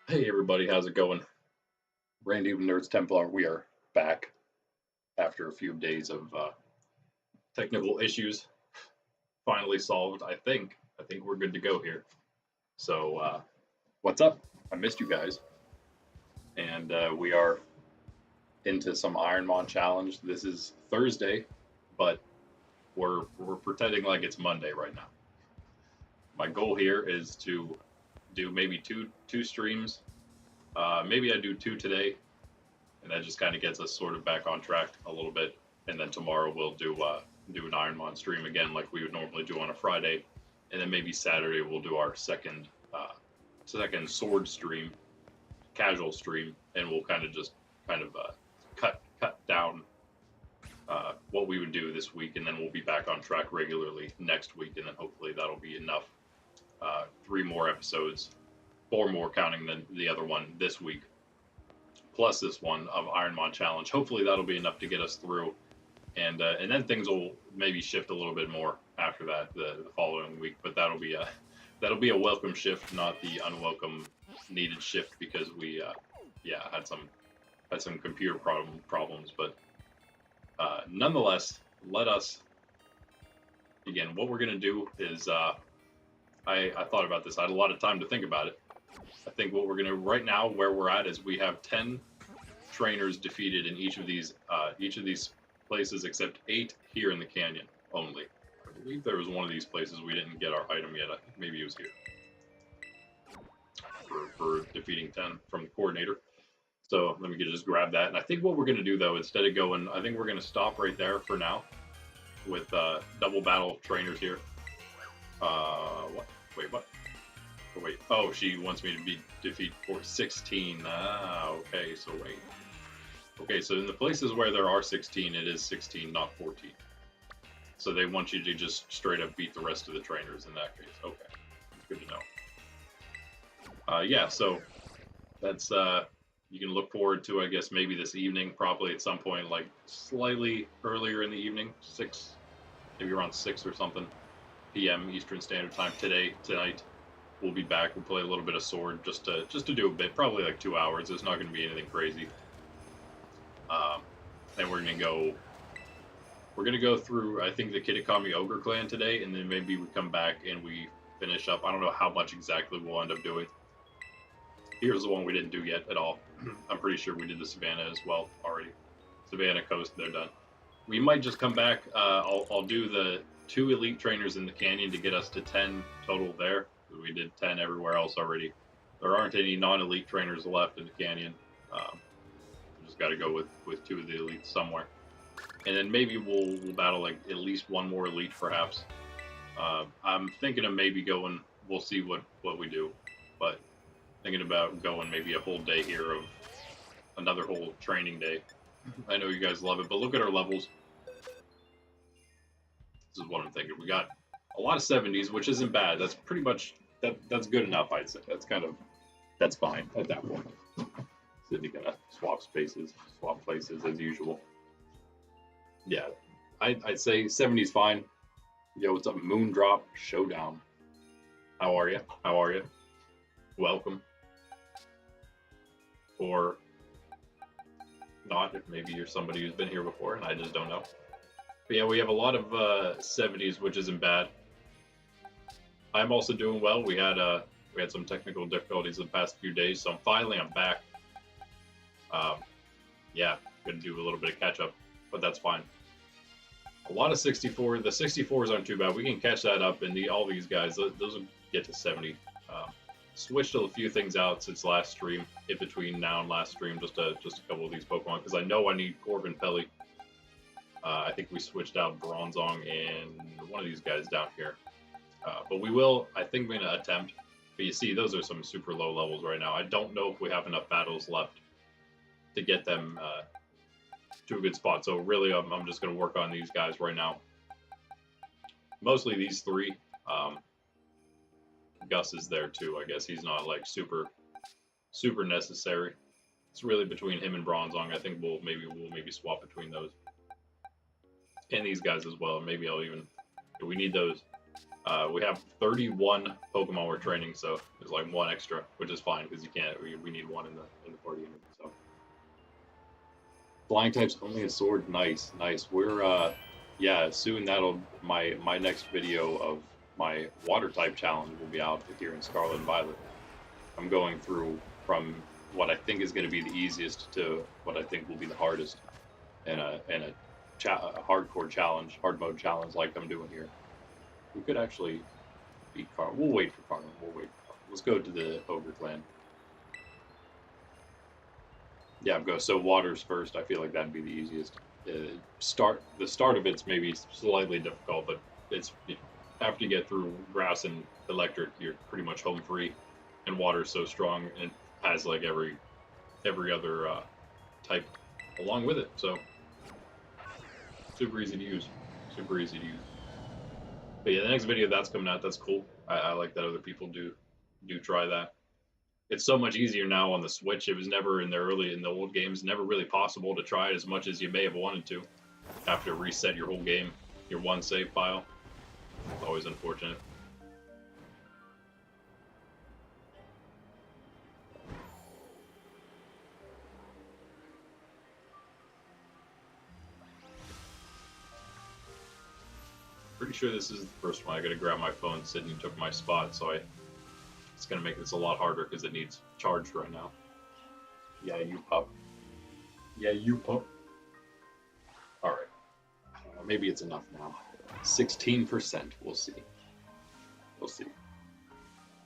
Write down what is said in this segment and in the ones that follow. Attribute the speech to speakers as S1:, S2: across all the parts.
S1: Hey everybody, how's it going? Randy with Nerds Templar. We are back after a few days of technical issues. Finally solved, I think. I think we're good to go here. So, what's up? I missed you guys, and we are into some IronMon Challenge. This is Thursday, but we're pretending like it's Monday right now. My goal here is to do maybe two streams. Maybe I do two today, and that just kind of gets us sort of back on track a little bit. And then tomorrow we'll do an IronMon stream again, like we would normally do on a Friday, and then maybe Saturday we'll do our second sword stream, casual stream, and we'll kind of cut down what we would do this week, and then we'll be back on track regularly next week, and then hopefully that'll be enough. 3 more episodes, 4 more counting the other one this week, plus this one of IronMon Challenge. Hopefully that'll be enough to get us through, and then things will maybe shift a little bit more after that the following week. But that'll be a welcome shift, not the unwelcome needed shift, because we had some computer problems. But nonetheless, let us begin. What we're gonna do is I thought about this. I had a lot of time to think about it. I think what we're gonna right now, where we're at, is we have 10 trainers defeated in each of these places, except 8 here in the canyon only. I believe there was one of these places we didn't get our item yet. I think maybe it was here for defeating 10 from the coordinator. So let me just grab that. And I think what we're gonna do though, instead of going, I think we're gonna stop right there for now with double battle trainers here. What? Wait, what? Oh, wait. Oh, she wants me to defeat for 16. Ah, okay. So wait. Okay, so in the places where there are 16, it is 16, not 14. So they want you to just straight up beat the rest of the trainers in that case. Okay, that's good to know. Yeah, so that's you can look forward to, I guess, maybe this evening, probably at some point, like slightly earlier in the evening, 6, maybe around 6 or something p.m. Eastern Standard Time tonight. We'll be back. We'll play a little bit of Sword just to do a bit, probably like 2 hours. It's not going to be anything crazy. And we're gonna go through, I think, the Kitakami Ogre Clan today, and then maybe we come back and we finish up. I don't know how much exactly we'll end up doing. Here's the one we didn't do yet at all. I'm pretty sure we did the Savannah as well already. Savannah Coast, they're done. We might just come back. I'll do the 2 elite trainers in the canyon to get us to 10 total there. We did 10 everywhere else already. There aren't any non-elite trainers left in the canyon. Just got to go with 2 of the elites somewhere, and then maybe we'll battle like at least 1 more elite, perhaps. I'm thinking of maybe going. We'll see what we do, but thinking about going maybe a whole day here of another whole training day. I know you guys love it, but look at our levels. This is what I'm thinking. We got a lot of 70s, which isn't bad. That's pretty much that's good enough, I'd say. That's fine at that point. Sydney gonna swap places as usual. Yeah, I'd say 70's fine. Yo, what's up, Moondrop Showdown? How are you? Welcome. Or not, if maybe you're somebody who's been here before and I just don't know. But yeah, we have a lot of 70s, which isn't bad. I'm also doing well. We had some technical difficulties the past few days, so I'm back. Yeah, gonna do a little bit of catch up, but that's fine. A lot of 64. The 64s aren't too bad. We can catch that up, and all these guys, those will get to 70. Switched a few things out since last stream, in between now and last stream, just a couple of these Pokemon, because I know I need Corbin Pelly. I think we switched out Bronzong and one of these guys down here. But we will, I think we're going to attempt. But you see, those are some super low levels right now. I don't know if we have enough battles left to get them to a good spot. So really, I'm just going to work on these guys right now. Mostly these 3. Gus is there too. I guess he's not like super necessary. It's really between him and Bronzong. I think we'll maybe swap between those. And these guys as well. Maybe I'll even... We need those We have 31 Pokemon we're training, so there's like one extra, which is fine because you can't. We need one in the party. So flying types only a sword. Nice, nice. We're yeah, soon that'll my next video of my water type challenge will be out here in Scarlet and Violet. I'm going through from what I think is going to be the easiest to what I think will be the hardest, and a hardcore challenge, hard mode challenge like I'm doing here. We could actually beat Carl. We'll wait for Carl. We'll wait for Carl. Let's go to the Ogre Clan. Yeah, go. So waters first. I feel like that'd be the easiest. The start of it's maybe slightly difficult, but it's after you get through grass and electric, you're pretty much home free, and water's so strong and has like every other type along with it. So super easy to use. Super easy to use. But yeah, the next video that's coming out, that's cool. I like that other people do try that. It's so much easier now on the Switch. It was never in the old games, never really possible to try it as much as you may have wanted to. Have to reset your whole game, your one save file. It's always unfortunate. Pretty sure this is the first one. I gotta grab my phone. Sydney took my spot, so it's gonna make this a lot harder because it needs charged right now. Yeah, you pup. Yeah, you pup. All right. I don't know. Maybe it's enough now. 16%. We'll see. We'll see.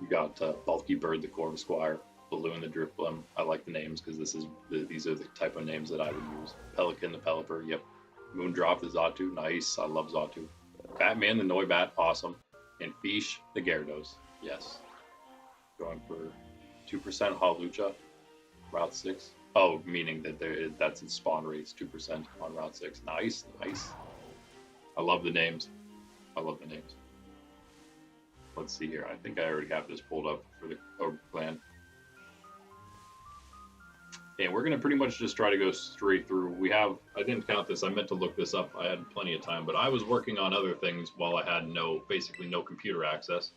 S1: We got Bulky Bird, the Corv Squire, Balloon, the Dripplum. I like the names because these are the type of names that I would use. Pelican, the Pelipper. Yep. Moondrop, the Xatu. Nice. I love Xatu. Batman, the Noibat, awesome. And Fish, the Gyarados. Yes. Going for 2% Hawlucha, Route 6. Oh, meaning that that's its spawn rates, 2% on Route 6. Nice, nice. I love the names. I love the names. Let's see here. I think I already have this pulled up for the Ogre Clan. And we're going to pretty much just try to go straight through. I didn't count this. I meant to look this up. I had plenty of time, but I was working on other things while I had basically no computer access.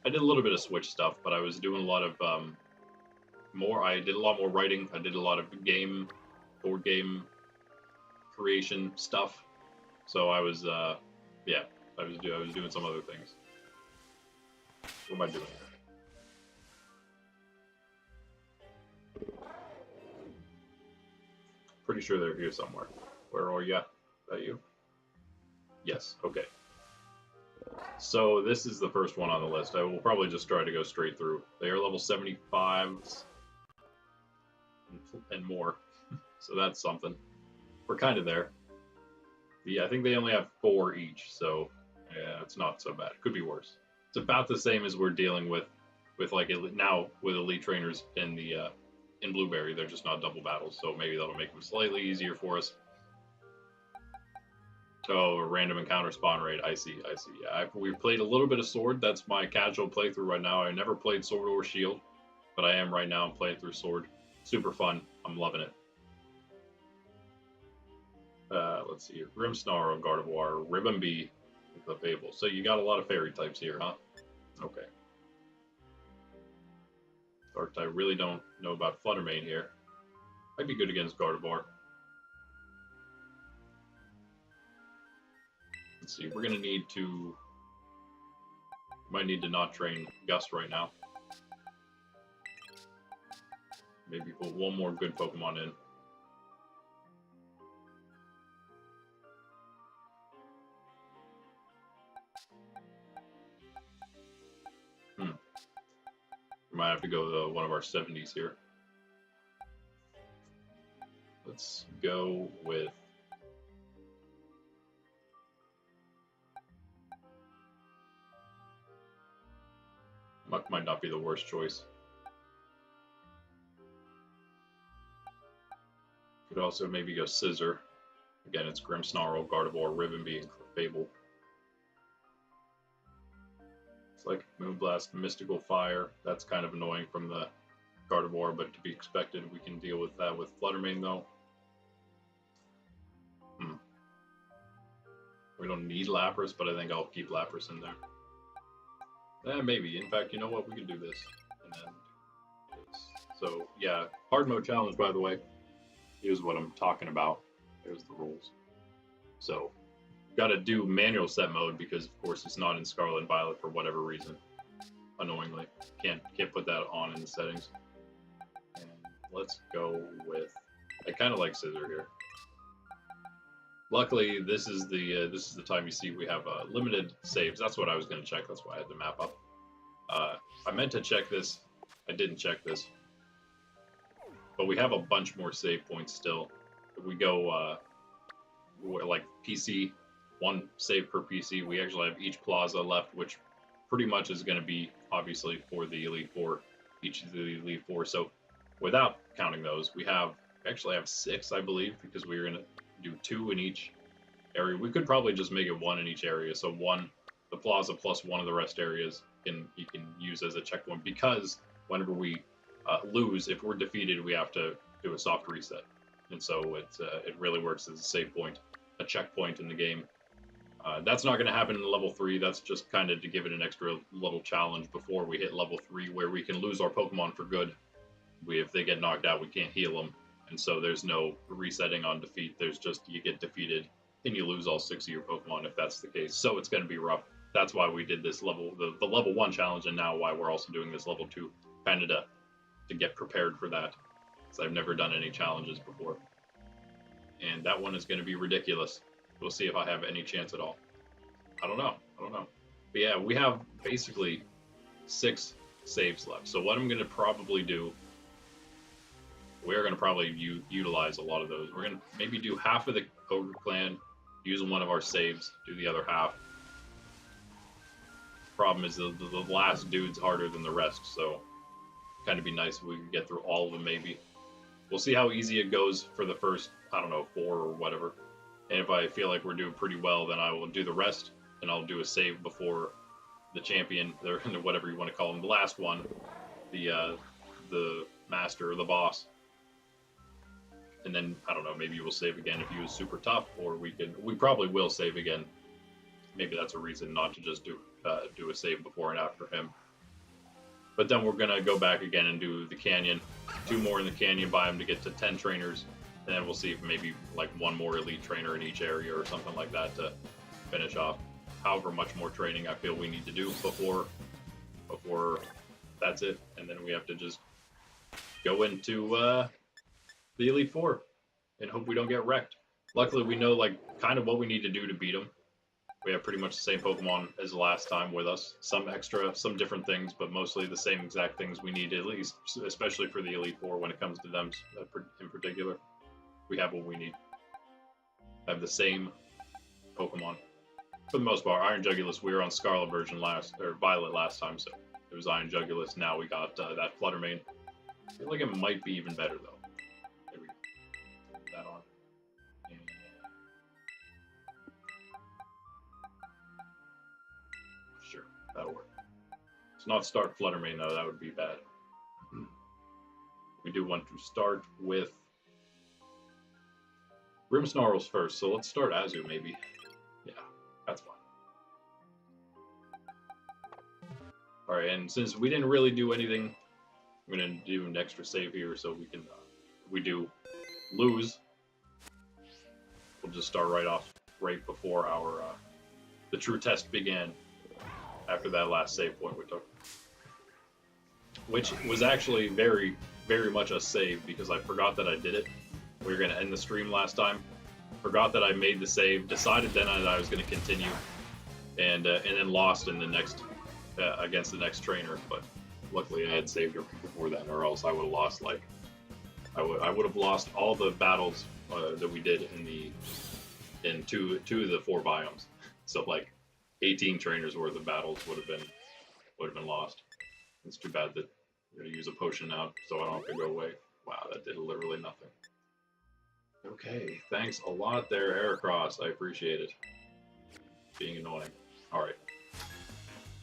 S1: I did a little bit of Switch stuff, but I was doing a lot of I did a lot more writing. I did a lot of board game creation stuff. So I was, yeah, I was doing some other things. What am I doing? Pretty sure they're here somewhere. Where are you? Is that you? Yes. Okay. So this is the first one on the list. I will probably just try to go straight through. They are level 75s and more, so that's something. We're kind of there. Yeah, I think they only have 4 each, so yeah, it's not so bad. It could be worse. It's about the same as we're dealing with like now with elite trainers in the in Blueberry. They're just not double battles, so maybe that'll make them slightly easier for us. Oh, a random encounter spawn rate. I see. Yeah, we've played a little bit of Sword. That's my casual playthrough right now. I never played Sword or Shield, but I am right now playing through Sword. Super fun. I'm loving it. Let's see here. Grimmsnarl, Gardevoir, Ribombee, the Fable. So you got a lot of fairy types here, huh? Okay. Dark type. Really don't know about Fluttermane here. Might be good against Gardevoir. Let's see. We're gonna might need to not train Gust right now. Maybe put one more good Pokemon in. We might have to go to one of our 70s here. Let's go with Muck. Might not be the worst choice. Could also maybe go Scissor. Again, it's Grimmsnarl, Gardevoir, Ribombee, and Clefable. It's like Moonblast, Mystical Fire. That's kind of annoying from the Gardevoir, but to be expected. We can deal with that with Fluttermane, though. We don't need Lapras, but I think I'll keep Lapras in there. Maybe. In fact, you know what? We can do this. And then this. So, yeah, hard mode challenge, by the way. Here's what I'm talking about. There's the rules. So, got to do manual set mode because, of course, it's not in Scarlet and Violet for whatever reason. Annoyingly, can't put that on in the settings. And let's go with. I kind of like Scissor here. Luckily, this is the time you see we have limited saves. That's what I was going to check. That's why I had the map up. I meant to check this. I didn't check this. But we have a bunch more save points still. If we go like PC, one save per PC. We actually have each plaza left, which pretty much is going to be obviously for the Elite Four, each of the Elite Four. So without counting those, we actually have 6, I believe, because we're going to do 2 in each area. We could probably just make it 1 in each area. So 1, the plaza plus 1 of the rest areas you can use as a checkpoint, because whenever we lose, if we're defeated, we have to do a soft reset. And so it really works as a save point, a checkpoint in the game. That's not going to happen in level 3. That's just kind of to give it an extra little challenge before we hit level 3, where we can lose our Pokemon for good. If they get knocked out, we can't heal them. And so there's no resetting on defeat. There's just you get defeated and you lose all 6 of your Pokemon if that's the case. So it's going to be rough. That's why we did this level, the level 1 challenge, and now why we're also doing this level 2, kind of to get prepared for that. Because I've never done any challenges before. And that one is going to be ridiculous. We'll see if I have any chance at all. I don't know. But yeah, we have basically 6 saves left. So what I'm going to probably do, we're going to probably utilize a lot of those. We're going to maybe do half of the Ogre Clan, use one of our saves, do the other half. Problem is the last dude's harder than the rest, so kind of be nice if we can get through all of them maybe. We'll see how easy it goes for the first, I don't know, 4 or whatever. And if I feel like we're doing pretty well, then I will do the rest, and I'll do a save before the champion, or whatever you want to call him, the last one, the master or the boss. And then, I don't know, maybe we'll save again if he was super tough, or we probably will save again. Maybe that's a reason not to just do a save before and after him. But then we're going to go back again and do the canyon. 2 more in the canyon biome to get to 10 trainers. And then we'll see if maybe like 1 more elite trainer in each area or something like that to finish off. However much more training I feel we need to do before that's it. And then we have to just go into the Elite Four and hope we don't get wrecked. Luckily, we know like kind of what we need to do to beat them. We have pretty much the same Pokemon as the last time with us. Some extra, some different things, but mostly the same exact things we need at least, especially for the Elite Four when it comes to them in particular. We have what we need. Have the same Pokemon. For the most part, Iron Jugulus, we were on Scarlet version Violet last time, so it was Iron Jugulus. Now we got that Fluttermane. I feel like it might be even better though. There we go. Put that on. And sure, that'll work. Let's not start Fluttermane though, that would be bad. We do want to start with Grimmsnarls first, so let's start Azu maybe. Yeah, that's fine. Alright, and since we didn't really do anything, I'm going to do an extra save here so we can, if we do lose, we'll just start right off, right before our, the true test began, after that last save point we took. Which was actually very, very much a save because I forgot that I did it. We were going to end the stream last time. Forgot that I made the save. Decided then that I was going to continue, and then lost in the next against the next trainer. But luckily, I had saved her before then, or else I would have lost. Like I would have lost all the battles that we did in two of the 4 biomes. So like 18 trainers worth of battles would have been lost. It's too bad that we're going to use a potion now, so I don't have to go away. Wow, that did literally nothing. Okay, thanks a lot there, Heracross. I appreciate it. Being annoying. Alright.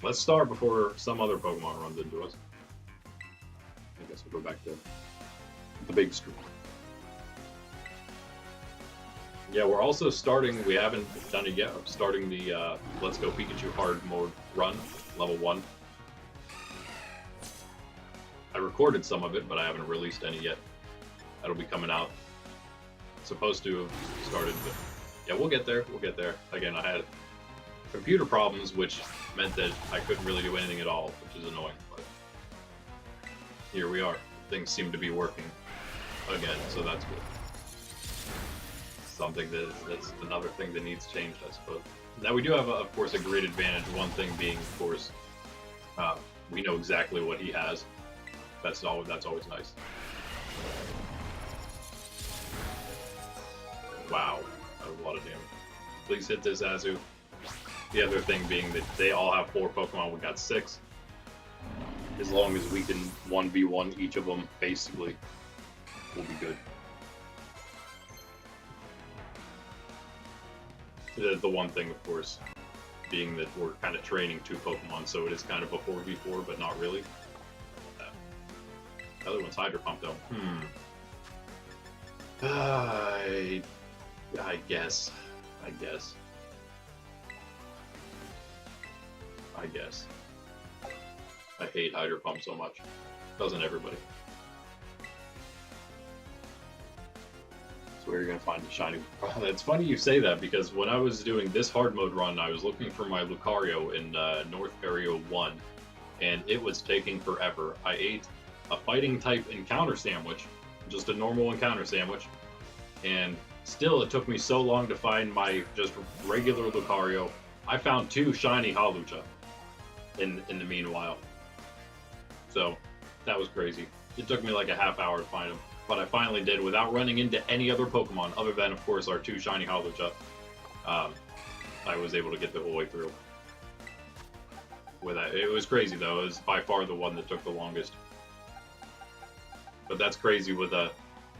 S1: Let's start before some other Pokemon runs into us. I guess we'll go back to the big screen. Yeah, we're also starting, we haven't done it yet, starting the Let's Go Pikachu hard mode run, level 1. recorded some of it, but I haven't released any yet. That'll be coming out. Supposed to have started, but yeah, we'll get there. We'll get there. Again, I had computer problems, which meant that I couldn't really do anything at all, which is annoying. But here we are. Things seem to be working again, so that's good. Something that's another thing that needs changed, I suppose. Now we do have, of course, a great advantage. One thing being, of course, we know exactly what he has. That's always nice. Wow, that was a lot of damage. Please hit this, Azu. The other thing being that they all have 4 Pokemon, we got 6. As long as we can 1v1 each of them, basically, we'll be good. The one thing, of course, being that we're kind of training 2 Pokemon, so it is kind of a 4v4, but not really. The other one's Hydro Pump, though. I guess. I hate Hydro Pump so much. Doesn't everybody? So where you're gonna find the shiny. It's funny you say that, because when I was doing this hard mode run, I was looking for my Lucario in North Area 1, and it was taking forever. I ate a fighting type encounter sandwich, just a normal encounter sandwich, and still it took me so long to find my just regular Lucario. I found 2 shiny Hawlucha in the meanwhile. So that was crazy. It took me like a half hour to find them, but I finally did without running into any other Pokemon other than, of course, our 2 shiny Hawlucha. I was able to get the whole way through. With that, it was crazy though. It was by far the one that took the longest. But that's crazy with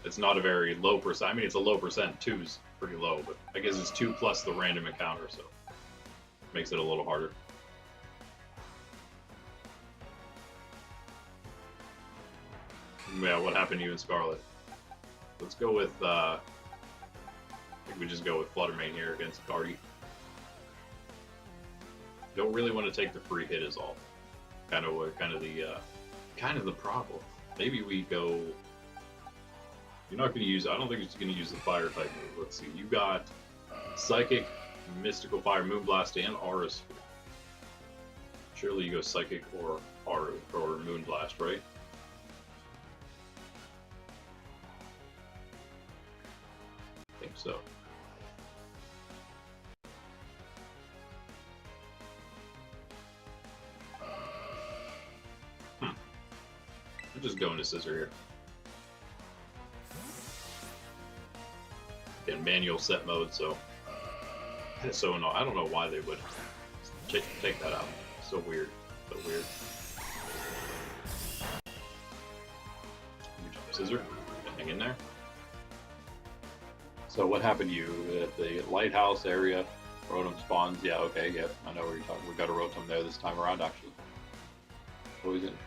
S1: it's not a very low percent. I mean, it's a low percent. 2's pretty low, but I guess it's 2 plus the random encounter, so makes it a little harder. Yeah, what happened to you in Scarlet? Let's go with, I think we just go with Fluttermane here against Guardy. Don't really want to take the free hit is all. Kind of the problem. Maybe we go, you're not going to use, I don't think it's going to use the fire type move. Let's see, you got Psychic, Mystical Fire, Moonblast, and Aura Sphere. Surely you go Psychic or Aura or Moonblast, right? I think so. I'm just going to Scissor here. Again, manual set mode, so no, I don't know why they would take that out. So weird, so weird. Scissor, hang in there. So what happened to you at the lighthouse area? Rotom spawns. Yeah, okay, yeah, I know where you're talking. We got a Rotom there this time around, actually.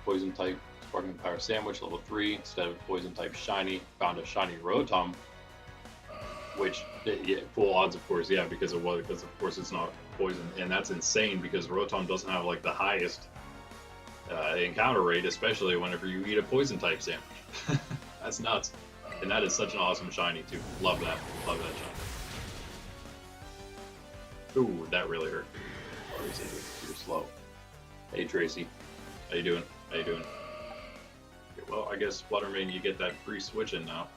S1: Poison type Sparkling Power Sandwich, level 3. Instead of poison type shiny, found a shiny Rotom, which, yeah, full odds, of course, yeah, because of course it's not poison, and that's insane because Rotom doesn't have like the highest encounter rate, especially whenever you eat a poison type sandwich. That's nuts. And that is such an awesome shiny too. Love that. Love that shiny. Ooh, that really hurt. You're slow. Hey Tracy. How you doing? How you doing? Okay, well, I guess Fluttermane, you get that free switch in now.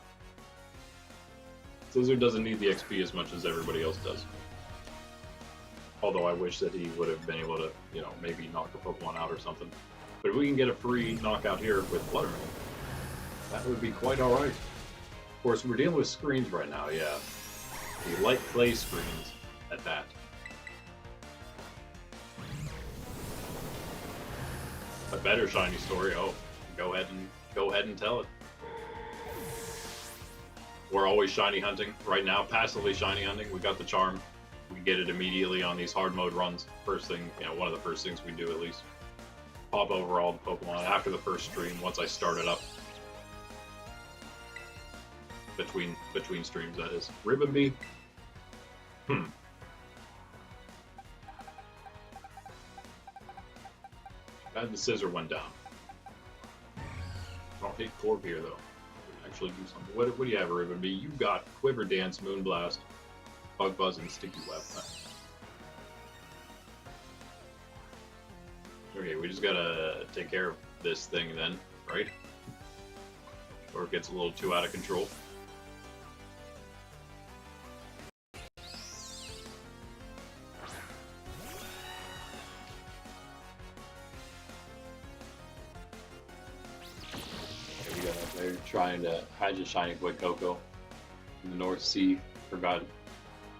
S1: Scissor doesn't need the XP as much as everybody else does. Although I wish that he would have been able to, you know, maybe knock a Pokemon out or something. But if we can get a free knockout here with Fluttermane, that would be quite alright. Of course, we're dealing with screens right now, yeah. The light clay screens at that. A better shiny story. Oh, go ahead and tell it. We're always shiny hunting right now, passively shiny hunting. We got the charm. We get it immediately on these hard mode runs. First thing, you know, one of the first things we do at least. Pop over all the Pokemon after the first stream. Once I start it up. Between streams, that is. Ribbonby. Glad the Scissor went down. don't hate Corp here though. Actually do something. What do you have, Ribbon B? You got Quiver Dance, Moonblast, Bug Buzz, and Sticky Web. Okay, we just gotta take care of this thing then, right? Or it gets a little too out of control. Okay, we got up there trying to hide a shiny Quick Cocoa in the North Sea. Forgot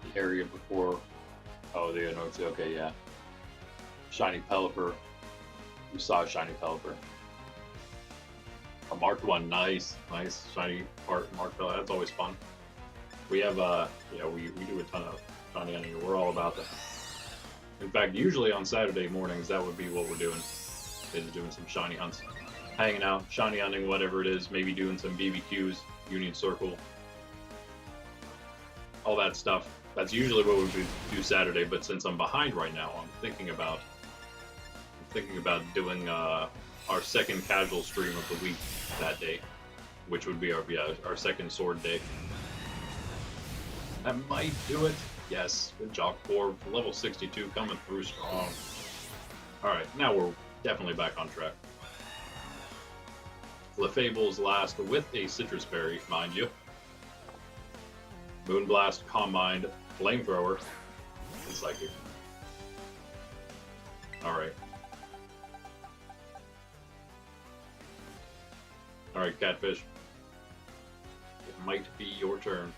S1: the area before. Oh, the North Sea. Okay, yeah. Shiny Pelipper. You saw a shiny Pelipper. A marked one, nice shiny marked Pelipper. That's always fun. We have yeah, we do a ton of shiny hunting. We're all about that. In fact, usually on Saturday mornings, that would be what we're doing. Is doing some shiny hunts, hanging out, shiny hunting, whatever it is. Maybe doing some BBQs, Union Circle, all that stuff. That's usually what we do Saturday. But since I'm behind right now, I'm thinking about doing our second casual stream of the week that day, which would be our second sword day. That might do it. Yes, good job, Corv. Level 62 coming through strong. Alright, now we're definitely back on track. Clefable's last with a Citrus Berry, mind you. Moonblast, Calm Mind, Flamethrower, and Psychic. Alright. Alright, Catfish. It might be your turn.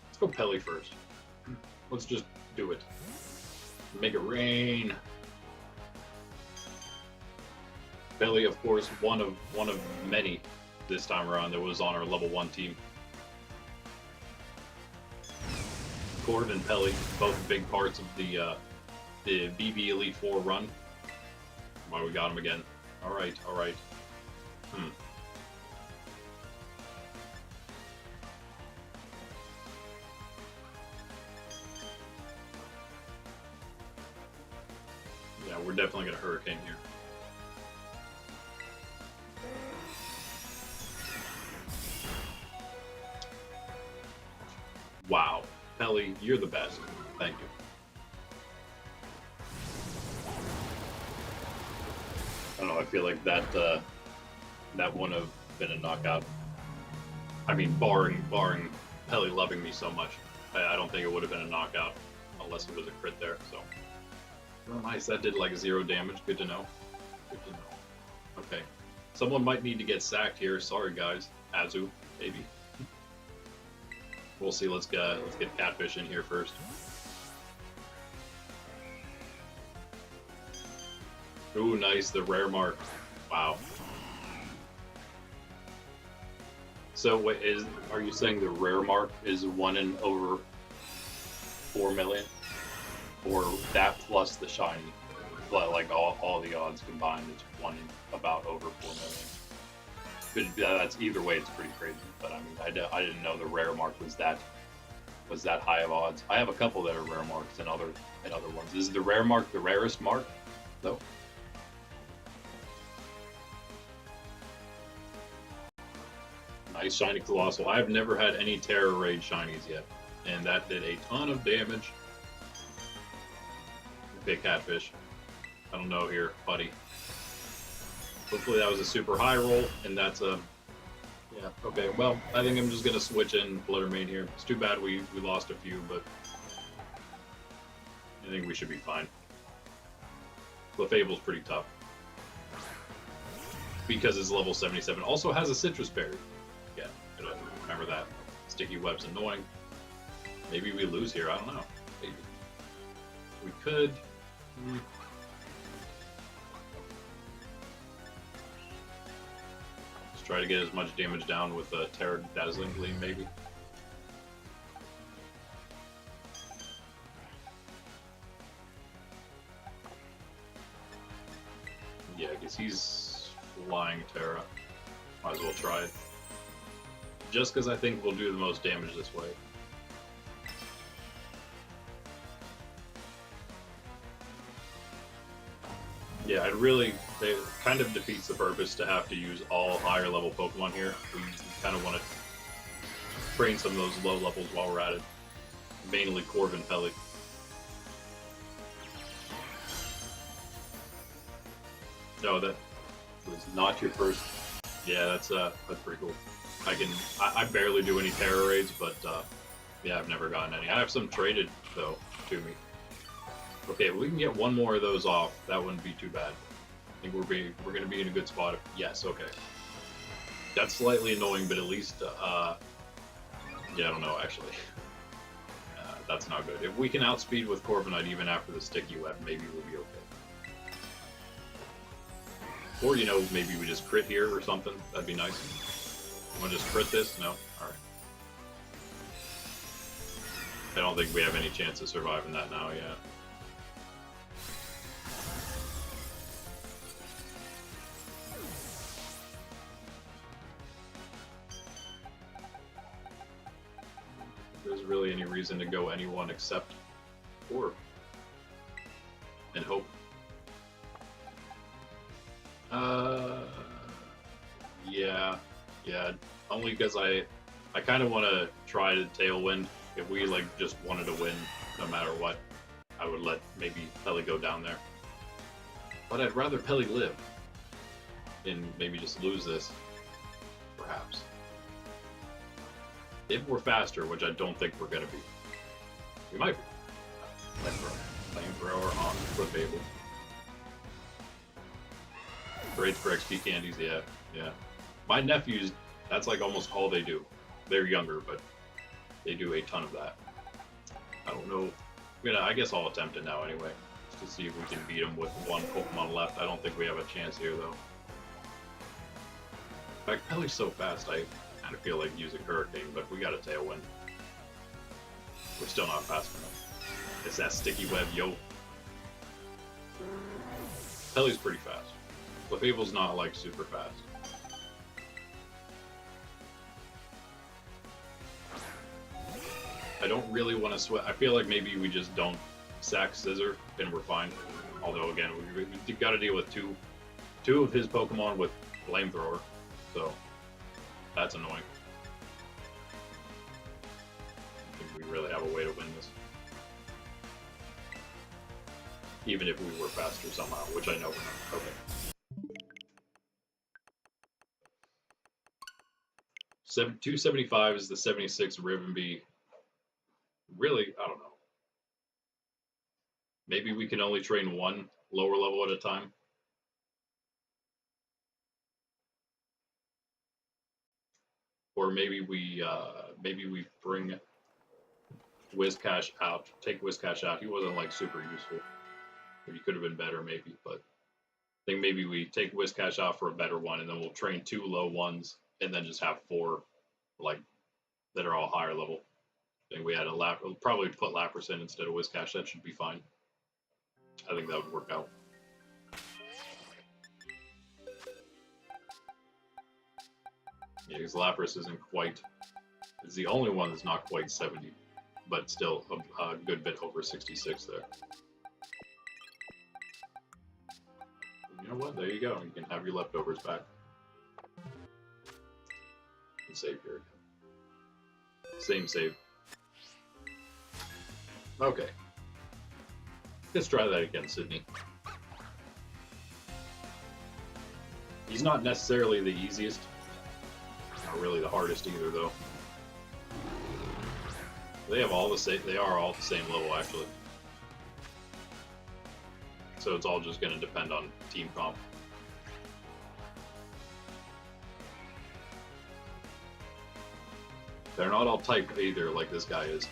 S1: Let's go Pelly first. Let's just do it. Make it rain. Pelly, of course, one of many this time around that was on our level 1 team. Cord and Pelly, both big parts of the BB Elite 4 run. Why we got him again. Alright. Yeah, we're definitely gonna Hurricane here. Wow. Pelly, you're the best. Thank you. I don't know, I feel like that wouldn't have been a knockout. I mean, barring Pelly loving me so much, I don't think it would have been a knockout unless it was a crit there. So, oh, nice. That did like 0 damage. Good to know. Good to know. Okay, someone might need to get sacked here. Sorry, guys. Azu, maybe. We'll see. Let's get Catfish in here first. Ooh, nice. The rare mark. Wow. So, wait, are you saying the rare mark is 1 in over 4 million, or that plus the shiny, like all the odds combined is 1 in about over 4 million? That's either way. It's pretty crazy. But I mean, I didn't know the rare mark was that high of odds. I have a couple that are rare marks and other ones. Is the rare mark the rarest mark, though? Nice shiny Colossal. I've never had any Tera Raid shinies yet, and that did a ton of damage. Okay, Catfish. I don't know here, buddy. Hopefully that was a super high roll, and that's a... Yeah, okay, well, I think I'm just going to switch in Blittermane here. It's too bad we lost a few, but I think we should be fine. Clefable's pretty tough, because it's level 77. Also has a Citrus Berry. Yeah, remember that. Sticky Web's annoying. Maybe we lose here, I don't know. Maybe. We could... Let's try to get as much damage down with a Terra Dazzling Gleam, maybe. Yeah, because he's flying Terra. Might as well try it. Just because I think we'll do the most damage this way. Yeah, it kind of defeats the purpose to have to use all higher level Pokemon here. We kind of want to train some of those low levels while we're at it. Mainly Corv and Pelly. No, that was not your first. Yeah, that's pretty cool. I barely do any Tera raids, but yeah, I've never gotten any. I have some traded though to me. Okay, we can get one more of those off. That wouldn't be too bad. I think we're gonna be in a good spot. Yes, okay. That's slightly annoying, but at least yeah, I don't know actually. That's not good. If we can outspeed with Corviknight even after the sticky web, maybe we'll be okay. Or, you know, maybe we just crit here or something. That'd be nice. Want to just crit this? No? Alright. I don't think we have any chance of surviving that now, yeah. There's really any reason to go anyone except Orb and hope. Yeah. Only because I kind of want to try to Tailwind. If we like just wanted to win, no matter what, I would let maybe Pelly go down there. But I'd rather Pelly live than maybe just lose this, perhaps. If we're faster, which I don't think we're gonna be. We might be. Flamethrower on Flipable. Raids for XP candies, yeah. My nephews, that's like almost all they do. They're younger, but they do a ton of that. I don't know. I guess I'll attempt it now anyway, just to see if we can beat them with one Pokemon left. I don't think we have a chance here, though. In fact, Pelly's so fast, I kind of feel like using Hurricane, but we got a Tailwind. We're still not fast enough. It's that sticky web, yo. Pelly's pretty fast. Clefable's not like super fast. I don't really want to sweat. I feel like maybe we just don't sack Scissor and we're fine. Although again, we got to deal with two of his Pokemon with Flamethrower, so that's annoying. I think we really have a way to win this, even if we were faster somehow, which I know we're not. Okay. 275 is the 76 Rivenby. Really, I don't know. Maybe we can only train one lower level at a time. Or maybe we bring Whiscash out, take Whiscash out. He wasn't like super useful. He could have been better maybe, but I think maybe we take Whiscash out for a better one, and then we'll train 2 low ones, and then just have 4 like that are all higher level. I think we had we'll probably put Lapras in instead of Whiscash. That should be fine. I think that would work out. Yeah, because Lapras isn't quite. It's the only one that's not quite 70, but still a good bit over 66 there. You know what? There you go. You can have your leftovers back. And save here. Same save. Okay. Let's try that again, Sydney. He's not necessarily the easiest. Not really the hardest either, though. They have all the same. They are all the same level, actually. So it's all just going to depend on team comp. They're not all type either, like this guy is.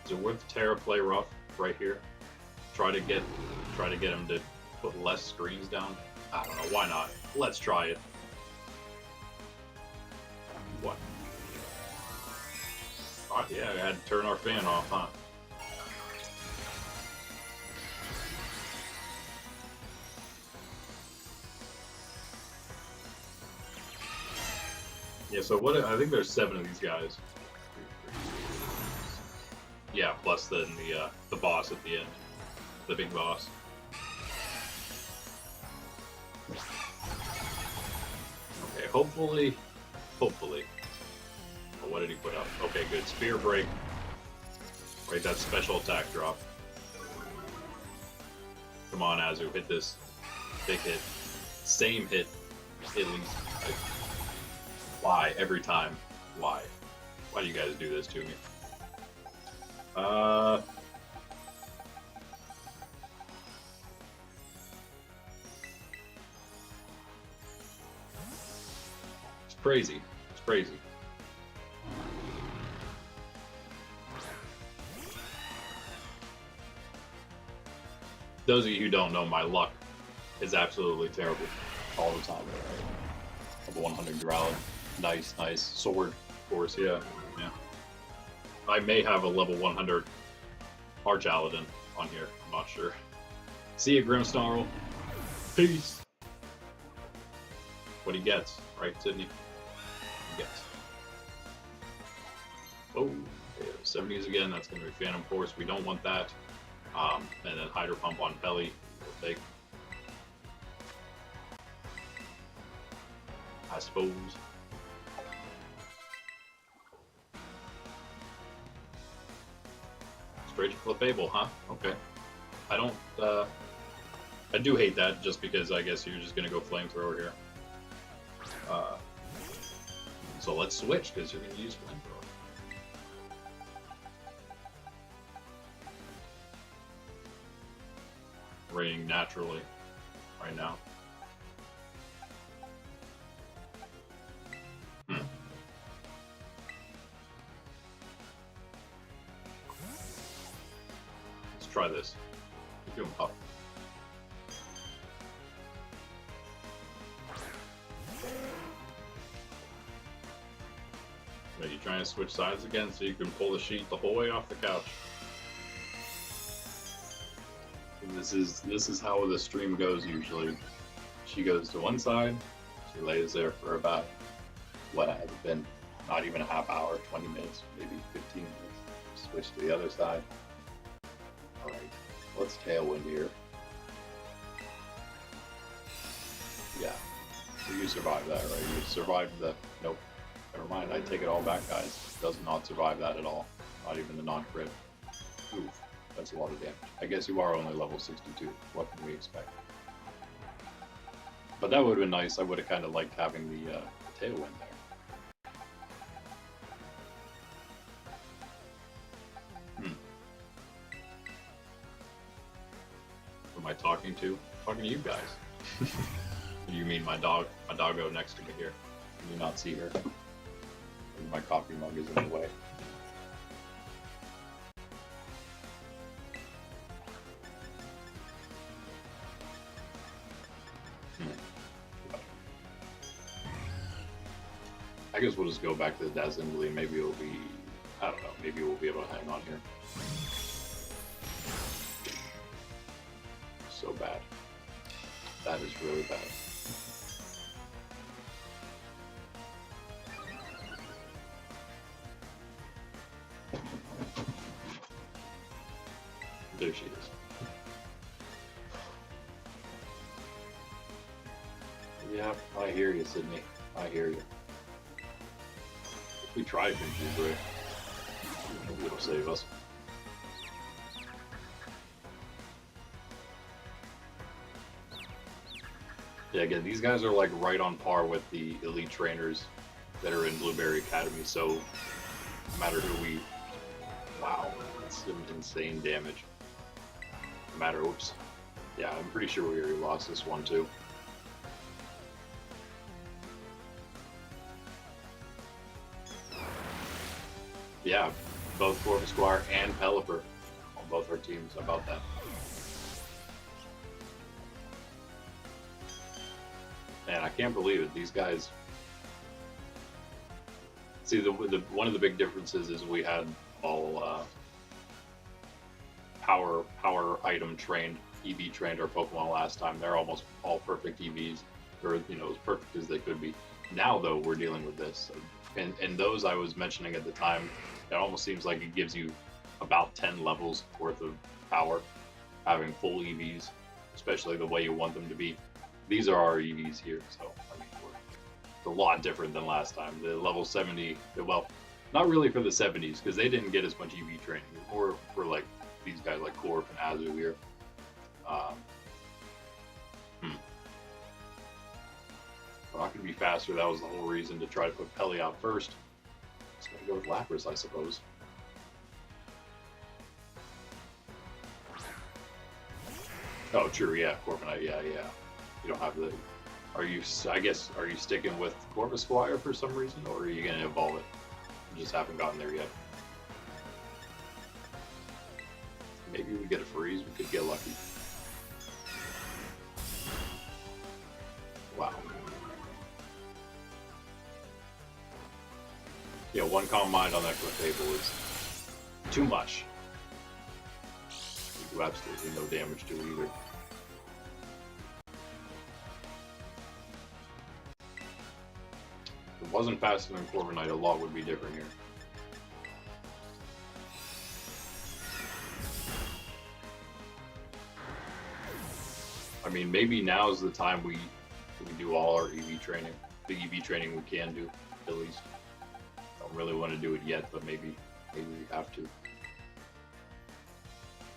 S1: Is it worth Tera play rough right here? Try to get him to put less screens down. I don't know. Why not? Let's try it. What? Oh, yeah, I had to turn our fan off, huh? Yeah, so what? I think there's 7 of these guys. Yeah, plus then the boss at the end, the big boss. Okay, hopefully. Oh, what did he put up? Okay, good. Spear break. Right, that special attack drop. Come on, Azu, hit this. Big hit. Same hit, at least. Like, why? Every time. Why? Why do you guys do this to me? It's crazy. It's crazy. Those of you who don't know, my luck is absolutely terrible all the time. Level 100 Growlithe. Nice, nice. Sword, of course, yeah. I may have a level 100 Archaladin on here. I'm not sure. See ya, Grimmsnarl. Peace. What he gets, right, Sydney? He gets. Oh, okay, 70s again. That's going to be Phantom Force. We don't want that. And then Hydro Pump on Belly. We'll take. I suppose. Straight to Flipable, huh? Okay. I don't, I do hate that just because I guess you're just gonna go Flamethrower here. So let's switch because you're gonna use Flamethrower. Raining naturally right now. Let's try this. Give him up. Are you trying to switch sides again so you can pull the sheet the whole way off the couch? This is how the stream goes usually. She goes to one side, she lays there for about what has been not even a half hour, 20 minutes, maybe 15 minutes. Switch to the other side. Alright, let's Tailwind here. Yeah, you survived that, right? You survived the... Nope. Never mind, I take it all back, guys. Does not survive that at all. Not even the non-crit. Oof, that's a lot of damage. I guess you are only level 62. What can we expect? But that would have been nice. I would have kind of liked having the Tailwind there. Who am I talking to? I'm talking to you guys. You mean my dog? My doggo next to me here. Can you not see her? My coffee mug is in the way. I guess we'll just go back to the Dazzling. Maybe it'll be, I don't know, maybe we'll be able to hang on here. So bad. That is really bad. There she is. Yeah, I hear you, Sydney. I hear you. If we try Pinky Break, maybe it'll save us. Yeah, again, these guys are like right on par with the elite trainers that are in Blueberry Academy, so no matter who we... Wow, that's some insane damage. No matter, oops. Yeah, I'm pretty sure we already lost this one too. Yeah, both Corvusquire and Pelipper on both our teams. How about that? Man, I can't believe it. These guys... See, one of the big differences is we had all power item trained, EV trained our Pokemon last time. They're almost all perfect EVs, or as perfect as they could be. Now though, we're dealing with this, and those I was mentioning at the time, it almost seems like it gives you about 10 levels worth of power, having full EVs, especially the way you want them to be. These are our EVs here, so I mean, it's a lot different than last time. The level 70, well, not really for the 70s, because they didn't get as much EV training, or for like these guys like Corp and Azu here. Not going to be faster. That was the whole reason to try to put Pelly out first. Just got to go with Lapras, I suppose. Oh, true. Yeah, Corviknight. Yeah. You don't have the. Are you? I guess. Are you sticking with Corvisquire for some reason, or are you going to evolve it? You just haven't gotten there yet. Maybe we get a freeze. We could get lucky. Wow. Yeah, one Calm Mind on that cliff table is too much. We do absolutely no damage to it either. If it wasn't faster than Corviknight, a lot would be different here. I mean, maybe now's the time we do all our EV training. The EV training we can do, at least. Don't really want to do it yet, but maybe we have to.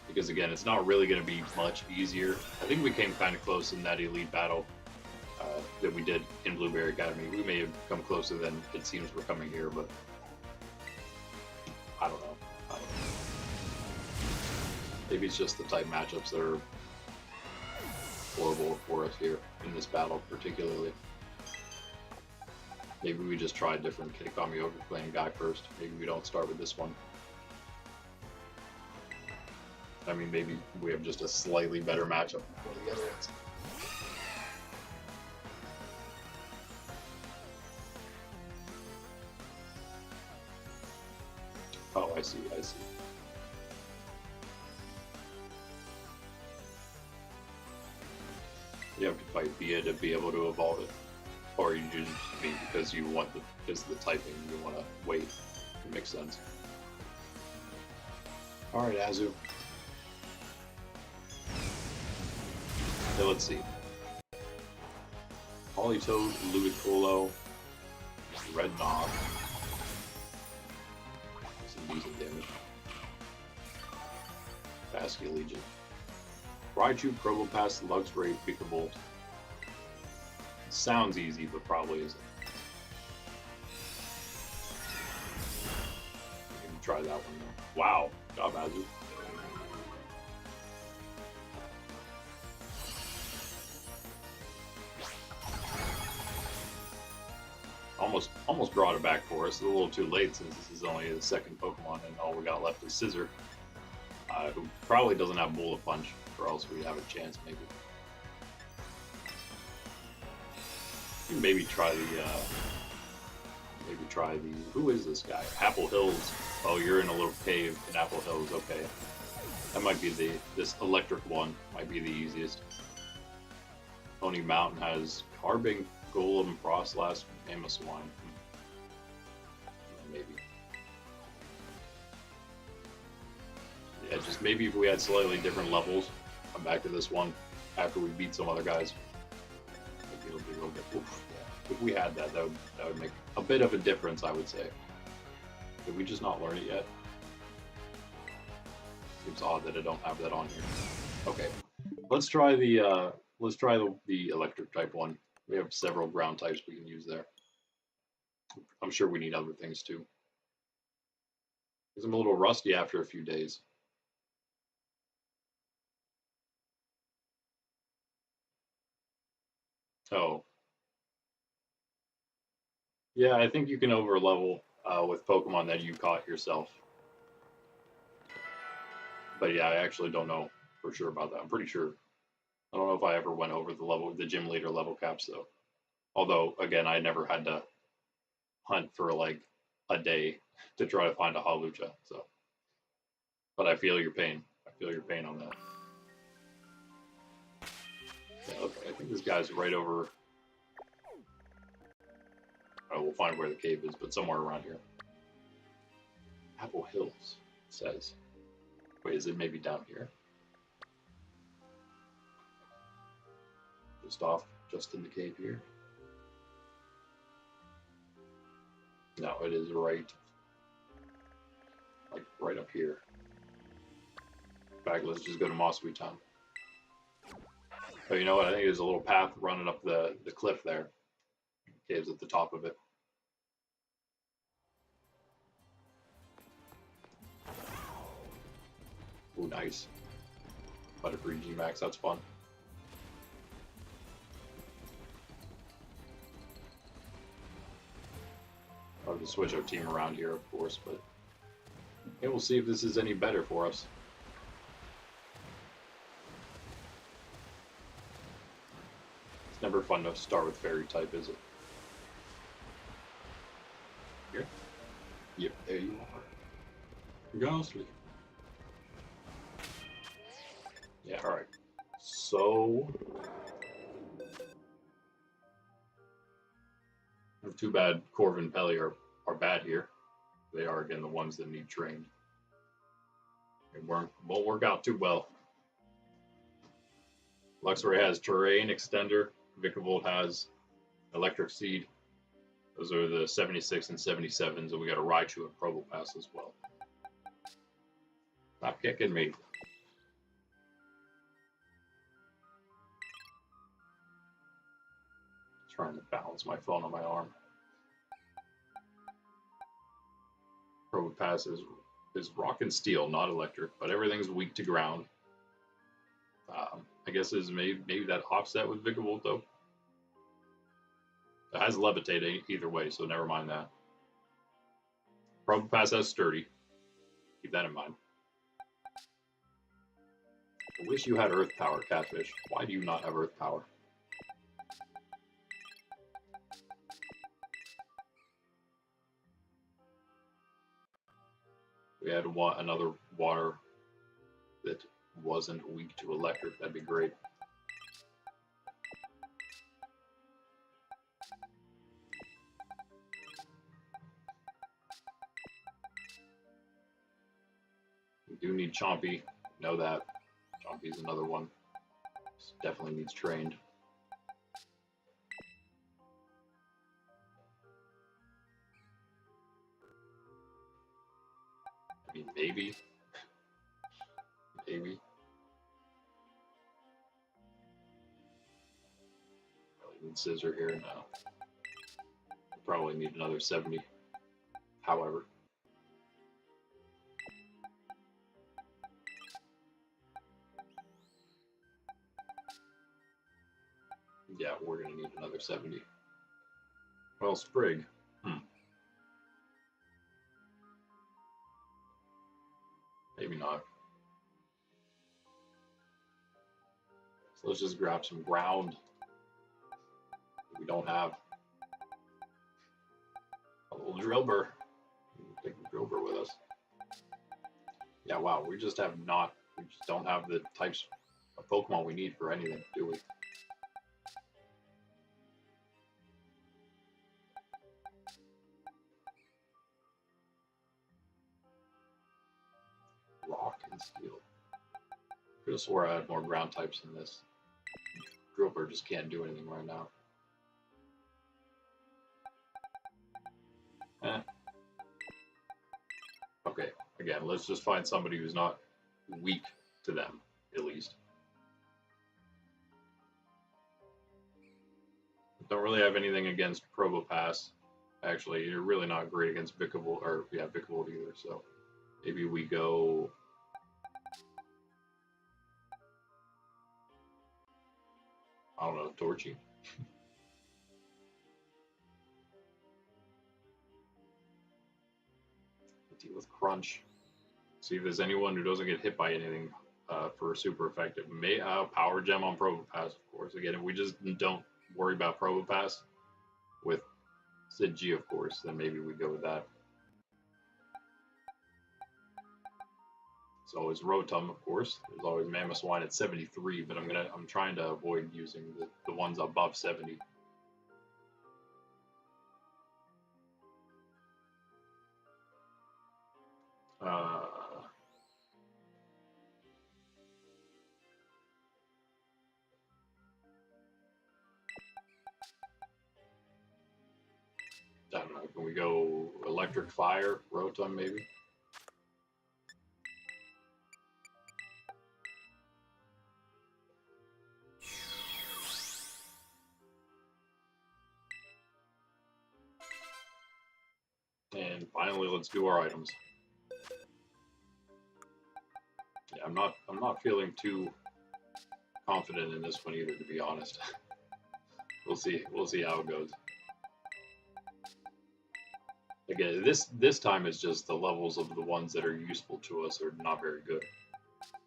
S1: Because again, it's not really going to be much easier. I think we came kind of close in that elite battle that we did in Blueberry Academy. We may have come closer than it seems we're coming here, but I don't know. Maybe it's just the type matchups that are horrible for us here in this battle, particularly. Maybe we just try a different Kami Overclaim guy first. Maybe we don't start with this one. I mean, maybe we have just a slightly better matchup for the other ones. Oh, I see. You have to fight Bia to be able to evolve it. Or you just mean because you want because of the typing, you want to wait. It makes sense. Alright, Azu. So let's see. Politoed, Ludicolo, Red Knob. Some decent damage. Basket Legion. Raichu, Probopass, Luxray, Pickabolt. Sounds easy, but probably isn't. Maybe try that one though. Wow, job, Azu. Almost brought it back for us. It's a little too late since this is only the second Pokemon, and all we got left is Scissor, who probably doesn't have Bullet Punch, or else we have a chance maybe. Maybe try the, who is this guy? Apple Hills. Oh, you're in a little cave in Apple Hills, okay. That might be this electric one, might be the easiest. Pony Mountain has Carbink, Golem, Frostlass, Mammoth Swine. Maybe. Yeah, just maybe if we had slightly different levels, come back to this one after we beat some other guys. Maybe it'll be a little bit. Oof, yeah. If we had that would make a bit of a difference, I would say. Did we just not learn it yet? Seems odd that I don't have that on here. Okay, let's try the electric type one. We have several ground types we can use there. I'm sure we need other things too. Because I'm a little rusty after a few days. Oh. Yeah, I think you can overlevel with Pokemon that you caught yourself. But yeah, I actually don't know for sure about that. I'm pretty sure. I don't know if I ever went over the gym leader level caps though. Although, again, I never had to hunt for like a day to try to find a Hawlucha. So, but I feel your pain. I feel your pain on that. Yeah, okay, I think this guy's right over. Oh, we'll find where the cave is, but somewhere around here. Apple Hills, it says. Wait, is it maybe down here? Just in the cave here? No, it is right up here. In fact, let's just go to Mossweed Town. Oh, you know what? I think there's a little path running up the cliff there. Caves at the top of it. Ooh, nice. Butterfree G-Max, that's fun. I'll have to switch our team around here, of course, but yeah, we'll see if this is any better for us. It's never fun to start with fairy type, is it? Here? Yep, there you are. Ghostly. Yeah, alright. So... too bad Corv and Pelly are bad here. They are, again, the ones that need trained. It won't work out too well. Luxray has Terrain Extender. Vikavolt has Electric Seed. Those are the 76 and 77s, and we got a Raichu and Probopass as well. Stop kicking me. Trying to balance my phone on my arm. Probopass is Rock and Steel, not Electric, but everything's weak to ground. I guess is maybe that offset with Vikavolt though. It has Levitate either way, so never mind that. Probopass has Sturdy. Keep that in mind. I wish you had Earth Power, Catfish. Why do you not have Earth Power? We had another water that wasn't weak to electric. That'd be great. We do need Chompy. Know that. Chompy's another one. Definitely needs trained. I mean, maybe. Maybe. Probably need Scissor here now. Probably need another 70. However. Yeah, we're going to need another 70. Well, Sprig. Maybe not. So let's just grab some ground we don't have. A little Drillbur. Take the Drillbur with us. Yeah, wow, we just don't have the types of Pokemon we need for anything, do we? Rock and Steel. I could have swore I had more ground types in this. Drillbur just can't do anything right now. Okay, again, let's just find somebody who's not weak to them, at least. Don't really have anything against Probopass. Actually, you're really not great against Vikavolt, or yeah, Vikavolt either, so maybe we go... I don't know, Torchy. Deal with Crunch. See if there's anyone who doesn't get hit by anything for super effective. Power Gem on Probopass, of course. Again, if we just don't worry about Probopass with Sid G, of course, then maybe we go with that. There's always Rotom, of course. There's always Mamoswine at 73, but I'm trying to avoid using the ones above 70. Can we go electric fire, Rotom maybe? And finally, let's do our items. Yeah, I'm not feeling too confident in this one either, to be honest. We'll see how it goes. Again, this time is just the levels of the ones that are useful to us are not very good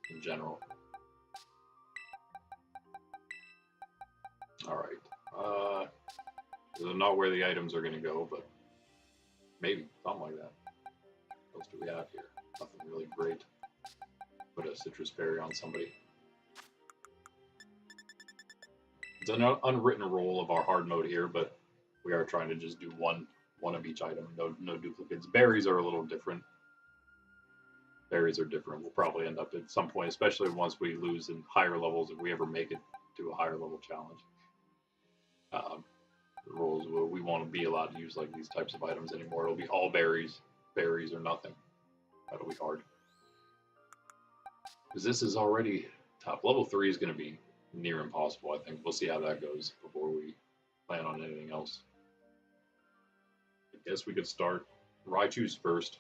S1: in general. All right. This is not where the items are going to go, but maybe something like that. What else do we have here? Nothing really great. Put a citrus berry on somebody. It's an unwritten rule of our hard mode here, but we are trying to just do one of each item. No duplicates. Berries are a little different. Berries are different. We'll probably end up at some point, especially once we lose in higher levels, if we ever make it to a higher level challenge. The rules, we won't be allowed to use like these types of items anymore. It'll be all berries or nothing. That'll be hard. Because this is already top. Level 3 is going to be near impossible, I think. We'll see how that goes before we plan on anything else. I guess we could start Raichu's first.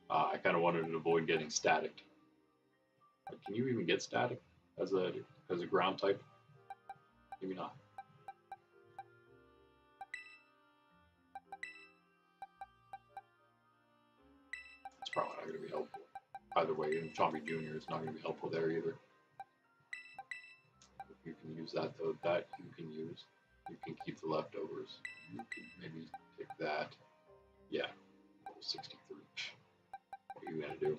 S1: I kind of wanted to avoid getting static. Can you even get static as a ground type? Maybe not. It's probably not going to be helpful. Either way, in Chompy Jr., it's not going to be helpful there either. You can use that though. That you can use. You can keep the leftovers. You can maybe take that. Yeah, level 63. What are you gonna do?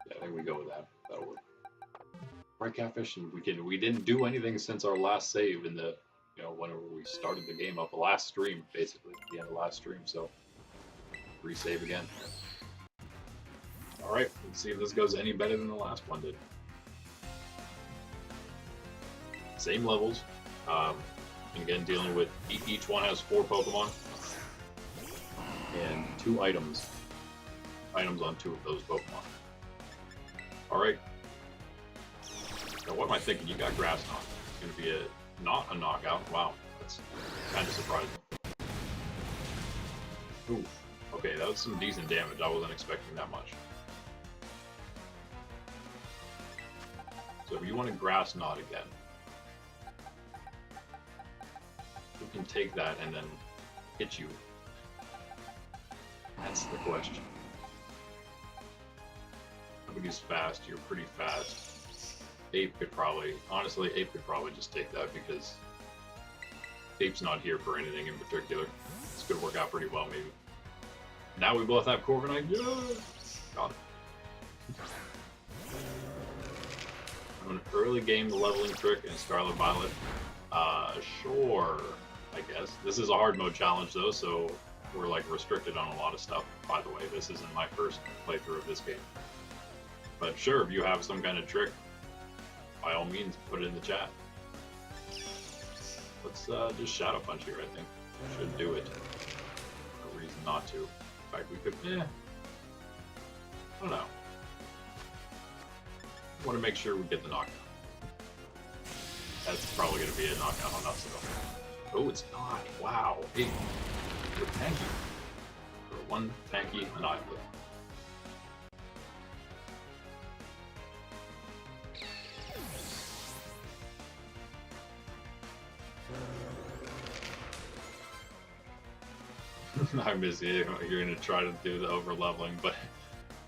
S1: Yeah, I think we go with that. That'll work. Right, Catfish, and we didn't do anything since our last save in the, whenever we started the game up, the last stream, basically, the end of the last stream. So resave again. All right, let's see if this goes any better than the last one did. Same levels. And again, dealing with each one has 4 Pokemon and 2 items. Items on 2 of those Pokemon. All right. Now, what am I thinking? You got Grass Knot. It's going to be not a knockout. Wow, that's kind of surprising. Ooh. Okay, that was some decent damage. I wasn't expecting that much. So if you want to Grass Knot again, who can take that and then hit you? That's the question. Nobody's fast. You're pretty fast. Ape could probably, honestly, Ape could probably just take that because Ape's not here for anything in particular. This could work out pretty well, maybe. Now we both have Corviknight. Yeah! Got it. I'm an early game leveling trick in Scarlet Violet. Sure, I guess. This is a hard mode challenge though, so we're like restricted on a lot of stuff. By the way, this isn't my first playthrough of this game. But sure, if you have some kind of trick, by all means, put it in the chat. Let's just Shadow Punch here, I think. Should do it. No reason not to. In fact, we could, I don't know. I want to make sure we get the knockout. That's probably going to be a knockout on us, though. Oh, it's not. Wow. Hey, you're tanky. For one tanky annihilate. I miss you. You're going to try to do the over leveling, but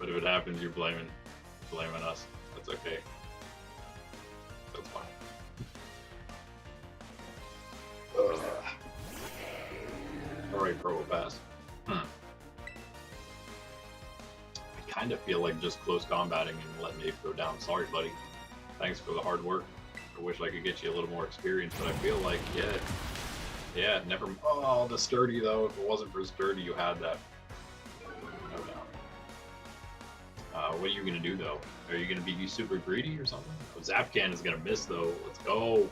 S1: if it happens, you're blaming us. That's okay. That's fine. Alright, Probopass. I kind of feel like just close combating and letting Ape go down. Sorry, buddy. Thanks for the hard work. I wish I could get you a little more experience, but I feel like, yeah, never. Oh, the sturdy though. If it wasn't for sturdy, you had that. No doubt. What are you gonna do though? Are you gonna be super greedy or something? Oh, Zapcan is gonna miss though. Let's go.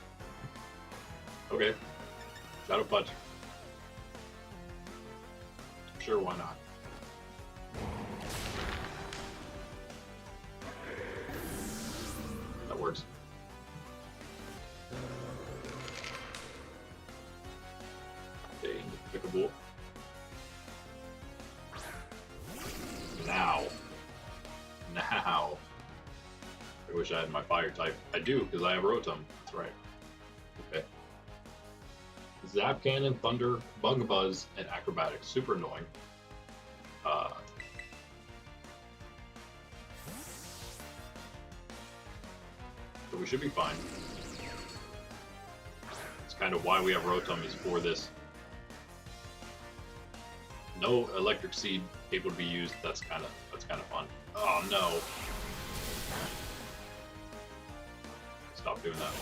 S1: Okay. Shadow Punch. Sure, why not? That works. Okay, Pokeball. Now. I wish I had my fire type. I do, because I have Rotom. That's right. Okay. Zap Cannon, Thunder, Bug Buzz, and Acrobatics. Super annoying. So we should be fine. It's kind of why we have Rotom, is for this. No Electric Seed able to be used. That's kind of fun. Oh no! Stop doing that.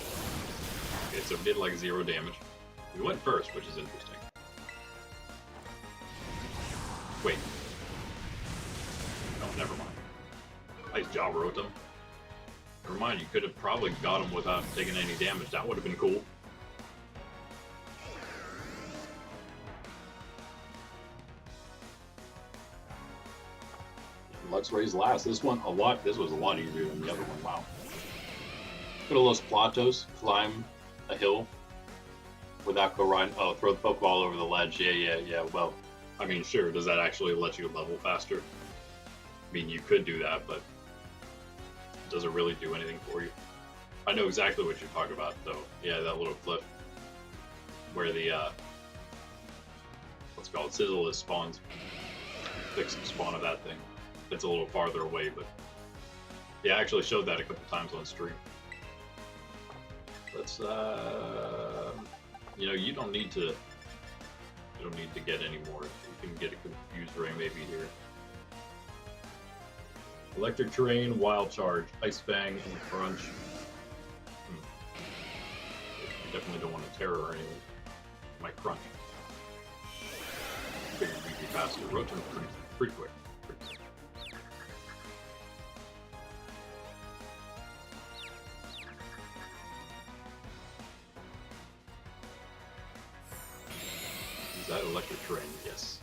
S1: Okay, so it did like 0 damage. We went first, which is interesting. Wait. No, never mind. Nice job, Rotom. Never mind, you could have probably got him without taking any damage. That would have been cool. Luxray's last. This was a lot easier than the other one. Wow. Go to Los Platos, climb a hill without go riding. Oh, throw the Pokeball over the ledge. Yeah. Well, I mean, sure. Does that actually let you level faster? I mean, you could do that, but does it really do anything for you? I know exactly what you're talking about, though. Yeah, that little cliff where the what's it called, Sizzle spawns. Fixed spawn of that thing. It's a little farther away, but yeah, I actually showed that a couple times on stream. Let's you know, you don't need to get any more. You can get a Confused Ray maybe here. Electric Terrain, Wild Charge, Ice Fang, and Crunch. You definitely don't want a Terror or anything. Might Crunch. Figure we'd be faster. Rotom's pretty quick. Is that Electric Terrain? Yes.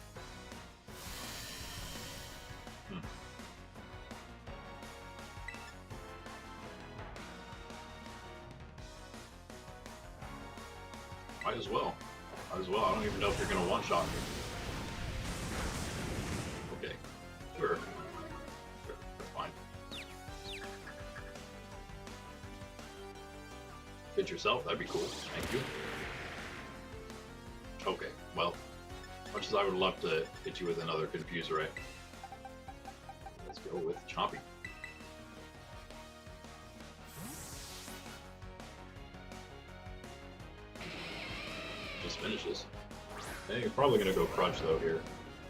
S1: Might as well. I don't even know if you're gonna one-shot me. Okay. Sure. That's fine. Hit yourself, that'd be cool. Thank you. Okay, well, as much as I would love to hit you with another Confuse Ray, let's go with Chompy. Just finishes. I think you're probably gonna go Crunch though here.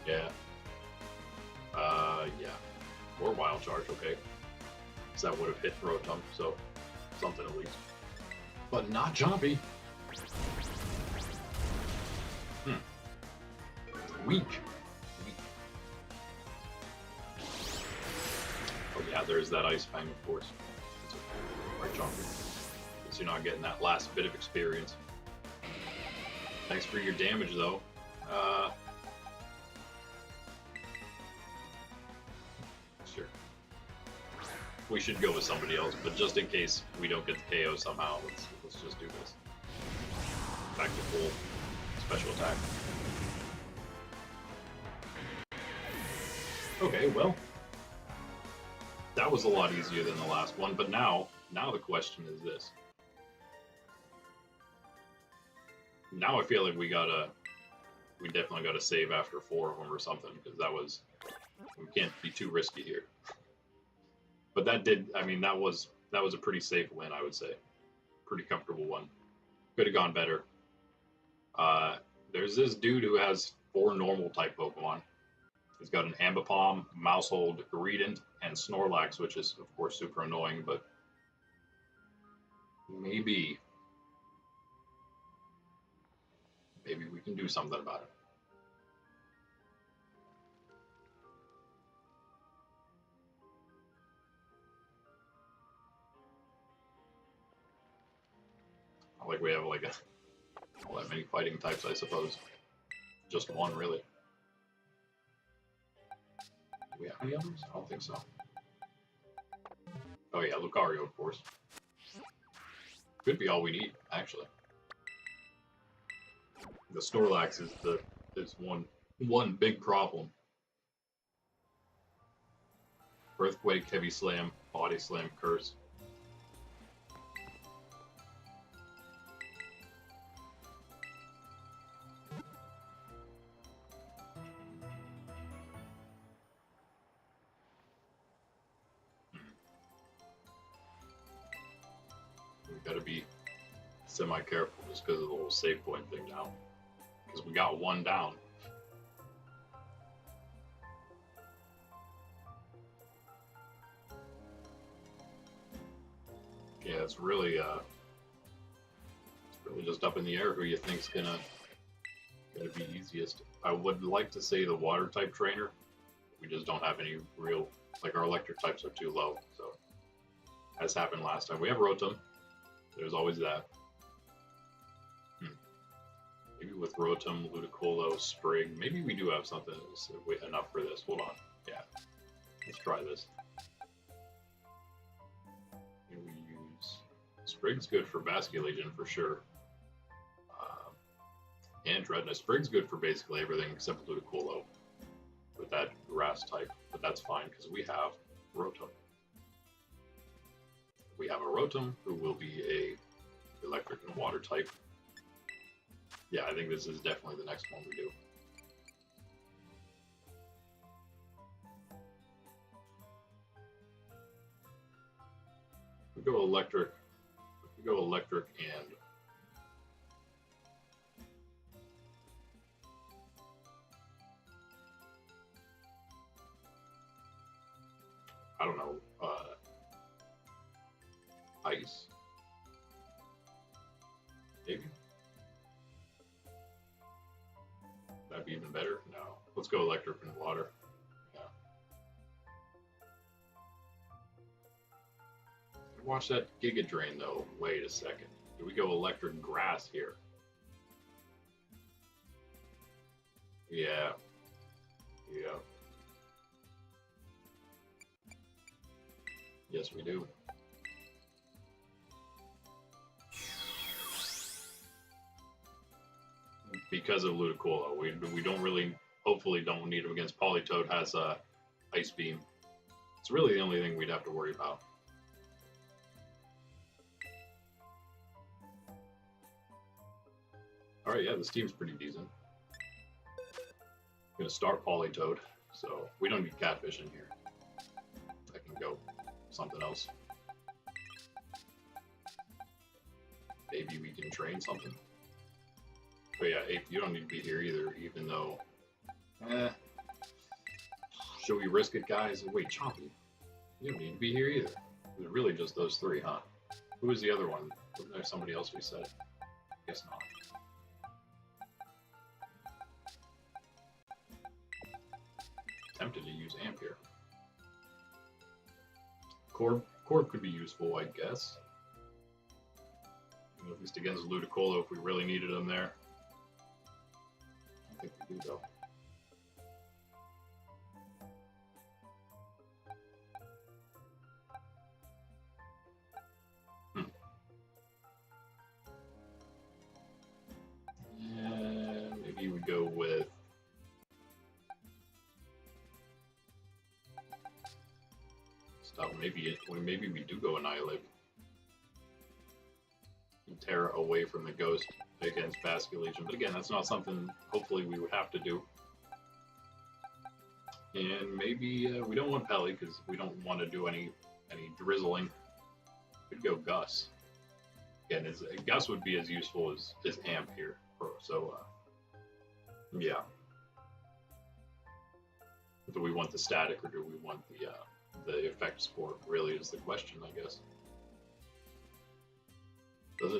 S1: Yeah. Yeah. Or Wild Charge, okay. Because that would have hit Rotom, so something at least. But not Chompy. Weak. Oh yeah, there's that Ice Fang, of course. It's a right Chompy. Guess you're not getting that last bit of experience. Thanks for your damage, though. Sure. We should go with somebody else, but just in case we don't get the KO somehow, let's just do this. Back to full special attack. Okay, well, that was a lot easier than the last one, but now the question is this. Now I feel like we definitely gotta save after 4 of them or something, because we can't be too risky here. But that was a pretty safe win, I would say. Pretty comfortable one. Could have gone better. There's this dude who has 4 normal type Pokemon. He's got an Ambipom, Mousehold, Greedent, and Snorlax, which is, of course, super annoying, but maybe we can do something about it. Not like we have all that many fighting types, I suppose. Just one, really. Do we have any others? I don't think so. Oh yeah, Lucario, of course. Could be all we need, actually. The Snorlax is one big problem. Earthquake, Heavy Slam, Body Slam, Curse. We gotta be semi-careful just because of the whole save point thing now. Because we got one down. Yeah, it's really just up in the air who you think's gonna be easiest. I would like to say the water type trainer. We just don't have any real, like our electric types are too low. So as happened last time, we have Rotom. There's always that. Maybe with Rotom, Ludicolo, Sprig, maybe we do have something enough for this. Hold on. Yeah. Let's try this. Here we use... Sprig's good for Basculegion for sure. And Dreadnought. Sprig's good for basically everything except Ludicolo with that grass type. But that's fine because we have Rotom. We have a Rotom who will be a electric and water type. Yeah, I think this is definitely the next one we do. We go electric. We go electric and I don't know, ice. Maybe. That'd be even better. No, let's go electric and water. Yeah. Watch that Giga Drain though. Wait a second. Do we go electric grass here? Yeah. Yeah. Yes, we do. Because of Ludicolo, we don't really, hopefully don't need him against Politoed. Has Ice Beam. It's really the only thing we'd have to worry about. All right, yeah, this team's pretty decent. I'm gonna start Politoed, so we don't need Catfish in here. I can go something else. Maybe we can train something. But yeah, Ape, you don't need to be here either, even though... Should we risk it, guys? Wait, Chompy, you don't need to be here either. It's really just those three, huh? Who was the other one? Wasn't there somebody else we said? Guess not. Tempted to use Amp here. Corb could be useful, I guess. At least against Ludicolo if we really needed him there. I think we do, though. Yeah, maybe we go with... Stop. Maybe we do go Annihilate. And Tera away from the Ghost against Basculegion. But again, that's not something hopefully we would have to do. And maybe we don't want Pelly because we don't want to do any drizzling. We'd go Gus. Again, Gus would be as useful as Amp here. So, yeah. Do we want the static or do we want the effect support? Really is the question, I guess.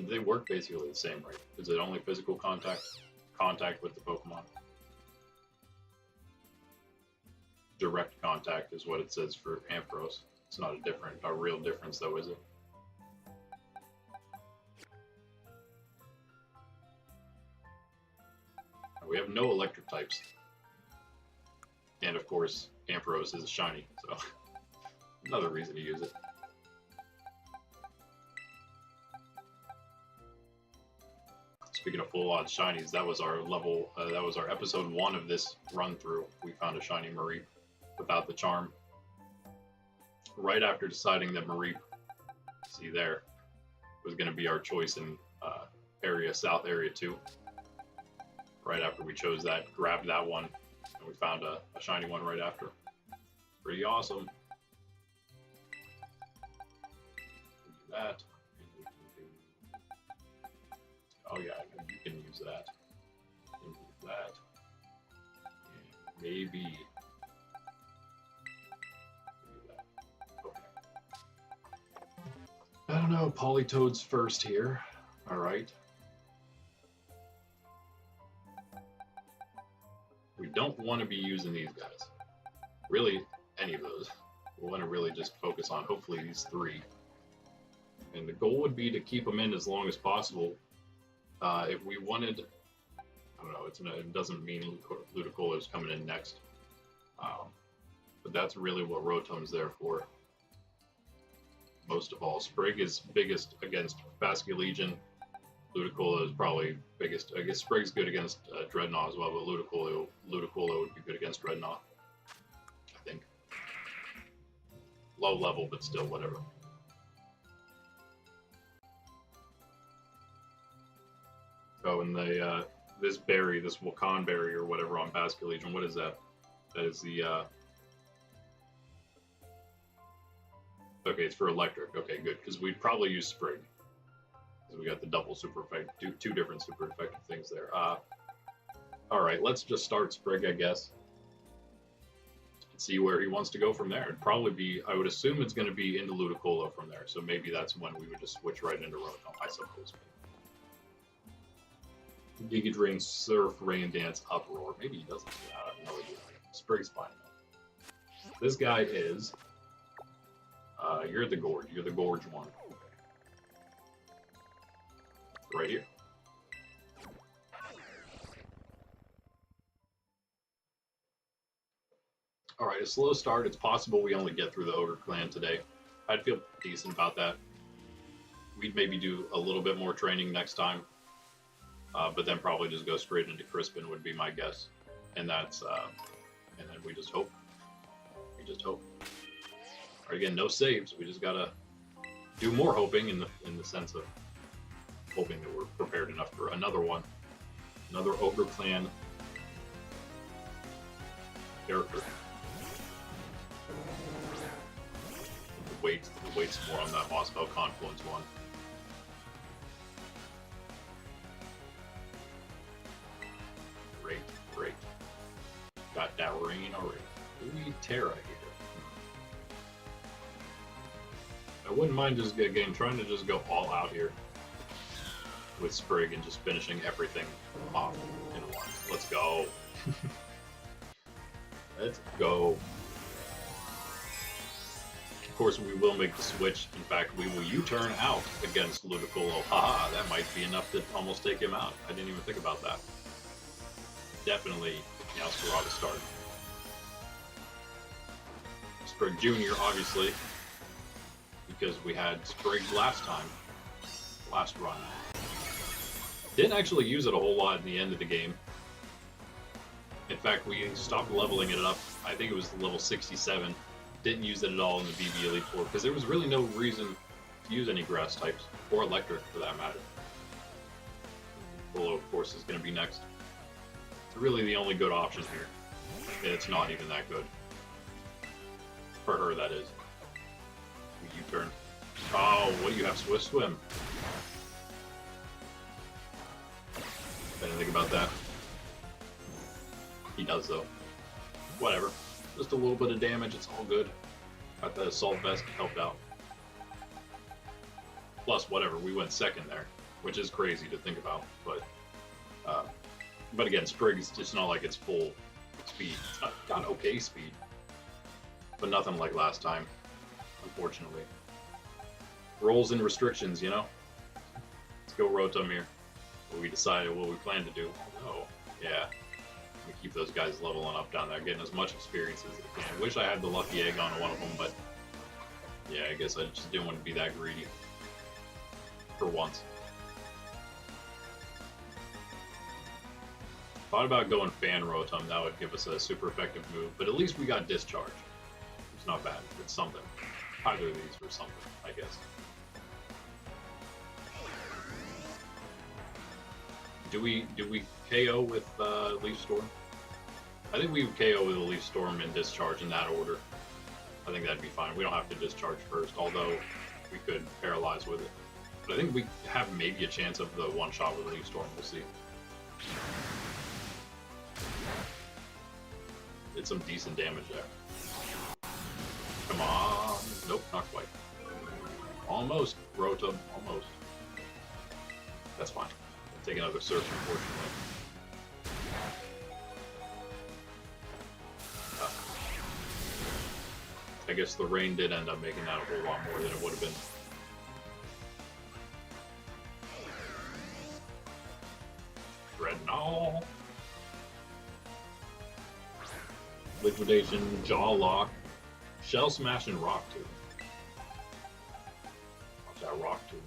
S1: They work basically the same, right? Is it only physical contact with the Pokemon? Direct contact is what it says for Ampharos. It's not a real difference though, is it? We have no electric types. And of course, Ampharos is a shiny, so another reason to use it. Speaking of full odds shinies, that was our level. That was our episode 1 of this run through. We found a shiny Mareep without the charm. Right after deciding that Mareep, see there, was going to be our choice in South Area 2. Right after we chose that, grabbed that one, and we found a shiny one right after. Pretty awesome. Do that. Oh yeah, you can use that. You can use that. And maybe do that. Okay. I don't know. Politoad's first here. All right. We don't want to be using these guys. Really, any of those. We want to really just focus on hopefully these 3. And the goal would be to keep them in as long as possible. If we wanted, I don't know, it doesn't mean Ludicolo is coming in next. But that's really what Rotom's there for. Most of all, Sprig is biggest against Basculegion. Ludicolo is probably biggest. I guess Sprig's good against Dreadnought as well, but Ludicolo would be good against Dreadnought, I think. Low level, but still, whatever. Oh, and this berry, this Wakan berry or whatever on Basculegion, what is that? That is the okay, it's for electric. Okay, good, because we'd probably use Sprig. Because we got the double super effect, two different super effective things there. Alright, let's just start Sprig, I guess. And see where he wants to go from there. It'd probably be, I would assume it's going to be into Ludicolo from there, so maybe that's when we would just switch right into Rotom, I suppose. Giga Drain, Surf, Rain Dance, Uproar. Maybe he doesn't do that. I have no idea. Sprig's fine. This guy is. You're the Gorge. You're the Gorge one. Right here. Alright, a slow start. It's possible we only get through the Ogre Clan today. I'd feel decent about that. We'd maybe do a little bit more training next time. But then probably just go straight into Crispin would be my guess. And that's, and then we just hope. We just hope. All right, again, no saves. We just gotta do more hoping in the sense of hoping that we're prepared enough for another one. Another Ogre Clan character. The weight's more on that Mossbell Confluence one. Great. Got that rain already. We need Tera here. I wouldn't mind just trying to just go all out here with Sprig and just finishing everything off in one. Let's go. Let's go. Of course, we will make the switch. In fact, we will U-turn out against Ludicolo. Haha, that might be enough to almost take him out. I didn't even think about that. Definitely Meowscarada start. Sprig Jr., obviously, because we had Sprig last run. Didn't actually use it a whole lot in the end of the game. In fact, we stopped leveling it up. I think it was level 67. Didn't use it at all in the BB Elite Four because there was really no reason to use any grass types, or electric for that matter. Polo, of course, is going to be next. It's really the only good option here. And it's not even that good. For her, that is. U-turn. Oh, what do you have? Swift Swim. I didn't think about that. He does, though. Whatever. Just a little bit of damage, it's all good. Got the Assault Vest helped out. Plus, whatever, we went second there, which is crazy to think about, but again, Sprig is just not like it's full speed. It's got okay speed, but nothing like last time, unfortunately. Rolls and restrictions, you know? Let's go Rotom here. What we decided, what we plan to do. Oh, yeah. We keep those guys leveling up down there, getting as much experience as they can. Wish I had the lucky egg on one of them, but yeah, I guess I just didn't want to be that greedy for once. Thought about going Fan Rotom, that would give us a super effective move, but at least we got Discharge. It's not bad, it's something. Either of these were something, I guess. Do we KO with Leaf Storm? I think we would KO with a Leaf Storm and Discharge in that order. I think that'd be fine. We don't have to Discharge first, although we could Paralyze with it. But I think we have maybe a chance of the one-shot with Leaf Storm. We'll see. Did some decent damage there. Come on. Nope, not quite. Almost, Rotom. Almost. That's fine. I'll take another search, unfortunately. I guess the rain did end up making that a whole lot more than it would have been. Dreadnought. Liquidation, Jaw Lock, Shell Smash, and Rock Tomb. Watch that Rock Tomb.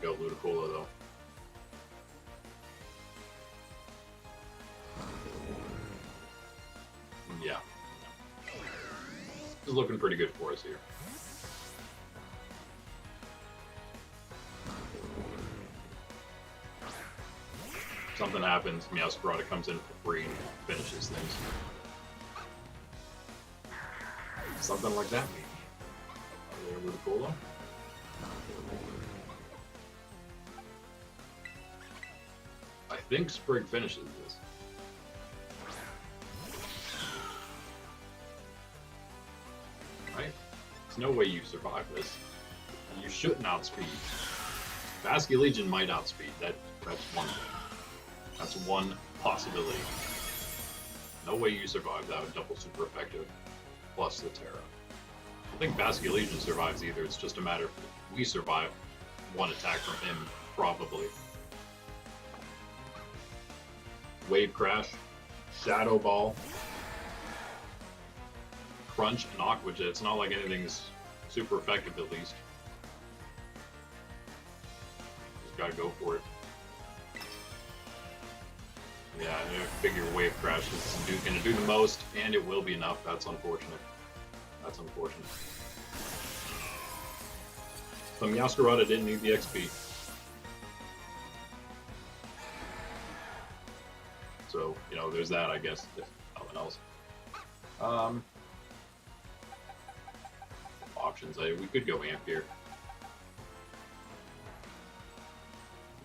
S1: There we go, Ludicolo though. Yeah. This is looking pretty good for us here. Something happens, Meowscarada comes in for free and finishes things. Something like that, maybe. There, Ludicolo. I think Sprig finishes this. Right? There's no way you survive this. You shouldn't outspeed. Basculegion might outspeed. That's one thing. That's one possibility. No way you survive that with double super effective plus the Tera. I don't think Basculegion survives either. It's just a matter of if we survive one attack from him, probably. Wave Crash, Shadow Ball, Crunch, and Aqua Jet. It's not like anything's super effective at least. Just gotta go for it. Yeah, I figure Wave Crash is going to do the most, and it will be enough. That's unfortunate. That's unfortunate. So Meowscarada didn't need the XP. So, you know, there's that, I guess, if nothing else. Options. We could go Amp here.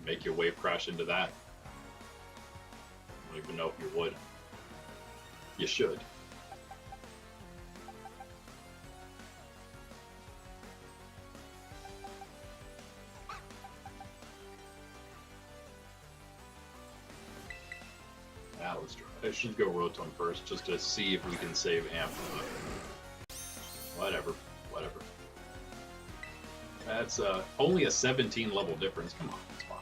S1: Make your Wave Crash into that. I don't even know if you would. You should. Now let's try. I should go Rotom first just to see if we can save Amp. Whatever. Whatever. That's only a 17 level difference. Come on, it's fine.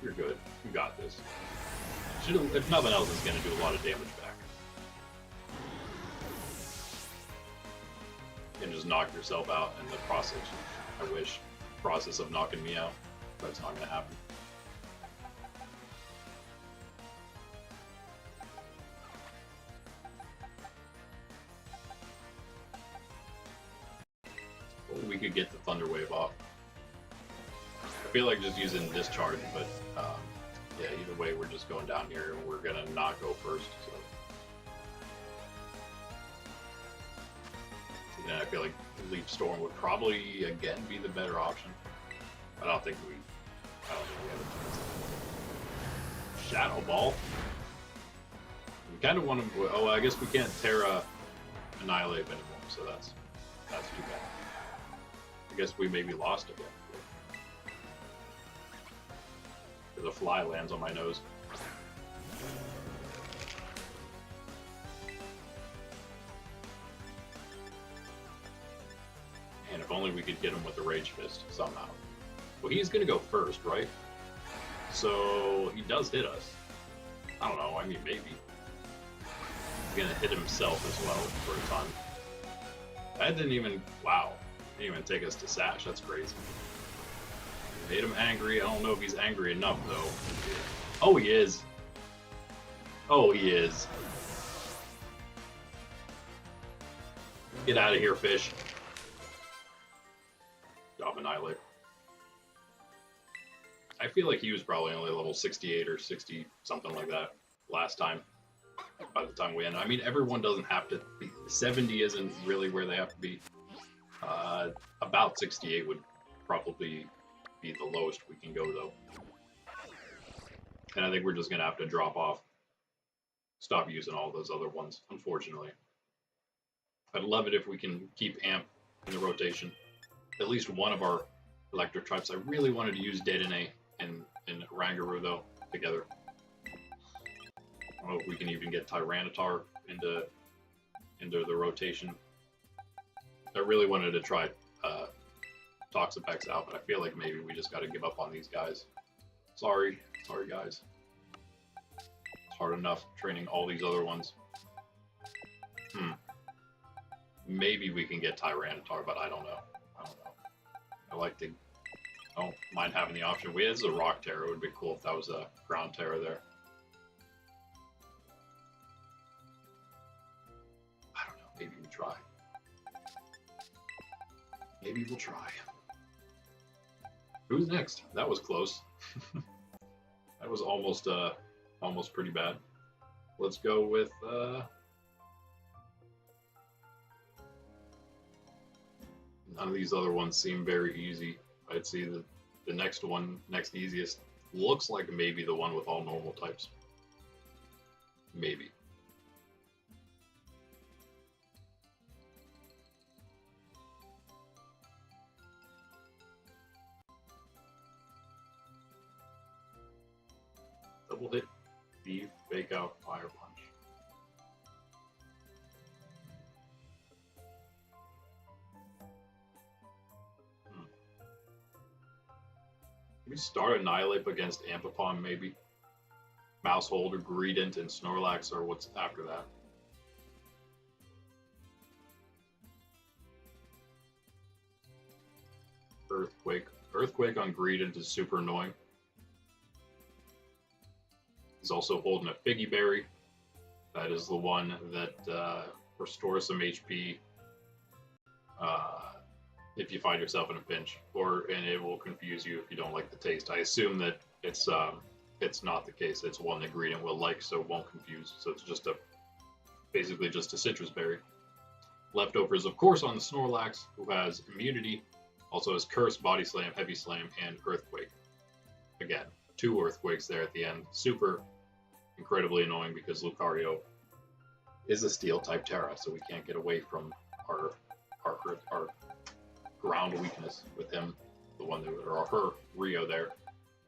S1: You're good. You got this. If nothing else, it's going to do a lot of damage back. You can just knock yourself out in the process. I wish. Process of knocking me out. But it's not going to happen. Well, we could get the Thunder Wave off. I feel like just using Discharge, but yeah, either way, we're just going down here, and we're gonna not go first. So, yeah, I feel like Leaf Storm would probably again be the better option. I don't think we have a chance. Shadow Ball. We kind of want to. Oh, I guess we can't Tera Annihilate anymore, so that's too bad. I guess we maybe lost again. The fly lands on my nose. And if only we could get him with the Rage Fist somehow. Well, he's gonna go first, right? So he does hit us. I don't know, I mean, maybe. He's gonna hit himself as well for a time. That didn't even, wow. Didn't even take us to Sash, that's crazy. Made him angry. I don't know if he's angry enough, though. Oh, he is. Oh, he is. Get out of here, fish. Job Annihilate. I feel like he was probably only level 68 or 60, something like that, last time. By the time we end. I mean, everyone doesn't have to be. 70 isn't really where they have to be. About 68 would probably be the lowest we can go, though. And I think we're just going to have to drop off. Stop using all those other ones, unfortunately. I'd love it if we can keep Amp in the rotation. At least one of our electric types. I really wanted to use Dedenne and Rangaroo, though, together. I don't know if we can even get Tyranitar into the rotation. I really wanted to try Toxapex out, but I feel like maybe we just got to give up on these guys. Sorry guys. It's hard enough training all these other ones. Maybe we can get Tyranitar, but I don't know. I don't mind having the option. We had a Rock Tera. It would be cool if that was a Ground Tera there. I don't know. Maybe we try. Maybe we'll try. Who's next? That was close. That was almost pretty bad. Let's go with none of these other ones seem very easy. I'd say the next easiest looks like maybe the one with all normal types. Maybe. Double hit, beef, fake out, fire punch. We start Annihilate against Ampapon, maybe. Mousehold or Greedent and Snorlax, or what's after that? Earthquake. Earthquake on Greedent is super annoying. He's also holding a Figgy Berry. That is the one that restores some HP if you find yourself in a pinch, and it will confuse you if you don't like the taste. I assume that it's not the case. It's one that Greedent will like, so it won't confuse. So it's just basically just a citrus berry. Leftovers, of course, on the Snorlax, who has immunity, also has Curse, Body Slam, Heavy Slam, and Earthquake. Again, 2 Earthquakes there at the end. Super incredibly annoying because Lucario is a Steel-type Tera, so we can't get away from our ground weakness with him, the one that, or her Rio there,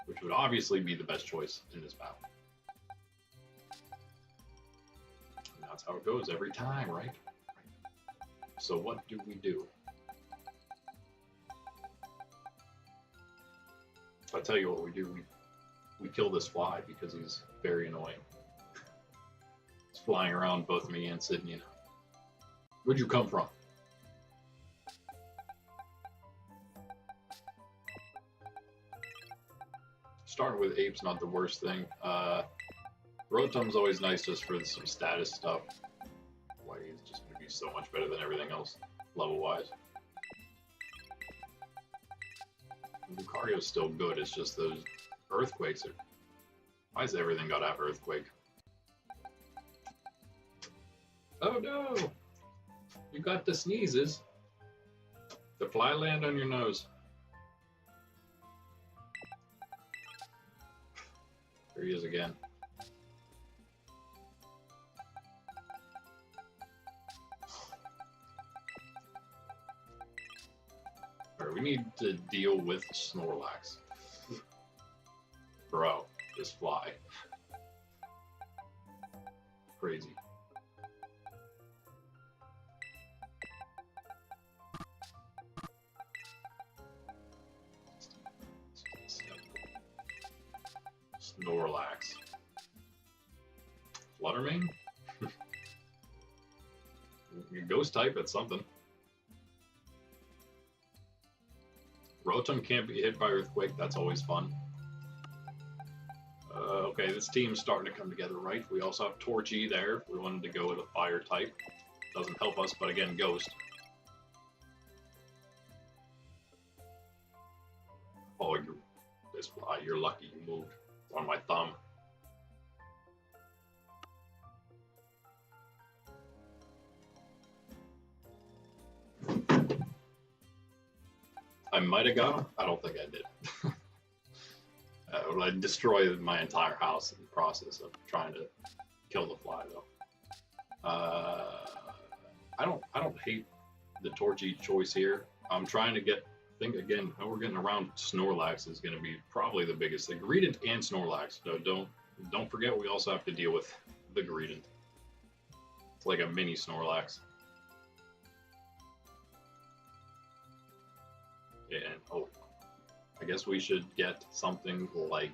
S1: which would obviously be the best choice in this battle. And that's how it goes every time, right? So what do we do? I'll tell you what we do. We kill this fly because he's very annoying. He's flying around both me and Sydney. Where'd you come from? Starting with Ape's not the worst thing. Rotom's always nice just for some status stuff. Why, he's just going to be so much better than everything else, level-wise. Lucario's still good, it's just those Earthquakes are... Why has everything got to have Earthquake? Oh no! You got the sneezes. The fly land on your nose. There he is again. Alright, we need to deal with Snorlax. Bro, this fly. Crazy. Snorlax. Fluttermane? Ghost type, it's something. Rotom can't be hit by Earthquake, that's always fun. Okay, this team's starting to come together, right? We also have Torchy there. We wanted to go with a fire type. Doesn't help us, but again, Ghost. Oh, this fly, you're lucky you moved. It's on my thumb. I might have got him. I don't think I did. I destroyed my entire house in the process of trying to kill the fly, though. I don't hate the Torchy choice here. I'm trying to think again how we're getting around Snorlax is going to be probably the biggest thing. Greedent and Snorlax. So don't forget we also have to deal with the Greedent. It's like a mini Snorlax. And oh, I guess we should get something like.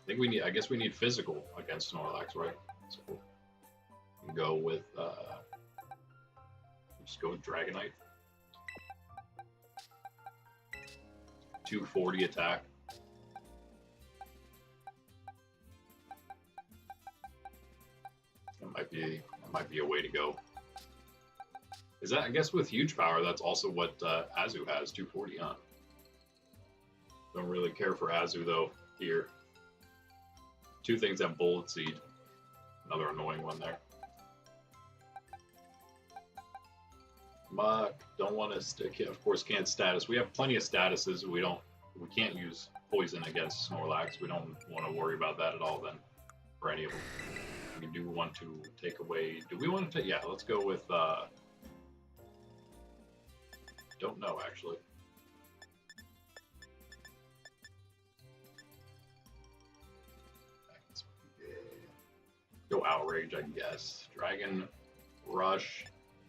S1: I guess we need physical against Snorlax, right? So we can go with. Just go with Dragonite. 240 attack. That might be a way to go. Is that, I guess with huge power, that's also what Azu has, 240 on. Don't really care for Azu though here. Two things have Bullet Seed. Another annoying one there. Muck, don't want to stick it. Of course, can't status. We have plenty of statuses. We can't use poison against Snorlax. We don't want to worry about that at all then for any of them. We do want to take away. Do we want to take? Yeah, let's go with. Don't know actually. Go Outrage, I guess. Dragon Rush,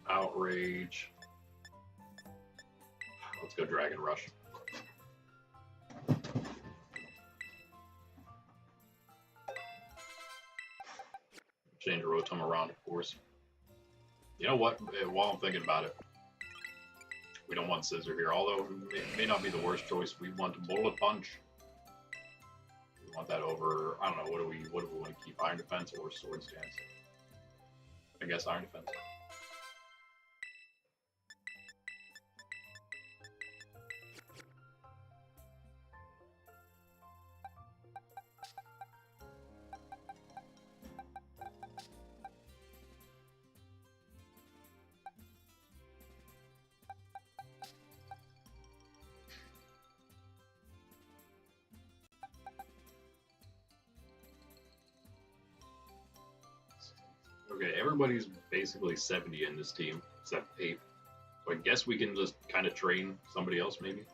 S1: Outrage. Let's go Dragon Rush. Change Rotom around, of course. You know what? While I'm thinking about it, we don't want Scissor here, although it may not be the worst choice. We want Bullet Punch. We want that over. I don't know. What do we want to keep? Iron Defense or Sword Stance? I guess Iron Defense. Okay, everybody's basically 70 in this team, except 8. So I guess we can just kind of train somebody else, maybe?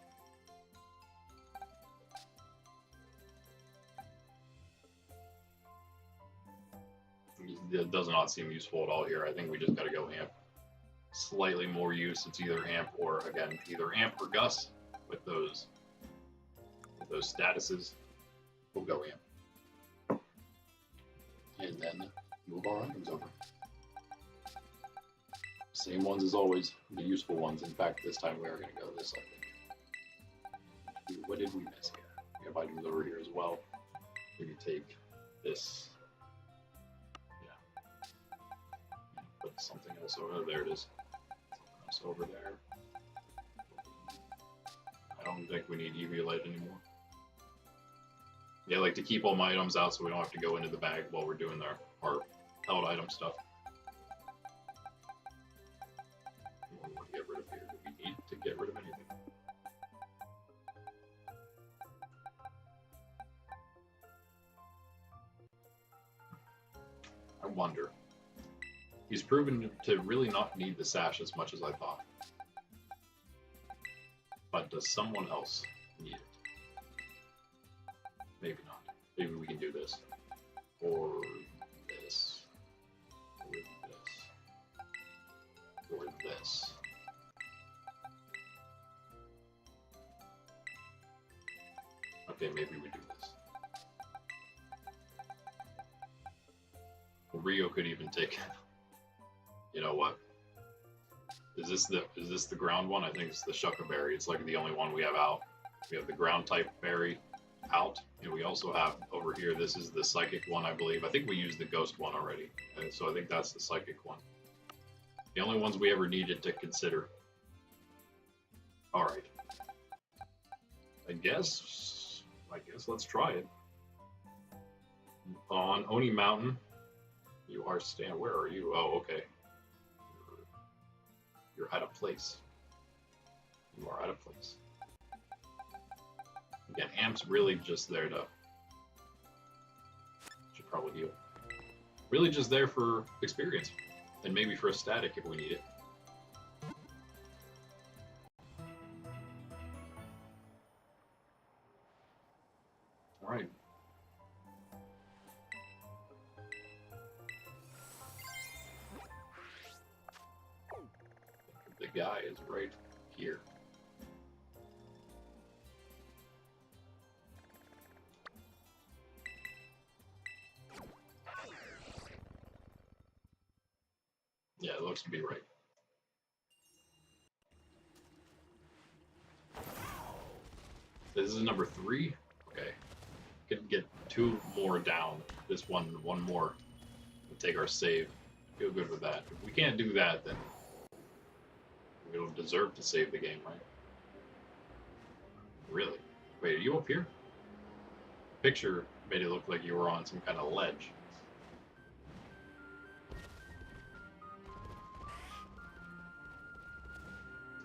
S1: It does not seem useful at all here. I think we just got to go Amp. Slightly more use. It's either Amp or, again, either Amp or Gus with those statuses. We'll go Amp. And then move our items over. Same ones as always, the useful ones. In fact, this time we are going to go this, I think. What did we miss here? We have items over here as well. We can take this. Yeah. Put something else over there. It is. Something else over there. I don't think we need Evo-line anymore. Yeah, I like to keep all my items out so we don't have to go into the bag while we're doing our held item stuff. What do we want to get rid of here? Do we need to get rid of anything? I wonder. He's proven to really not need the sash as much as I thought. But does someone else need it? Maybe not. Maybe we can do this. Or this. Or this. Or this. Okay, maybe maybe we do this. Rio could even take. You know what? Is this the ground one? I think it's the Shucca Berry. It's like the only one we have out. We have the ground type berry out, and we also have over here. This is the psychic one, I believe. I think we used the ghost one already, and so I think that's the psychic one. The only ones we ever needed to consider. All right. I guess let's try it. On Oni Mountain, you are stand. Where are you? Oh, okay. You're at a place. You are at a place. Again, Amp's really just there to. Should probably heal. Really just there for experience, and maybe for a static if we need it. All right. The guy is right here. Yeah, it looks to be right. This is number 3. Okay. Can get 2 more down. This one more. We'll take our save. Feel good with that. If we can't do that, then we don't deserve to save the game, right? Really? Wait, are you up here? Picture made it look like you were on some kind of ledge.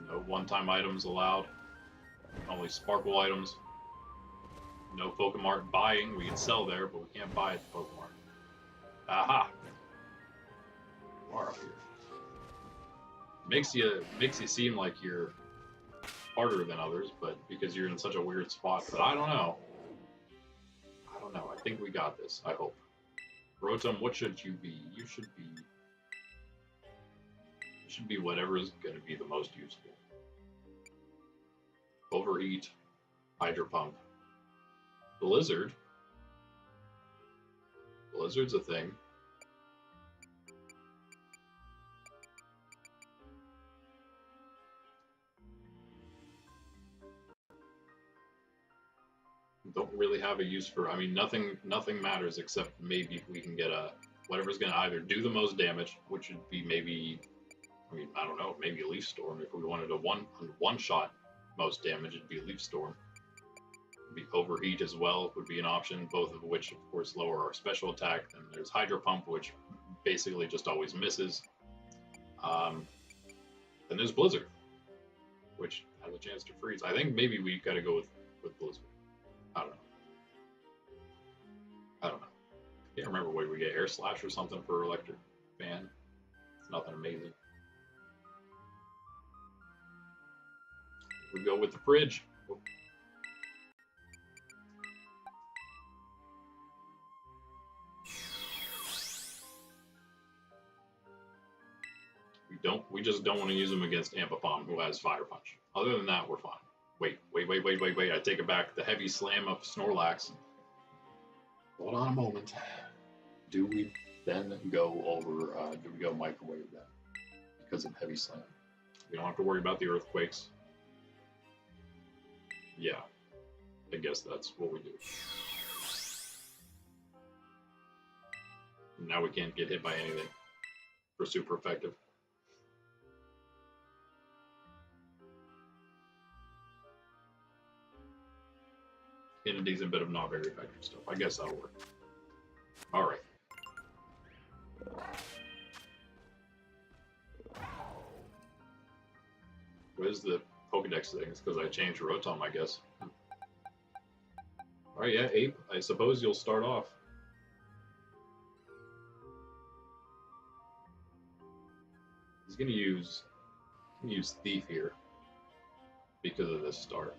S1: No one-time items allowed. Only sparkle items. No Pokemon buying. We can sell there, but we can't buy at the Pokemon. Aha! You are up here. Makes you seem like you're harder than others, but because you're in such a weird spot. But I don't know. I don't know. I think we got this. I hope. Rotom, what should you be? You should be whatever is going to be the most useful. Overheat, Hydro Pump, Blizzard. Blizzard's a thing. Don't really have a use for. I mean, nothing matters except maybe if we can get a whatever's going to either do the most damage, which would be maybe. I mean, I don't know, maybe a Leaf Storm. If we wanted a one shot most damage, it'd be a Leaf Storm. It'd be Overheat as well would be an option, both of which, of course, lower our special attack. And there's Hydro Pump, which basically just always misses. Then there's Blizzard, which has a chance to freeze. I think maybe we got to go with Blizzard. I don't know. I can't remember what we get. Air Slash or something for Electric Fan. It's nothing amazing. We go with the fridge. We just don't want to use them against Ampapom, who has Fire Punch. Other than that, we're fine. Wait. I take it back. The heavy slam of Snorlax. Hold on a moment. Do we then go over, do we go microwave then? Because of heavy slam. We don't have to worry about the earthquakes. Yeah, I guess that's what we do. Now we can't get hit by anything for super effective. In a decent bit of not very effective stuff. I guess that'll work. All right. What is the Pokedex thing? It's because I changed Rotom, I guess. All right, yeah, Ape. I suppose you'll start off. He's gonna use Thief here because of this start.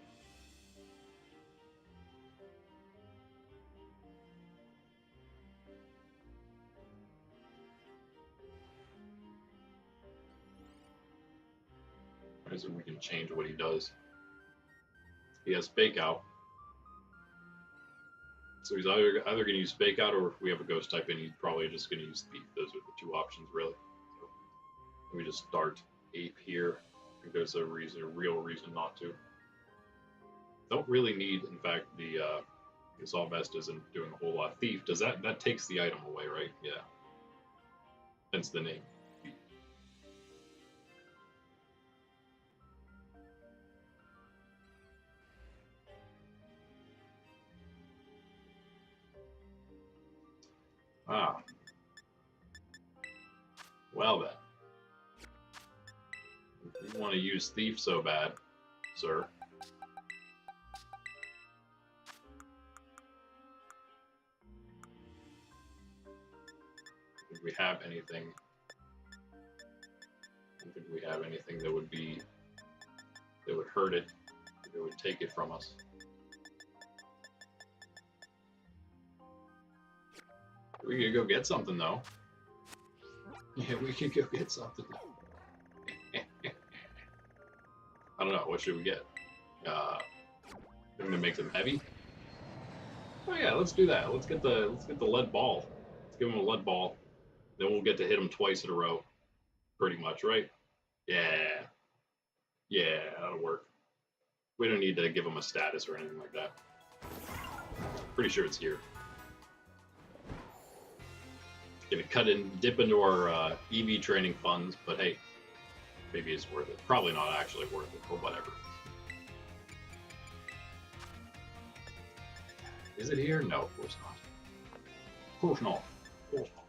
S1: So we can change what he does. He has Fake Out. So he's either going to use Fake Out, or if we have a Ghost type in, he's probably just going to use Thief. Those are the two options, really. So let me just start Ape here. I think there's a real reason not to. Don't really need, in fact, the Assault Vest isn't doing a whole lot. Thief, does that takes the item away, right? Yeah. Hence the name. Ah. Well then. If you want to use Thief so bad, sir. If we have anything, I don't think we have anything that would hurt it, that would take it from us. We could go get something though. Yeah, we could go get something. I don't know. What should we get? Something to make them heavy. Oh yeah, let's do that. Let's get the lead ball. Let's give him a lead ball. Then we'll get to hit him twice in a row. Pretty much, right? Yeah. Yeah, that'll work. We don't need to give him a status or anything like that. Pretty sure it's here. Gonna dip into our EV training funds, but hey, maybe it's worth it. Probably not actually worth it, but whatever. Is it here? No, of course not. Of course not. Of course not.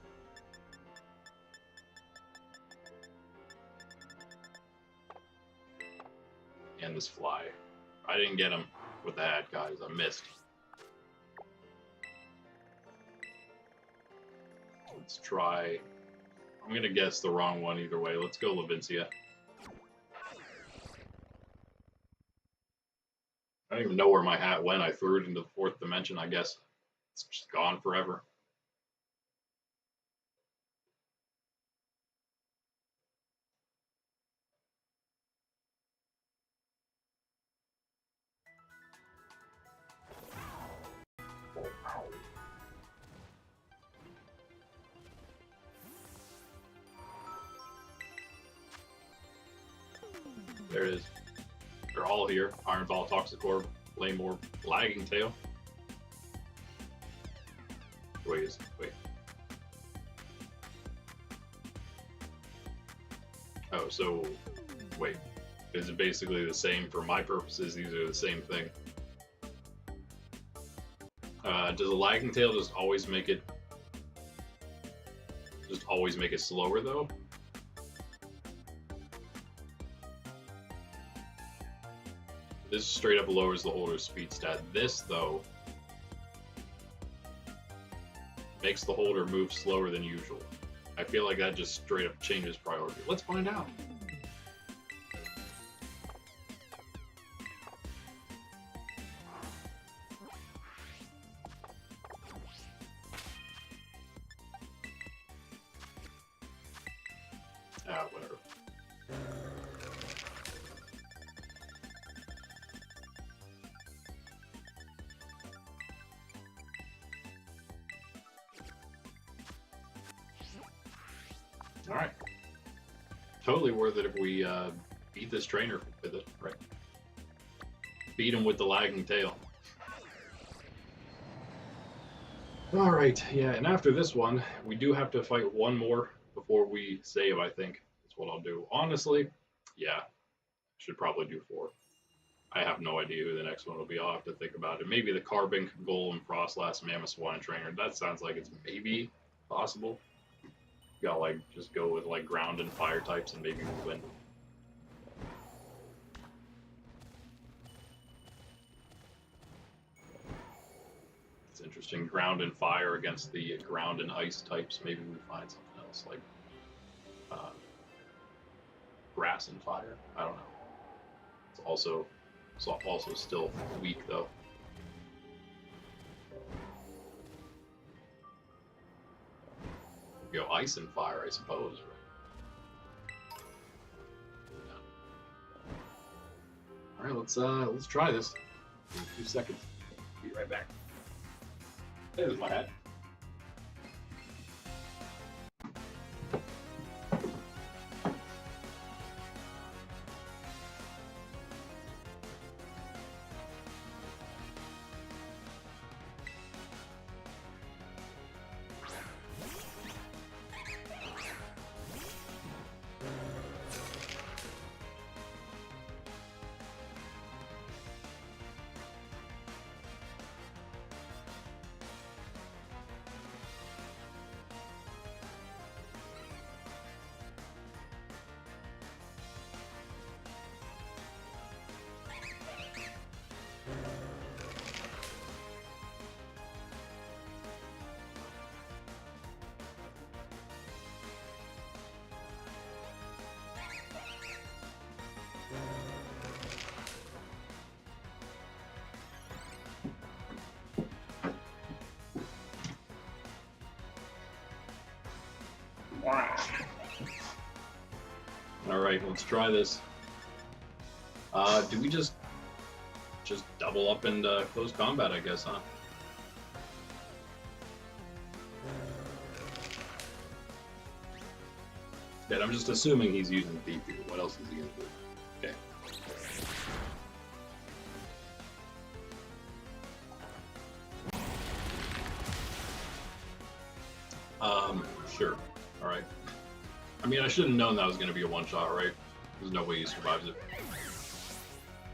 S1: And this fly. I didn't get him with the hat, guys. I missed. Let's try. I'm gonna guess the wrong one either way. Let's go Levincia. I don't even know where my hat went. I threw it into the fourth dimension, I guess. It's just gone forever. There it is. They're all here. Iron Ball, Toxic Orb, Flame Orb, Lagging Tail. Wait. Oh, so wait. Is it basically the same for my purposes? These are the same thing. Does a Lagging Tail just always make it slower though? This straight up lowers the holder's speed stat. This, though, makes the holder move slower than usual. I feel like that just straight up changes priority. Let's find out. Whatever. Alright. Totally worth it if we beat this trainer with it, right? Beat him with the Lagging Tail. Alright, yeah, and after this one, we do have to fight one more before we save, I think. That's what I'll do. Honestly, yeah, should probably do 4. I have no idea who the next one will be. I'll have to think about it. Maybe the Carbink, Golem, Frostlass, Mammoth, Swan, Trainer. That sounds like it's maybe possible. You gotta like just go with like ground and fire types and maybe we'll win. It's interesting. Ground and fire against the ground and ice types. Maybe we find something else like grass and fire. I don't know. It's also still weak though. Go ice and fire, I suppose. Right? Yeah. All right, let's try this. In 2 seconds. Be right back. There's my hat. All right, let's try this. Do we just double up and close combat? I guess, huh? Yeah, I'm just assuming he's using BP. What else is he gonna do? Okay. Sure. All right. I mean, I should have known that was gonna be a one-shot, right? There's no way he survives it.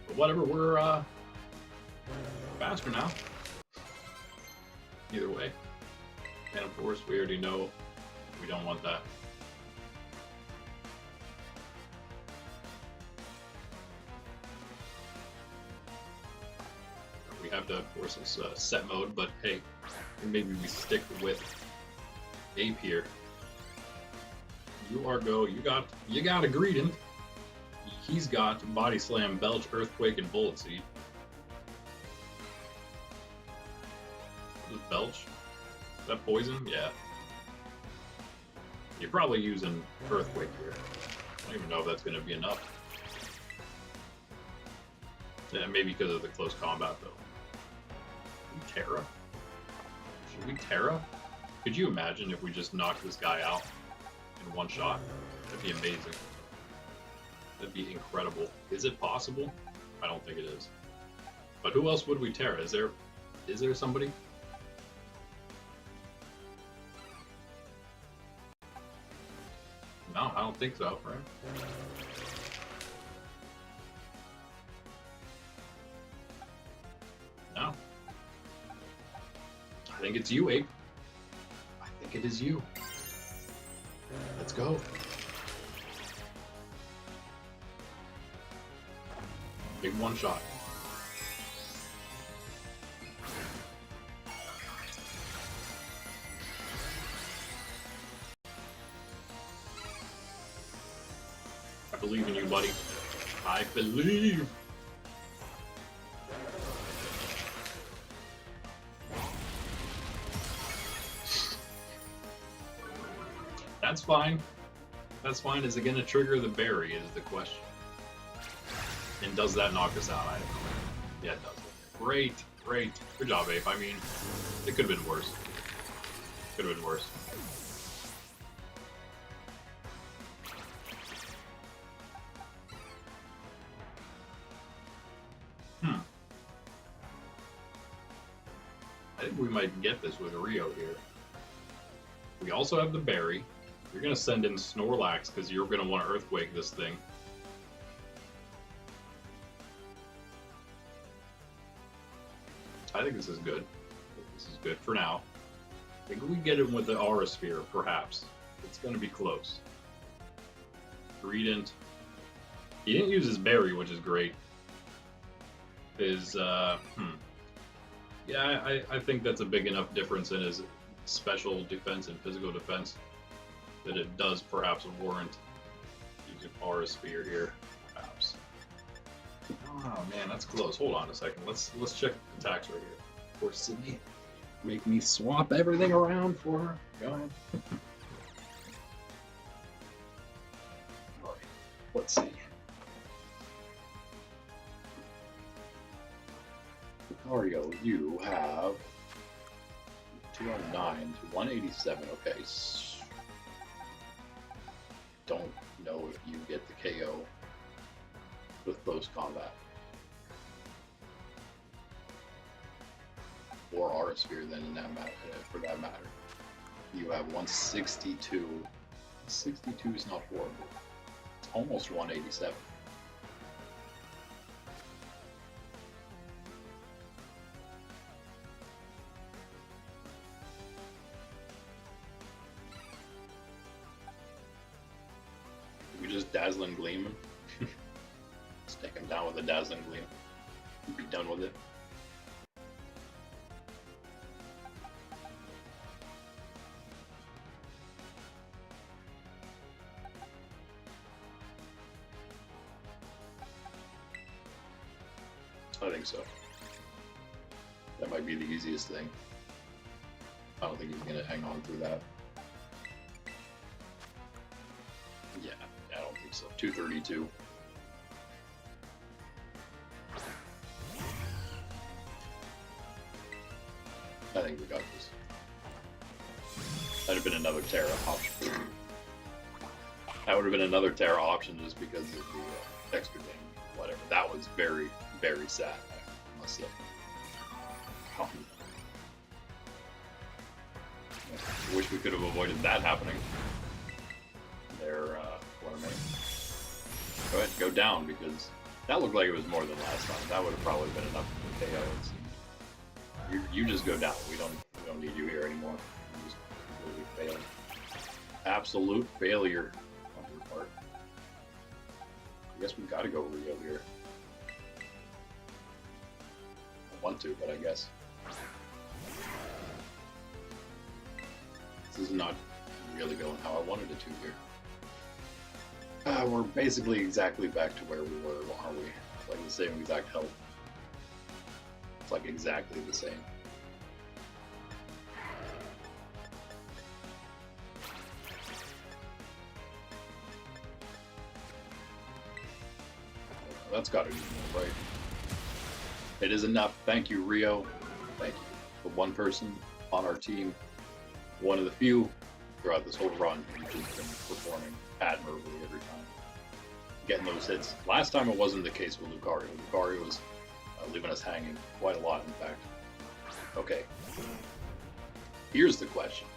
S1: But whatever, we're faster now. Either way. And of course, we already know we don't want that. We have to, of course, it's set mode, but hey, maybe we stick with Ape here. You got a greeting. He's got Body Slam, Belch, Earthquake, and Bullet Seed. What is Belch? Is that poison? Yeah. You're probably using Earthquake here. I don't even know if that's going to be enough. Yeah, maybe because of the close combat, though. Tera? Should we Tera? Could you imagine if we just knocked this guy out in one shot? That'd be amazing. That'd be incredible. Is it possible? I don't think it is. But who else would we Tera? Is there somebody? No, I don't think so, right? No. I think it's you, Ape. I think it is you. Let's go. Big one shot. I believe in you, buddy. I believe. That's fine. That's fine. Is it going to trigger the berry is the question. And does that knock us out? I don't know. Yeah, it does. Great, great. Good job, Ape. I mean, it could have been worse. Could have been worse. I think we might get this with Rio here. We also have the berry. You're going to send in Snorlax because you're going to want to Earthquake this thing. I think this is good. This is good for now. I think we get it with the Aura Sphere, perhaps. It's going to be close. Greedent. He didn't use his berry, which is great. Yeah, I think that's a big enough difference in his special defense and physical defense that it does perhaps warrant using Aura Sphere here, perhaps. Oh man, that's close. Hold on a second. Let's check the attacks right here. Poor Sydney. Make me swap everything around for her. Go ahead. All right. Let's see. Mario, you have 209 to 187. Okay. Don't know if you get the KO with close combat. Or Aura-Sphere then in that matter, for that matter. You have 162. 62 is not horrible. It's almost 187. We just Dazzling Gleam him. Just take him down with a Dazzling Gleam. Be done with it. I think so. That might be the easiest thing. I don't think he's gonna hang on through that. Yeah, I don't think so. 232. I think we got this. That'd have been another Tera option. That would have been another Tera option just because of the extra game. Whatever. That was very, very sad, I must say. Oh. I wish we could have avoided that happening. There, what am I? Go ahead, go down, because that looked like it was more than last time. That would have probably been enough for KO, it seemed. You just go down. We don't need you here anymore. You just completely failed. Absolute failure on your part. I guess we've got to go Rio here. I want to, but I guess. This is not really going how I wanted it to here. We're basically exactly back to where we were, aren't we? Like the same exact health. It's like exactly the same. That's got to be more, right? It is enough. Thank you, Rio. Thank you. For one person on our team, one of the few throughout this whole run who's just been performing admirably every time. Getting those hits. Last time it wasn't the case with Lucario. Lucario was leaving us hanging quite a lot, in fact. Okay. Here's the question.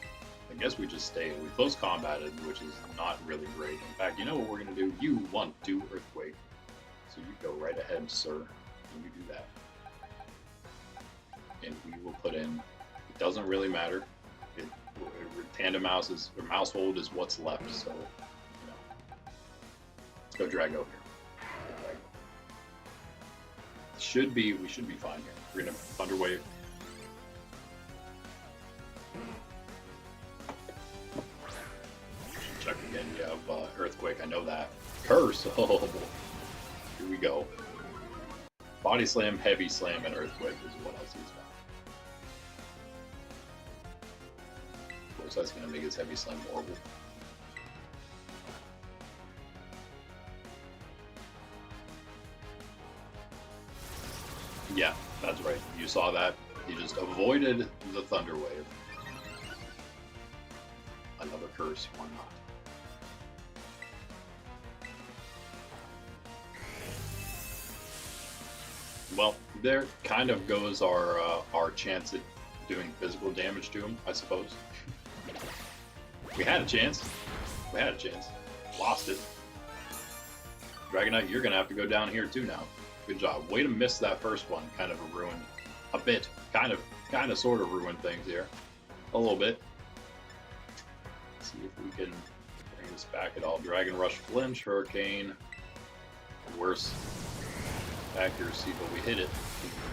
S1: I guess we just stay. We close combated, which is not really great. In fact, you know what we're going to do? You want to do Earthquake. So you go right ahead, sir, and you do that. And we will put in, it doesn't really matter. Tandem Mouse or Mouse Hold is what's left, so, you know. Let's go Drago here. We should be fine here. We're gonna Thunder Wave. Check again, you have Earthquake, I know that. Curse! Oh boy. Here we go. Body Slam, Heavy Slam, and Earthquake is what else he's got. Of course, that's going to make his Heavy Slam horrible. Yeah, that's right. You saw that. He just avoided the Thunder Wave. Another curse, why not? Well, there kind of goes our chance at doing physical damage to him, I suppose. We had a chance. We had a chance. Lost it. Dragonite, you're going to have to go down here too now. Good job. Way to miss that first one. Kind of ruined a bit. Kind of sort of ruined things here. A little bit. Let's see if we can bring this back at all. Dragon Rush, Flinch, Hurricane. Worse accuracy, but we hit it.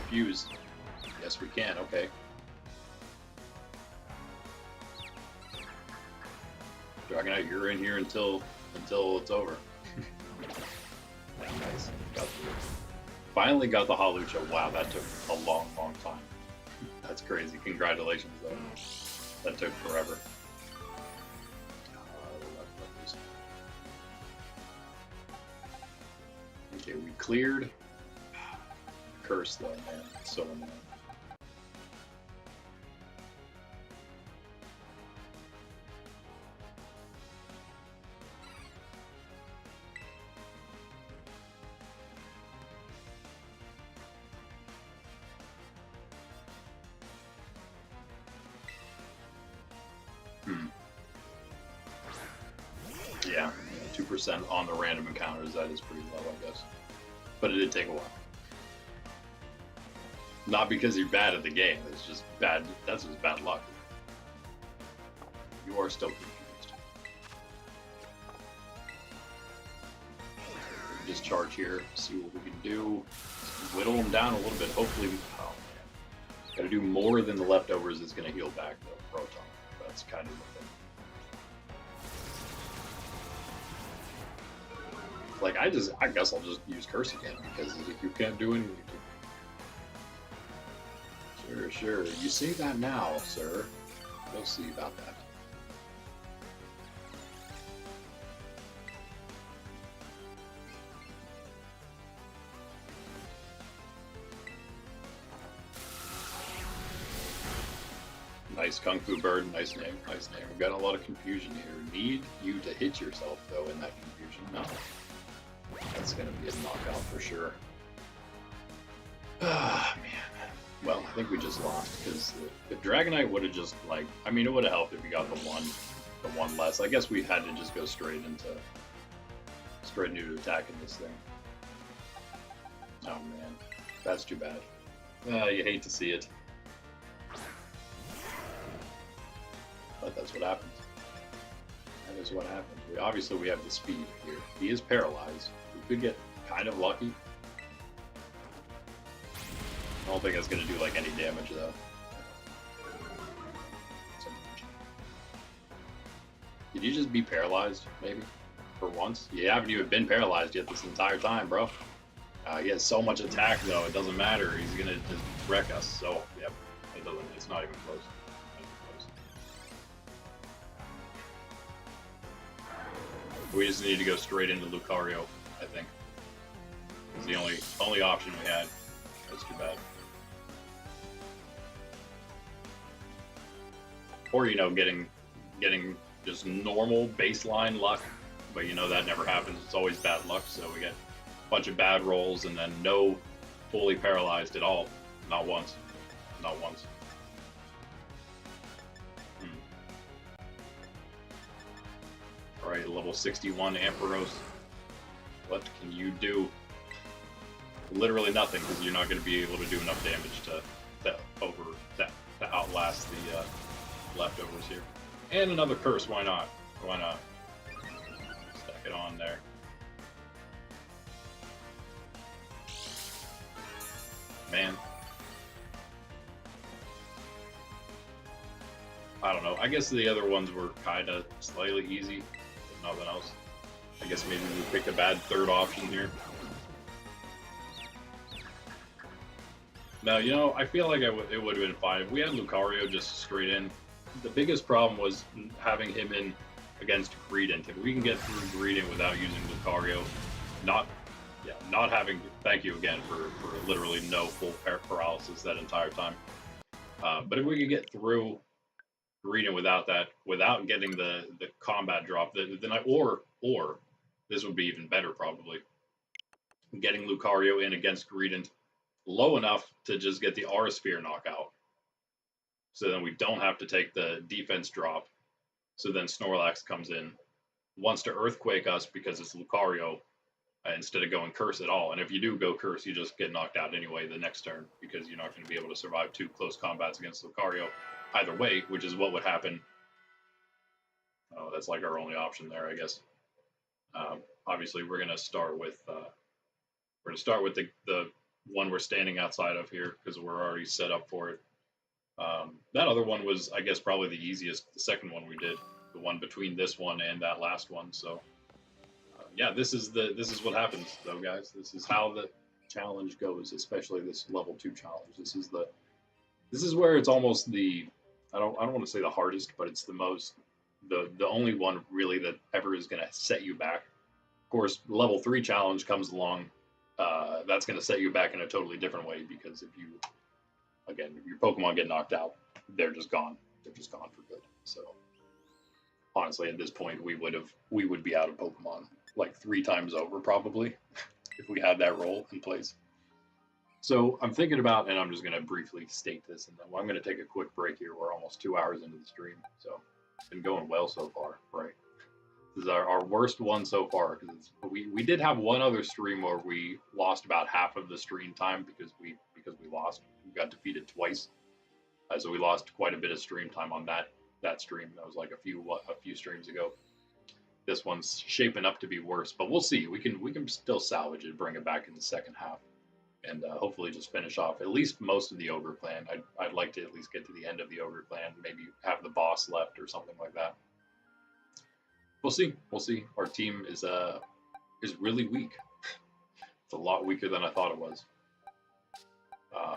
S1: Confused. Yes, we can. Okay. Dragonite, you're in here until it's over. Nice. Finally got the Hawlucha. Wow, that took a long, long time. That's crazy. Congratulations, though. That took forever. Okay, we cleared. Curse though, man. It's so annoying. Yeah, 2% on the random encounters, that is pretty low, I guess. But it did take a while. Not because you're bad at the game, it's just bad, that's just bad luck. You are still confused. Just charge here, see what we can do. Whittle them down a little bit, hopefully. Oh man. Gotta do more than the leftovers is gonna heal back the Proton. That's kind of the thing. Like, I guess I'll just use Curse again, because if you can't do anything. Sure. You say that now, sir. We'll see about that. Nice Kung Fu Bird, nice name. We've got a lot of confusion here. Need you to hit yourself, though, in that confusion. No. That's going to be a knockout for sure. Ah, man. Well, I think we just lost, because if Dragonite would have just, like, I mean, it would have helped if we got the one less. I guess we had to just go straight into attacking this thing. Oh, man. That's too bad. You hate to see it. But that's what happens. That is what happens. Obviously, we have the speed here. He is paralyzed. We could get kind of lucky. I don't think that's going to do, like, any damage, though. Did you just be paralyzed, maybe? For once? You haven't even been paralyzed yet this entire time, bro. He has so much attack, though, it doesn't matter. He's going to just wreck us. So, yep, it's not even close. We just need to go straight into Lucario, I think. It's the only option we had. That's too bad. Or, you know, getting just normal baseline luck, but you know that never happens. It's always bad luck, so we get a bunch of bad rolls and then no fully paralyzed at all. Not once. Not once. Alright, level 61 Ampharos. What can you do? Literally nothing, because you're not going to be able to do enough damage to outlast the leftovers here. And another curse, why not? Why not? Stack it on there. Man. I don't know. I guess the other ones were kind of slightly easy, if nothing else. I guess maybe we picked a bad third option here. No, you know, I feel like it would have been fine. If we had Lucario just straight in, the biggest problem was having him in against Greedent. If we can get through Greedent without using Lucario, not having, thank you again for literally no full paralysis that entire time. But if we could get through Greedent without that, without getting the combat drop, then or this would be even better probably. Getting Lucario in against Greedent low enough to just get the Aura Sphere knockout. So then we don't have to take the defense drop. So then Snorlax comes in, wants to Earthquake us because it's Lucario, instead of going Curse at all. And if you do go Curse, you just get knocked out anyway the next turn, because you're not going to be able to survive 2 close combats against Lucario either way, which is what would happen. Oh, that's like our only option there, I guess. Obviously, we're going to start with the one we're standing outside of here, because we're already set up for it. That other one was, I guess, probably the easiest. The second one we did, the one between this one and that last one. So, yeah, this is what happens, though, guys. This is how the challenge goes, especially this level 2 challenge. This is where it's almost the, I don't want to say the hardest, but it's the only one really that ever is going to set you back. Of course, level 3 challenge comes along. That's going to set you back in a totally different way, because if your Pokemon get knocked out, they're just gone. They're just gone for good. So honestly, at this point, we would be out of Pokemon like 3 times over probably if we had that role in place. So I'm thinking about, and I'm just going to briefly state this, and then I'm going to take a quick break here. We're almost 2 hours into the stream, so been going well so far, right? This is our worst one so far because we did have one other stream where we lost about half of the stream time because we lost. We got defeated twice, so we lost quite a bit of stream time on that stream. That was like a few streams ago. This one's shaping up to be worse, but we'll see. We can still salvage it, bring it back in the second half, and hopefully just finish off at least most of the ogre clan. I'd like to at least get to the end of the ogre clan, maybe have the boss left or something like that. We'll see. We'll see. Our team is really weak. It's a lot weaker than I thought it was.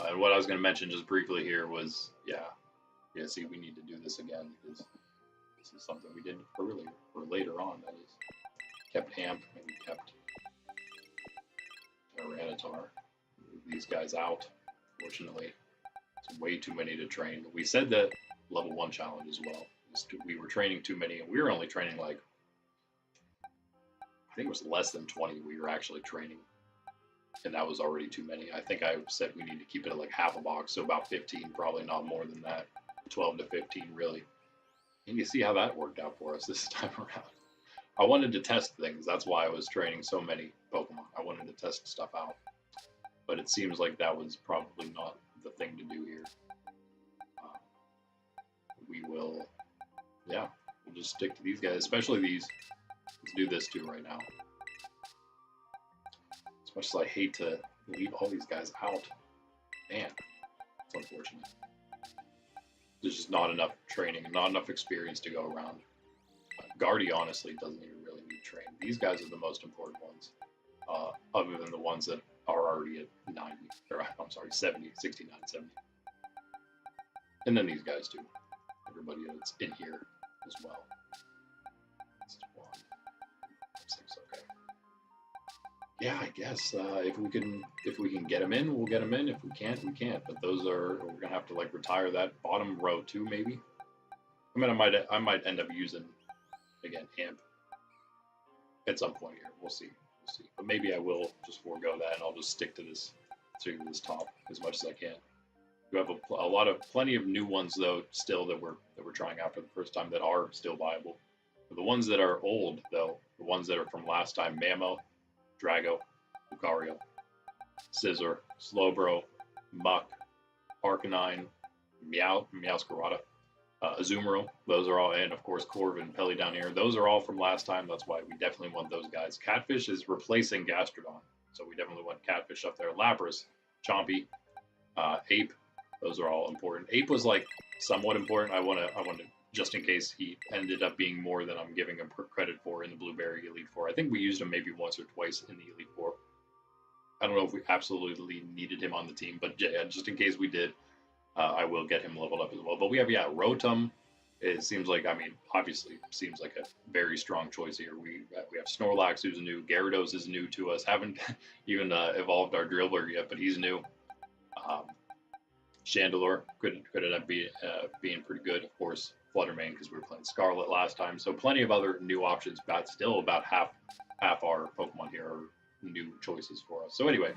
S1: And what I was going to mention just briefly here was, yeah. See, we need to do this again because this is something we did earlier or later on. That is, kept Amp and we kept Tyranitar. Move these guys out. Fortunately, it's way too many to train. We said that level 1 challenge as well. We were training too many, and we were only training like, I think it was less than 20 we were actually training, and that was already too many. I think I said we need to keep it at like half a box, so about 15, probably not more than that, 12 to 15 really. And you see how that worked out for us this time around. I wanted to test things, that's why I was training so many Pokemon. I wanted to test stuff out, but it seems like that was probably not the thing to do here. We will, yeah, we'll just stick to these guys, especially these. Let's do this too right now. As much as I hate to leave all these guys out, man, it's unfortunate. There's just not enough training, not enough experience to go around. Guardy honestly doesn't even really need training. These guys are the most important ones, other than the ones that are already at 90, or I'm sorry, 70, 69, 70. And then these guys too. Everybody that's in here as well. Yeah, I guess if we can get them in, we'll get them in. If we can't, we can't. But we're gonna have to like retire that bottom row too, maybe. I mean, I might end up using again Amp at some point here. We'll see. But maybe I will just forego that, and I'll just stick to this top as much as I can. We have plenty of new ones though still that we're trying out for the first time that are still viable. But the ones that are old though, the ones that are from last time, Mamo, Drago, Lucario, Scizor, Slowbro, Muck, Arcanine, Meowscarada, Azumarill, those are all, and of course Corv and Pelly down here, those are all from last time, that's why we definitely want those guys. Catfish is replacing Gastrodon, so we definitely want Catfish up there. Lapras, Chompy, Ape, those are all important. Ape was like somewhat important, I want to just in case he ended up being more than I'm giving him credit for in the Blueberry Elite Four. I think we used him maybe once or twice in the Elite Four. I don't know if we absolutely needed him on the team, but yeah, just in case we did, I will get him leveled up as well. But we have, Rotom. It seems like, obviously seems like a very strong choice here. We have Snorlax, who's new. Gyarados is new to us. Haven't even evolved our Drillbur yet, but he's new. Chandelure could end up being pretty good, of course. Fluttermane because we were playing Scarlet last time, so plenty of other new options, but still about half our Pokemon here are new choices for us. So anyway,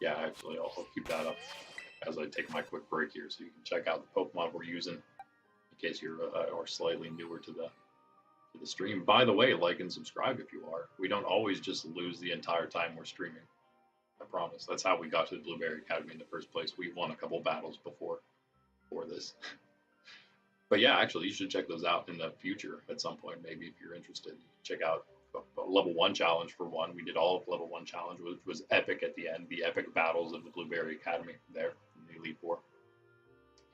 S1: yeah, actually I'll keep that up as I take my quick break here, so you can check out the Pokemon we're using in case you're or slightly newer to the stream. By the way, like and subscribe if you are. We don't always just lose the entire time we're streaming. I promise. That's how we got to the Blueberry Academy in the first place. We won a couple battles before this. But yeah, actually, you should check those out in the future at some point. Maybe if you're interested, check out level 1 challenge for one. We did all of level 1 challenge, which was epic at the end. The epic battles of the Blueberry Academy there in the Elite Four.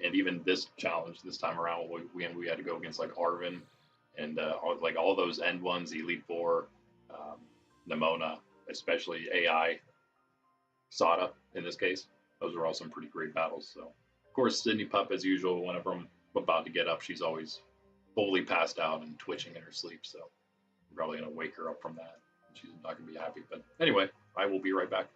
S1: And even this challenge this time around, we had to go against like Arvin and like all those end ones, Elite Four, Nemona, especially AI, Sada in this case. Those are all some pretty great battles. So of course, Sydney Pup as usual. Whenever I'm about to get up, she's always fully passed out and twitching in her sleep, so I'm probably going to wake her up from that. She's not going to be happy, but anyway, I will be right back.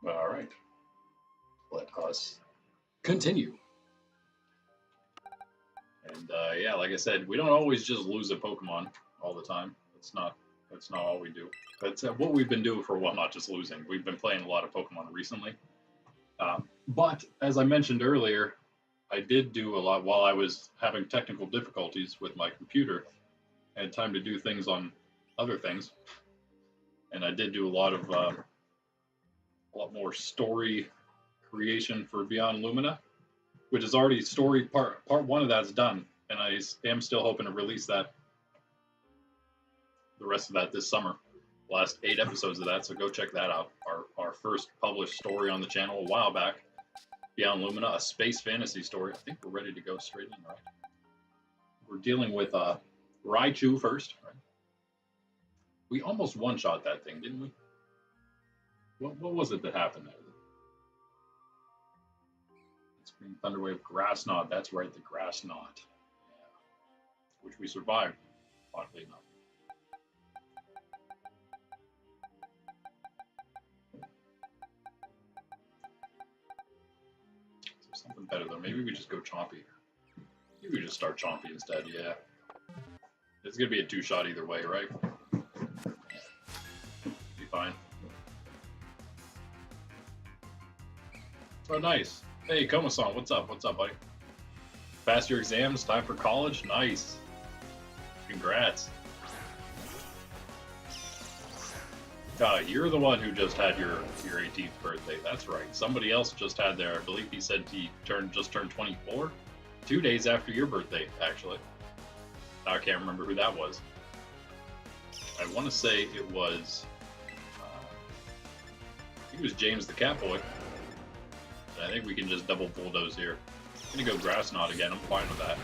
S1: All right. Let us continue. And yeah, like I said, we don't always just lose a Pokemon all the time. That's not all we do. That's what we've been doing for a while, not just losing. We've been playing a lot of Pokemon recently. But as I mentioned earlier, I did do a lot while I was having technical difficulties with my computer. I had time to do things on other things, and I did do a lot more story creation for Beyond Lumina, which is already story part one of that's done, and I am still hoping to release the rest of that this summer. Last 8 episodes of that, so go check that out. Our first published story on the channel a while back, Beyond Lumina, a space fantasy story. I think we're ready to go straight in, right? We're dealing with Raichu first, right? We almost one-shot that thing, didn't we? What was it that happened there? Scream Thunderwave, Grass Knot. That's right, the Grass Knot. Yeah. Which we survived, oddly enough. So something better though. Maybe we just go Chompy. Maybe we just start Chompy instead, yeah. It's gonna be a 2-shot either way, right? Be fine. Oh, nice. Hey, Koma-san, what's up? What's up, buddy? Passed your exams, time for college? Nice. Congrats. You're the one who just had your 18th birthday. That's right. Somebody else just had their, I believe he said he just turned 24. 2 days after your birthday, actually. I can't remember who that was. I want to say it was, I think it was James the Catboy. I think we can just double bulldoze here. I'm gonna go Grass Knot again. I'm fine with that.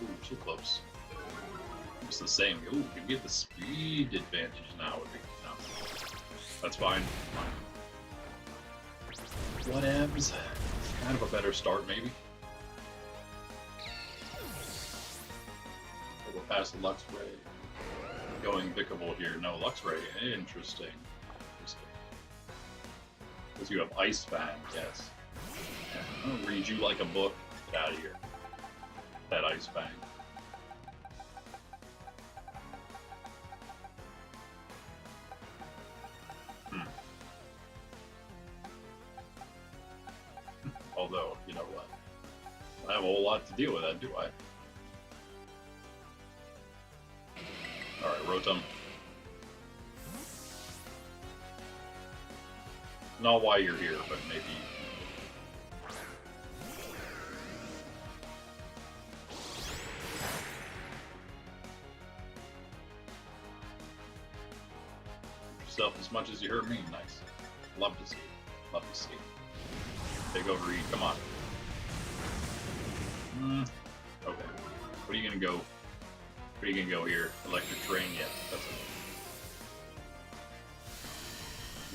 S1: Ooh, too close. It's the same. Ooh, we can get the speed advantage now. No. That's fine. Whatevs. Kind of a better start, maybe. We'll pass the Luxray. Going Pickleball here. No, Luxray. Interesting. Because you have Ice Fang, yes. I'm gonna read you like a book. Get out of here. That Ice Fang. Although, you know what? I have a whole lot to deal with that, do I? Alright, Rotom. Not why you're here, but maybe. Hurt yourself as much as you hurt me. Nice. Love to see it. Love to see it. Take over, E. Come on. Okay. What are you gonna go? What are you gonna go here? Electric Terrain? Yeah, that's it.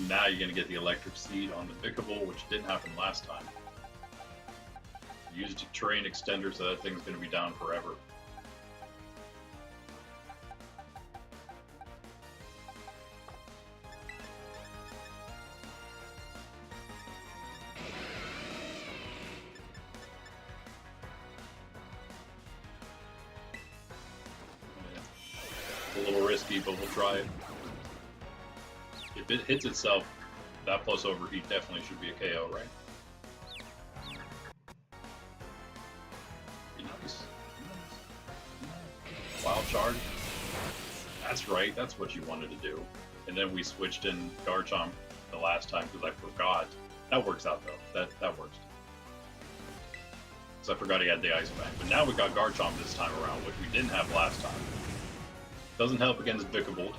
S1: Now you're going to get the Electric Seed on the Pokeball, which didn't happen last time. Used a Terrain Extender, so that thing's going to be down forever. It's a little risky, but we'll try it. If it hits itself, that plus Overheat definitely should be a KO, right? Be nice. Wild Charge. That's right, that's what you wanted to do. And then we switched in Garchomp the last time because I forgot. That works out though. That works. Because I forgot he had the Ice Fang. But now we got Garchomp this time around, which we didn't have last time. Doesn't help against Pokebolt.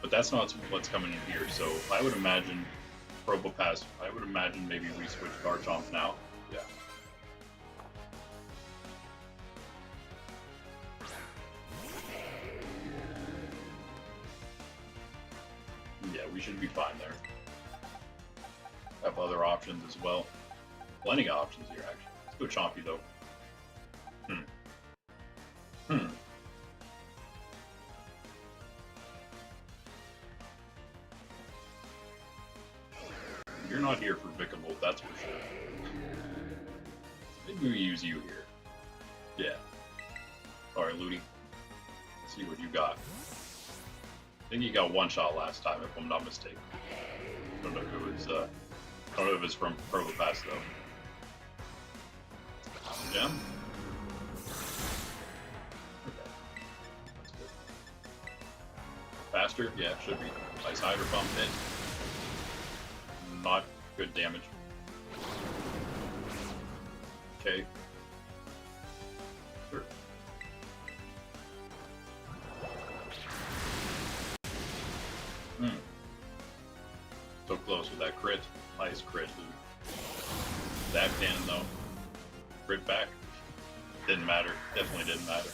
S1: But that's not what's coming in here, so I would imagine Probopass, I would imagine maybe we switch Garchomp now. Yeah. Yeah, we should be fine there. Have other options as well. Plenty of options here, actually. Let's go Chompy, though. not here for Pkmn, that's for sure. Maybe we use you here. Yeah. Alright, Ludi. Let's see what you got. I think you got one shot last time, if I'm not mistaken. I don't know if it was, I don't know if it's from Provo Pass, though. Gem? Okay. That's good. Faster? Yeah, it should be. Nice Hydro Pump hit. Not good damage. Okay. Sure. So close with that crit. Nice crit, dude. That cannon, though. Crit back. Didn't matter. Definitely didn't matter.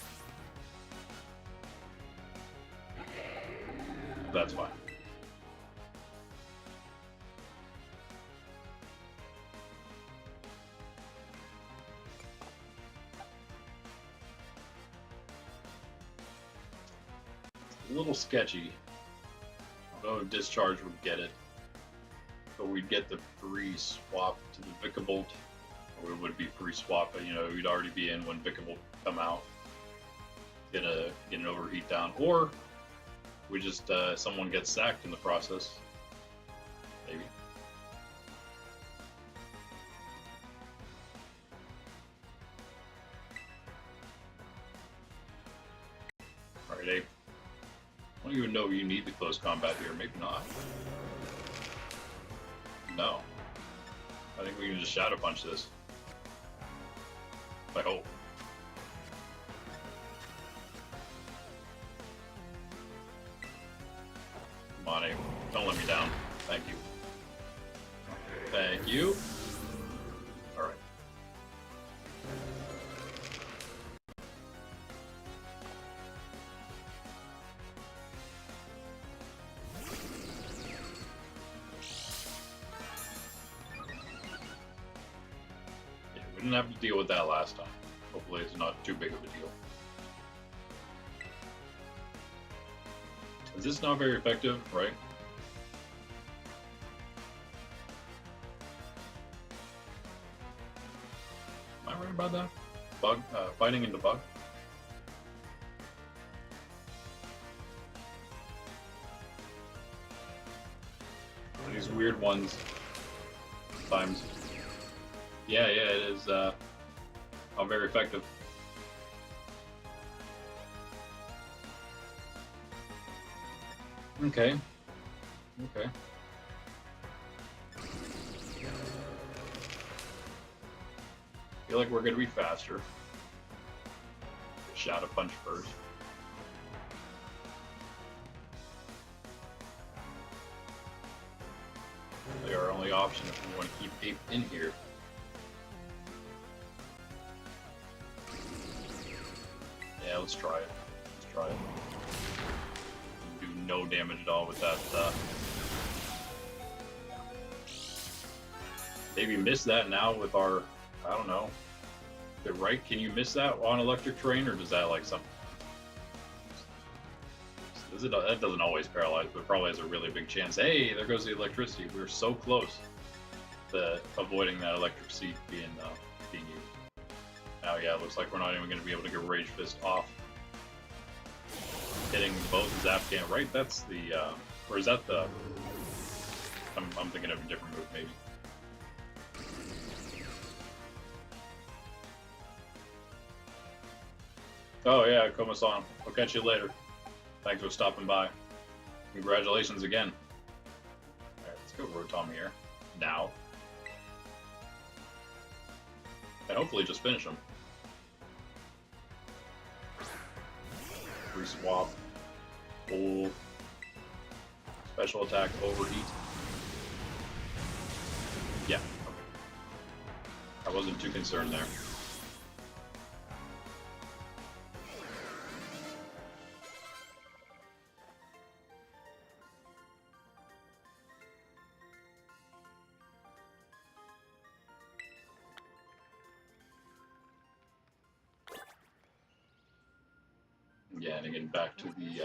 S1: That's fine. A little sketchy. I don't know if Discharge would get it. But we'd get the free swap to the Pkmn. Or it would be free swap, but you know, we'd already be in when Pkmn come out. Get an overheat down. Or we just someone gets sacked in the process. Maybe. Alright, Abe. I don't even know if you need the close combat here. Maybe not. No. I think we can just Shadow Punch this. I hope. Come on, Abe. Don't let me down. Thank you. Thank you. Alright. Yeah, we didn't have to deal with that last time. Hopefully it's not too big of a deal. Is this not very effective, right? Am I right about that? Bug, fighting into bug? These weird ones. Sometimes. Yeah, it is, not very effective. Okay. Okay. Feel like we're gonna be faster. Shadow Punch first. They are our only option if we want to keep Ape in here. Yeah, let's try it. Let's try it. Do no damage at all with that. Maybe miss that now with our, I don't know. Right? Can you miss that on Electric Terrain, or does that like something? That doesn't always paralyze, but it probably has a really big chance. Hey, there goes the electricity. We were so close to avoiding that electric seed being used. Now, yeah, it looks like we're not even going to be able to get Rage Fist off. Hitting both Zapcan, right? That's the, or is that the? I'm thinking of a different move, maybe. Oh yeah, Komasan. I'll catch you later. Thanks for stopping by. Congratulations again. Alright, let's go Rotom here. Now. And hopefully just finish him. Free swap. Full. Special attack, overheat. Yeah. Okay. I wasn't too concerned there. Yeah, and again, back to the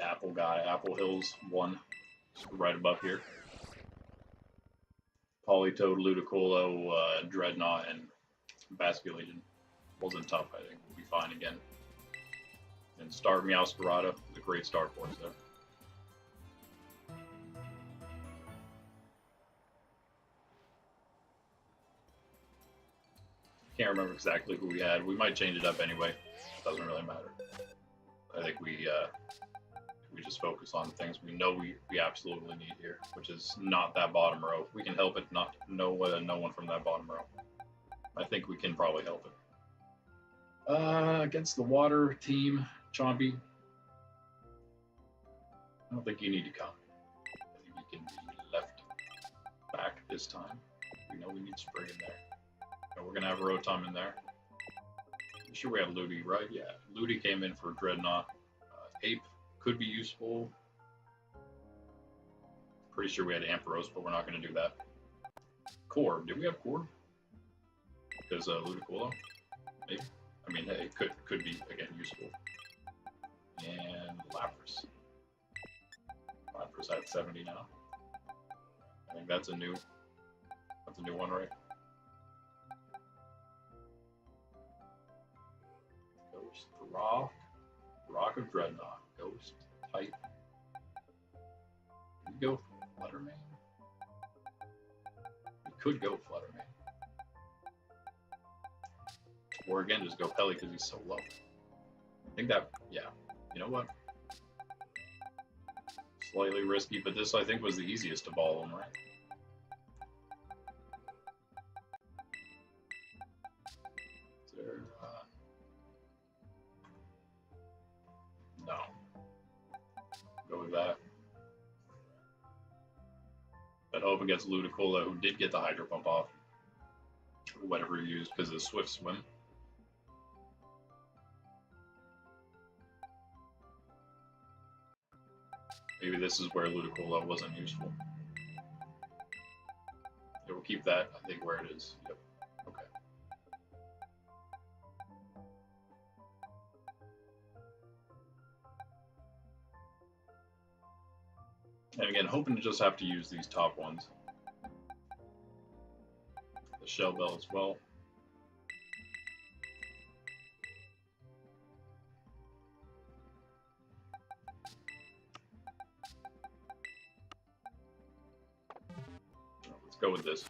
S1: Apple guy, Apple Hills 1. Just right above here. Politoed, Ludicolo, Dreadnought, and Basculation. Wasn't tough, I think. We'll be fine again. And Star Meowscarada is a great start for us there. Can't remember exactly who we had. We might change it up anyway. Doesn't really matter. I think we just focus on things we know we absolutely need here, which is not that bottom row. If we can help it, no one from that bottom row. I think we can probably help it. Against the water team, Chompy. I don't think you need to come. I think you can be left back this time. We know we need Sprig in there. We're gonna have Rotom in there. I'm sure we have Ludi, right? Yeah, Ludi came in for Dreadnought. Ape could be useful. Pretty sure we had Ampharos, but we're not gonna do that. Corb, did we have Corb? Because Ludicolo, maybe. I mean, it could be again useful. And Lapras. Lapras at 70 now. I think that's a new one, right? Ghost Rock of Dreadnought. Ghost type. We go Fluttermane. We could go Fluttermane. Or again, just go Pelly because he's so low. I think that, yeah. You know what? Slightly risky, but this I think was the easiest of all of them, right? There, no. Go with that. But hope against Ludicolo, who did get the Hydro Pump off. Whatever he used because of Swift Swim. Maybe this is where Ludicolo wasn't useful. Yeah, we'll keep that, I think, where it is. Yep. Okay. And again, hoping to just have to use these top ones. The Shell Bell as well. Let's go with this.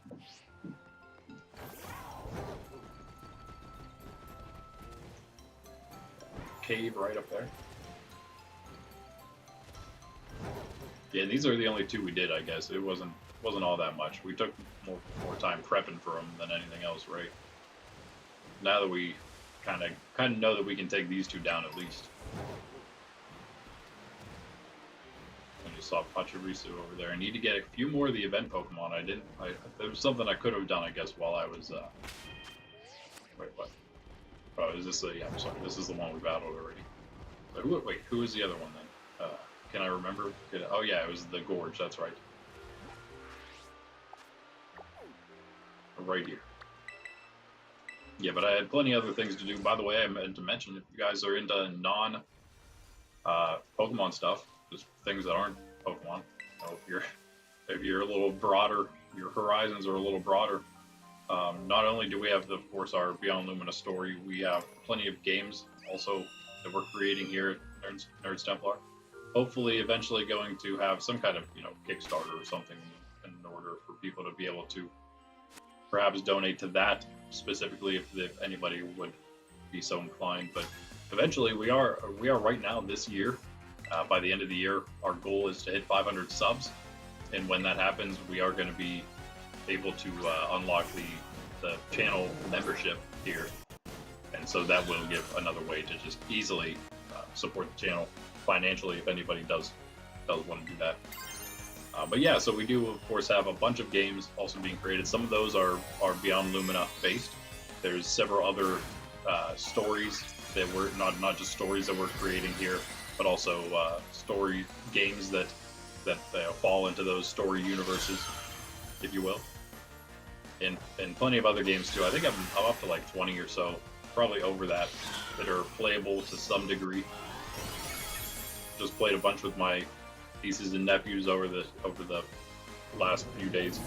S1: Cave right up there. Yeah, these are the only two we did, I guess. It wasn't all that much. We took more time prepping for them than anything else, right? Now that we kind of know that we can take these two down at least. And you saw Pachirisu over there. I need to get a few more of the event Pokemon. There was something I could have done, I guess, while I was. Wait, what? Oh, is this yeah, I'm sorry. This is the one we battled already. So who is the other one then? Can I remember? Oh yeah, it was the Gorge, that's right. Right here. Yeah, but I had plenty of other things to do. By the way, I meant to mention, if you guys are into non-Pokemon stuff, just things that aren't Pokemon, if you're a little broader, your horizons are a little broader, not only do we have, of course, our Beyond Lumina story, we have plenty of games also that we're creating here at Nerds Templar. Hopefully, eventually going to have some kind of, Kickstarter or something in order for people to be able to perhaps donate to that specifically if anybody would be so inclined. But eventually, we are right now this year. By the end of the year, our goal is to hit 500 subs, and when that happens, we are going to be able to unlock the channel membership here, and so that will give another way to just easily support the channel financially if anybody does want to do that. But yeah, so we do of course have a bunch of games also being created. Some of those are Beyond Lumina based. There's several other stories that we're not just stories that we're creating here, but also story games that fall into those story universes, if you will. And plenty of other games too. I think I'm up to like 20 or so, probably over that are playable to some degree. Just played a bunch with my nieces and nephews over the last few days.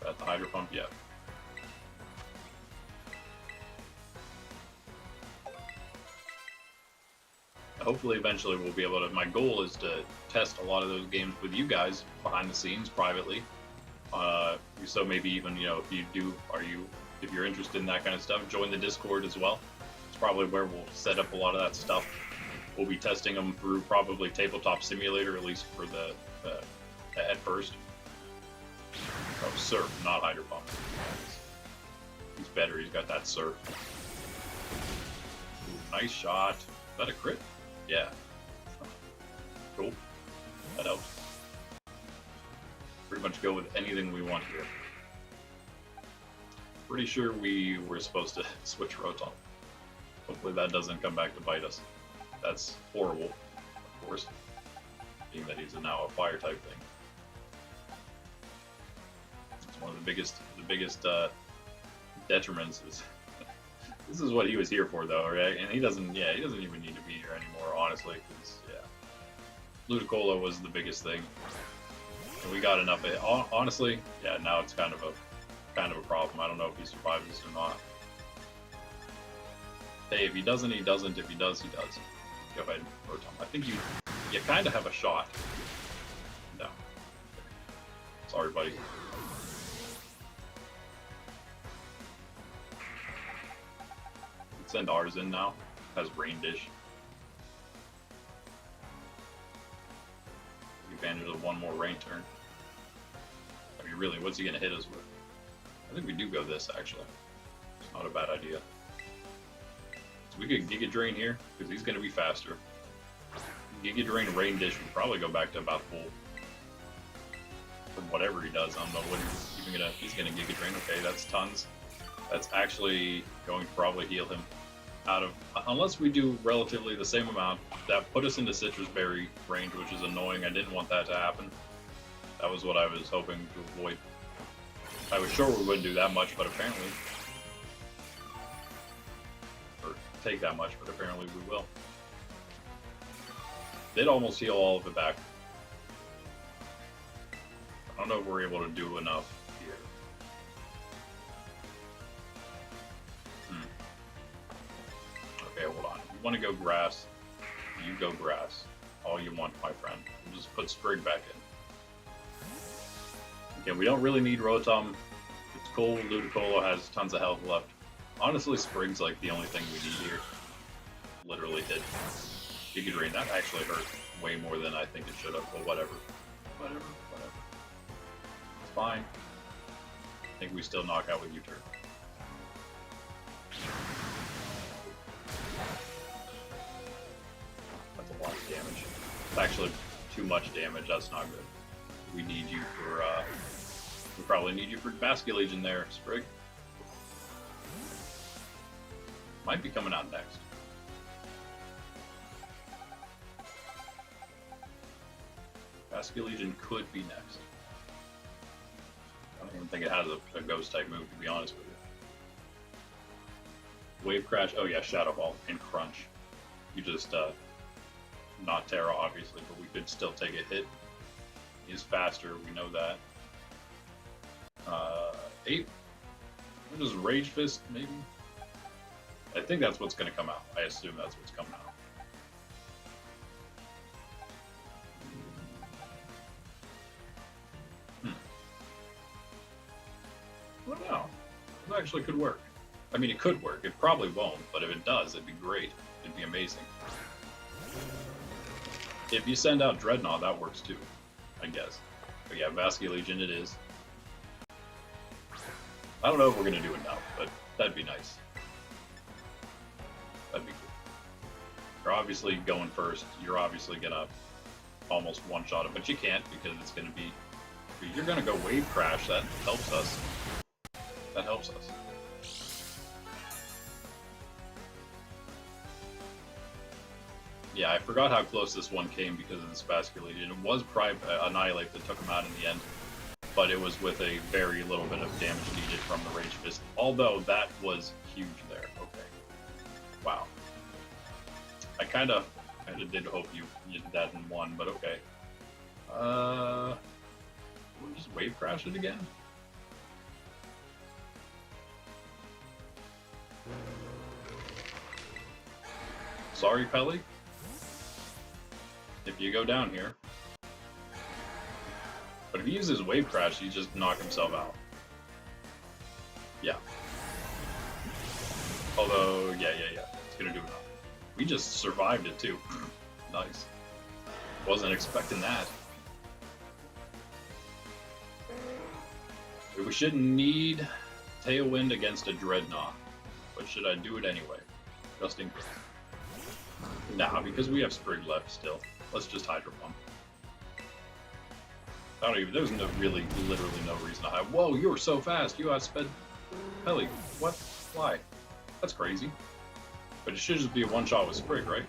S1: At the Hydro Pump, yeah. Hopefully, eventually, we'll be able to. My goal is to test a lot of those games with you guys behind the scenes, privately. So maybe even, you know, if you're interested in that kind of stuff, join the Discord as well. It's probably where we'll set up a lot of that stuff. We'll be testing them through probably Tabletop Simulator, at least for the at first. Oh, Surf, not Hydro Pump. He's better. He's got that Surf. Ooh, nice shot. Is that a crit? Yeah. Cool. That helps. Pretty much go with anything we want here. Pretty sure we were supposed to switch Rotom. Hopefully that doesn't come back to bite us. That's horrible, of course, being that he's now a fire type thing. It's one of the biggest detriments is this is what he was here for, though, right? And he doesn't even need to be here anymore, honestly, because yeah, Ludicolo was the biggest thing, and we got enough. Honestly, yeah, now it's kind of a problem. I don't know if he survives this or not. Hey, if he doesn't, he doesn't. If he does, he does. Go ahead, Rotom. I think you kind of have a shot. No. Sorry, buddy. Let's send ours in now. Has Rain Dish. Take advantage of one more rain turn. I mean, really, what's he going to hit us with? I think we do go this, actually. It's not a bad idea. We could Giga Drain here, because he's going to be faster. Giga Drain, Rain Dish would probably go back to about full. From whatever he does, I don't know what he's even going to... He's going to Giga Drain. Okay, that's tons. That's actually going to probably heal him out of... Unless we do relatively the same amount, that put us into Citrus Berry range, which is annoying. I didn't want that to happen. That was what I was hoping to avoid. I was sure we wouldn't do that much, but apparently... take that much, but apparently we will. Did almost heal all of it back. I don't know if we're able to do enough here. Okay, hold on. You want to go grass? You go grass. All you want, my friend. We'll just put Sprig back in. Again, we don't really need Rotom. It's cool. Ludicolo has tons of health left. Honestly, Sprig's like the only thing we need here. Literally did. Giga Drain, that actually hurt way more than I think it should have, but whatever. Whatever. It's fine. I think we still knock out with U-turn. That's a lot of damage. It's actually too much damage, that's not good. We need you for, we probably need you for Basculegion there, Sprig. Might be coming out next. Basculegion could be next. I don't even think it has a ghost type move, to be honest with you. Wave Crash, oh yeah, Shadow Ball and Crunch. You just, not Tera obviously, but we could still take a hit. He's faster, we know that. 8. What is Rage Fist, maybe? I think that's what's going to come out. I assume that's what's coming out. I don't know. It actually could work. I mean, it could work. It probably won't, but if it does, it'd be great. It'd be amazing. If you send out Dreadnought, that works too, I guess. But yeah, Basculegion it is. I don't know if we're going to do enough, but that'd be nice. That'd be cool. You're obviously going first. You're obviously going to almost one-shot it, but you can't because it's going to be... You're going to go Wave Crash. That helps us. That helps us. Yeah, I forgot how close this one came because of this Basculegion. It was probably Annihilate that took him out in the end, but it was with a very little bit of damage needed from the Rage Fist, although that was huge there. Okay. Wow. I kind of did hope you did that in one, but okay. We'll just wave crash it again. Sorry, Pelly. If you go down here. But if he uses wave crash, he just knock himself out. Yeah. Although, yeah. It's gonna do enough. We just survived it too. Nice. Wasn't expecting that. We shouldn't need Tailwind against a Dreadnought. But should I do it anyway? Just in case. Nah, because we have Sprig left still. Let's just Hydro Pump. I don't even, there's literally no reason to hide. Whoa, you were so fast, you outsped Pelly. What? Why? That's crazy. But it should just be a one-shot with Sprig, right?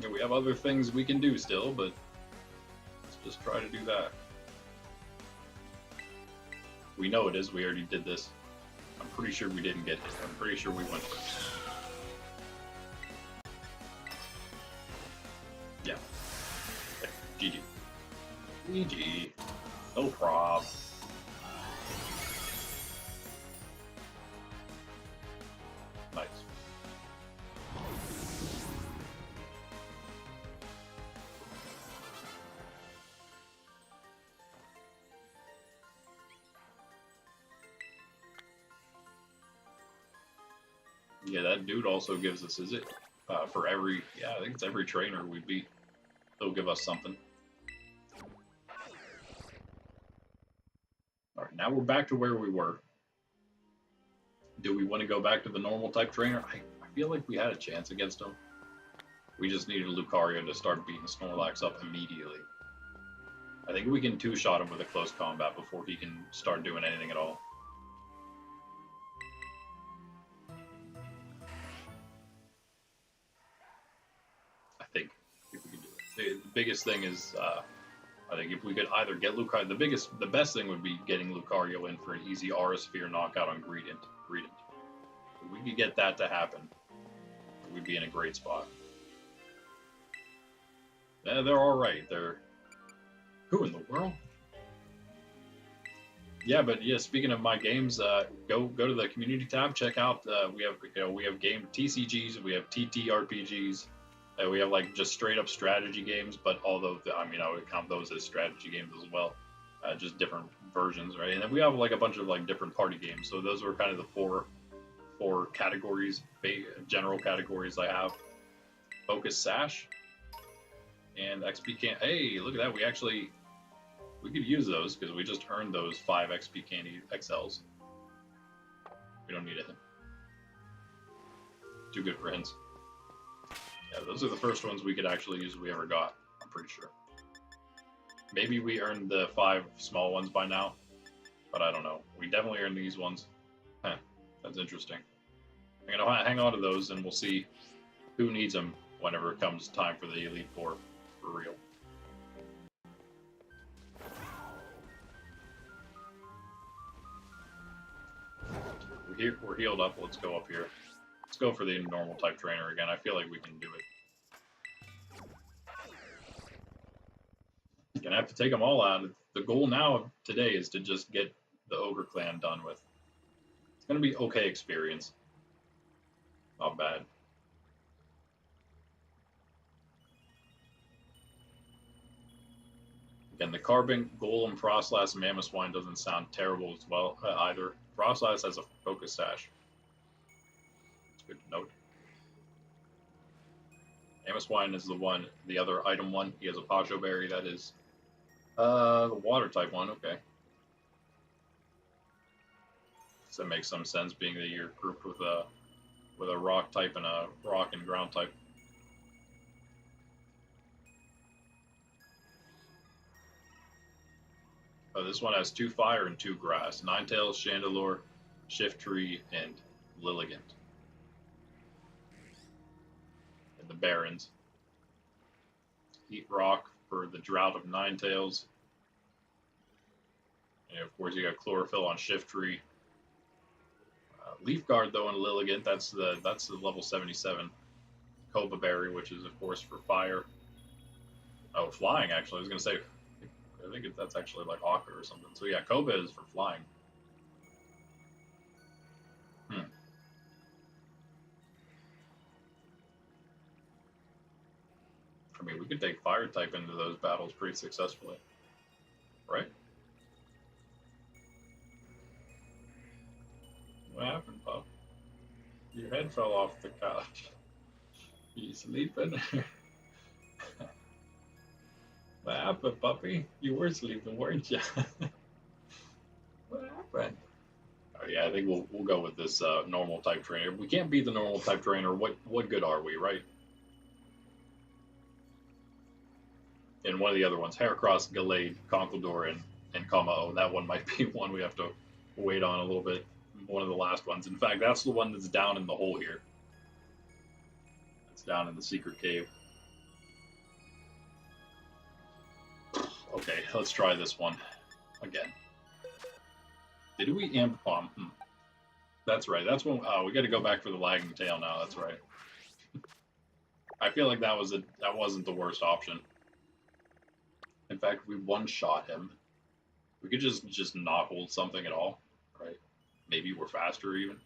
S1: Yeah, we have other things we can do still, but let's just try to do that. We know it is, we already did this. I'm pretty sure we didn't get hit. I'm pretty sure we went first. Yeah. Okay. GG. GG. No prob. Nice. Yeah, that dude also gives us, is it? For every, yeah, I think it's every trainer we beat. They'll give us something. Alright, now we're back to where we were. Do we want to go back to the normal type trainer? I feel like we had a chance against him. We just needed Lucario to start beating Snorlax up immediately. I think we can two-shot him with a close combat before he can start doing anything at all. I think if we can do it. The biggest thing is, I think if we could either get Lucario, the best thing would be getting Lucario in for an easy Aura Sphere knockout on Greedent. If we could get that to happen, we'd be in a great spot. Yeah, they're all right. They're who in the world? Yeah, but yeah. Speaking of my games, go to the community tab. Check out we have game TCGs, we have TTRPGs, we have like just straight up strategy games. But although I would count those as strategy games as well, just different versions, right? And then we have like a bunch of like different party games. So those are kind of the four categories, general categories I have. Focus Sash and XP Hey, look at that! We could use those because we just earned those 5 XP Candy XLs. We don't need a hint. Too good for hints. Yeah, those are the first ones we could actually use we ever got, I'm pretty sure. Maybe we earned the 5 small ones by now, but I don't know. We definitely earned these ones. Huh, that's interesting. I'm going to hang on to those and we'll see who needs them whenever it comes time for the Elite Four for real. We're healed up. Let's go up here. Let's go for the normal type trainer again. I feel like we can do it. Gonna have to take them all out. The goal now today is to just get the Ogre Clan done with. It's gonna be okay experience. Not bad. Again, the Carbink, Golem, Frostlass, and Mamoswine doesn't sound terrible as well either. Frostlass has a Focus Sash. It's good to note. Mamoswine is the other item one. He has a Pacho Berry, that is the water type one, okay. Does that make some sense, being that you're grouped with a rock type and a rock and ground type? This one has 2 fire and 2 grass. Ninetales, Chandelure, Shiftry, and Lilligant. And the Barons. Heat Rock for the Drought of Ninetales. And of course you got Chlorophyll on Shiftry. Leaf Guard though and Lilligant, that's the level 77 Cobra Berry, which is of course for fire. Oh, flying actually. I was gonna say, I think that's actually like Hawker or something. So yeah, Cobra is for flying. I mean, we could take fire type into those battles pretty successfully, right? What happened, pup? Your head fell off the couch. You sleeping? What happened, puppy? You were sleeping, weren't you? What happened? Oh, yeah, I think we'll go with this normal type trainer. If we can't beat the normal type trainer, what good are we, right? And one of the other ones, Heracross, Gallade, Conkeldurr, and Kommo-o. That one might be one we have to wait on a little bit. One of the last ones. In fact, that's the one that's down in the hole here. It's down in the secret cave. Okay, let's try this one again. Did we amp bomb? That's right. That's when. Oh, we got to go back for the lagging tail now. That's right. I feel like that wasn't the worst option. In fact, we one-shot him. We could just not hold something at all, right? Maybe we're faster even.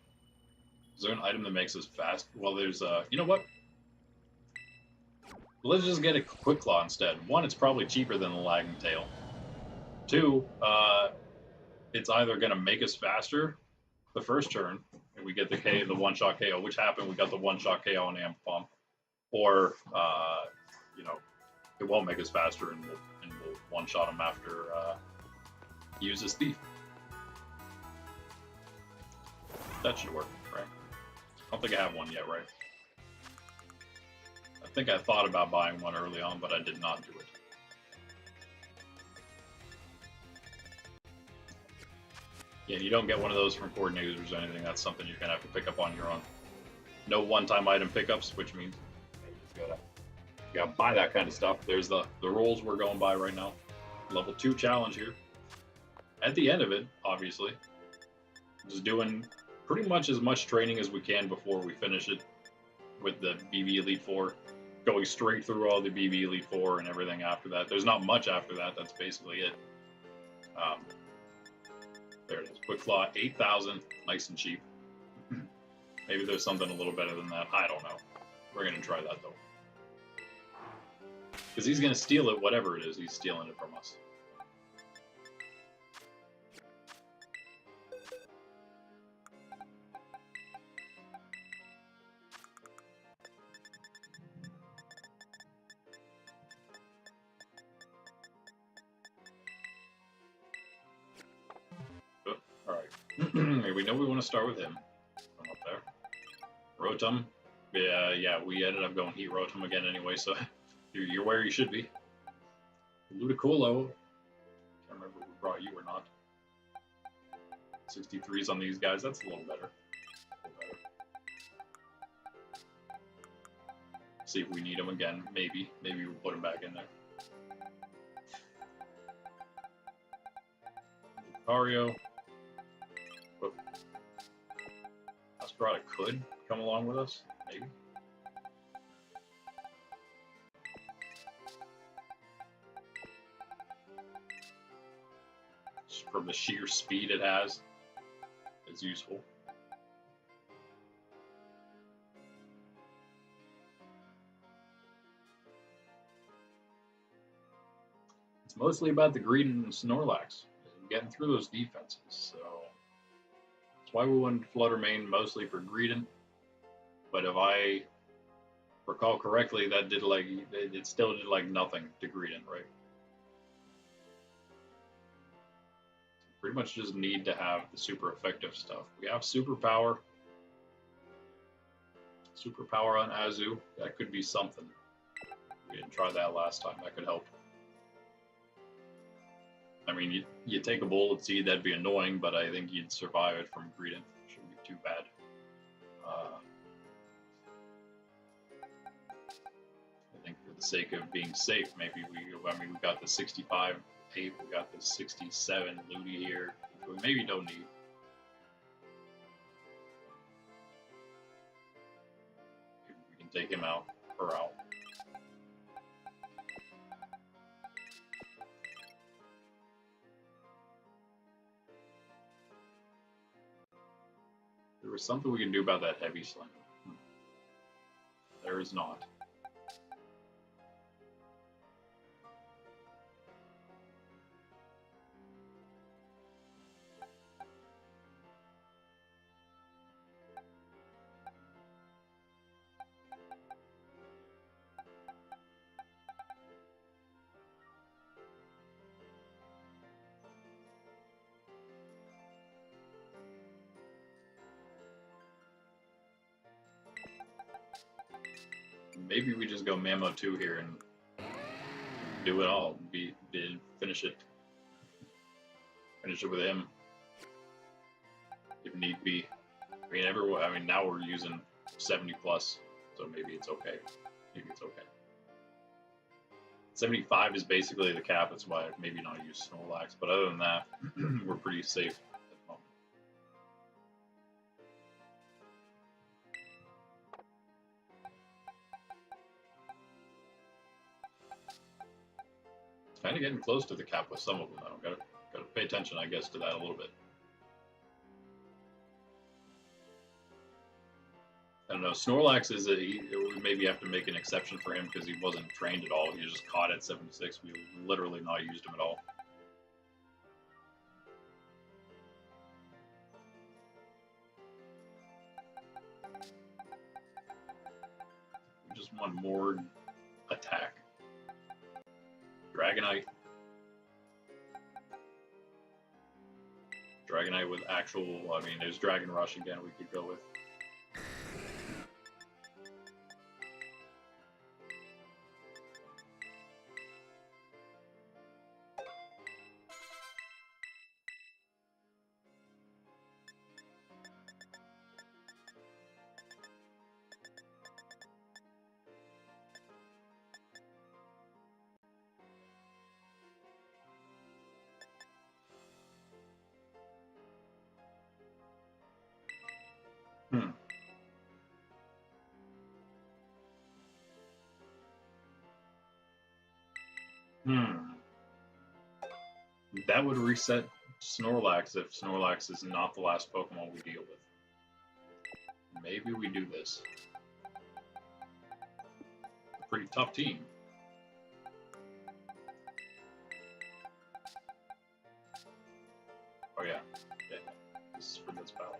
S1: Is there an item that makes us fast? Well, there's you know what? Let's just get a Quick Claw instead. One, it's probably cheaper than the lagging tail. Two, it's either gonna make us faster the first turn, and we get the one-shot KO, which happened. We got the one-shot KO on Amp Pump, or you know, it won't make us faster, and we'll one-shot him after he uses Thief. That should work, right? I don't think I have one yet, right? I think I thought about buying one early on, but I did not do it. Yeah, you don't get one of those from coordinators or anything. That's something you're gonna have to pick up on your own. No one-time item pickups, which means you just gotta buy that kind of stuff. There's the rules we're going by right now. Level 2 challenge here. At the end of it, obviously, just doing pretty much as much training as we can before we finish it with the BB Elite 4. Going straight through all the BB Elite 4 and everything after that. There's not much after that. That's basically it. There it is. Quick Claw, 8,000. Nice and cheap. Maybe there's something a little better than that. I don't know. We're going to try that, though. Because he's going to steal it, whatever it is. He's stealing it from us. We know we want to start with him. Come up there. Rotom. Yeah, we ended up going Heat Rotom again anyway, so you're where you should be. Ludicolo. Can't remember if we brought you or not. 63s on these guys, that's a little better. See if we need him again. Maybe we'll put him back in there. Lucario. Scarlet could come along with us, maybe. Just from the sheer speed it has, it's useful. It's mostly about the greed and Snorlax, getting through those defenses, so that's why we went Flutter Mane mostly for Greedent. But if I recall correctly, that did like it still did like nothing to Greedent, right? So pretty much just need to have the super effective stuff. We have superpower. Superpower on Azu. That could be something. We didn't try that last time. That could help. I mean, you take a Bullet Seed, that'd be annoying, but I think you'd survive it from Greedent. Shouldn't be too bad. I think for the sake of being safe, maybe we got the 65 8, we got the 67 Ludi here, we maybe don't need. take him out, her out. There was something we can do about that heavy slam. There is not. Maybe we just go Mammo 2 here and do it all. Finish it. Finish it with him. If need be. I mean, now we're using 70 plus, so maybe it's okay. Maybe it's okay. 75 is basically the cap. That's why I've maybe not used Snorlax. But other than that, we're pretty safe at the moment. Kind of getting close to the cap with some of them, though. Gotta pay attention, I guess, to that a little bit. I don't know. Snorlax is we maybe have to make an exception for him because he wasn't trained at all. He was just caught at 76. We literally not used him at all. We just want more attack. Dragonite. Dragonite with actual, I mean, there's Dragon Rush again we could go with. That would reset Snorlax if Snorlax is not the last Pokemon we deal with. Maybe we do this. A pretty tough team. Oh yeah. This is for this battle.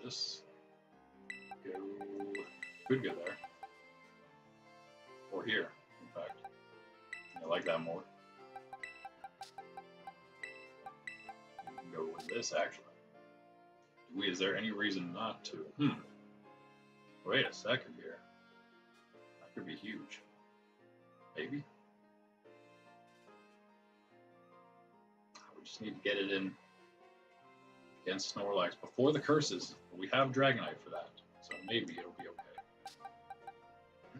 S1: This could go there. Or here, in fact. I like that more. Go with this, actually. Is there any reason not to? Wait a second here. That could be huge. Maybe. We just need to get it in against Snorlax before the curses. We have Dragonite for that, so maybe it'll be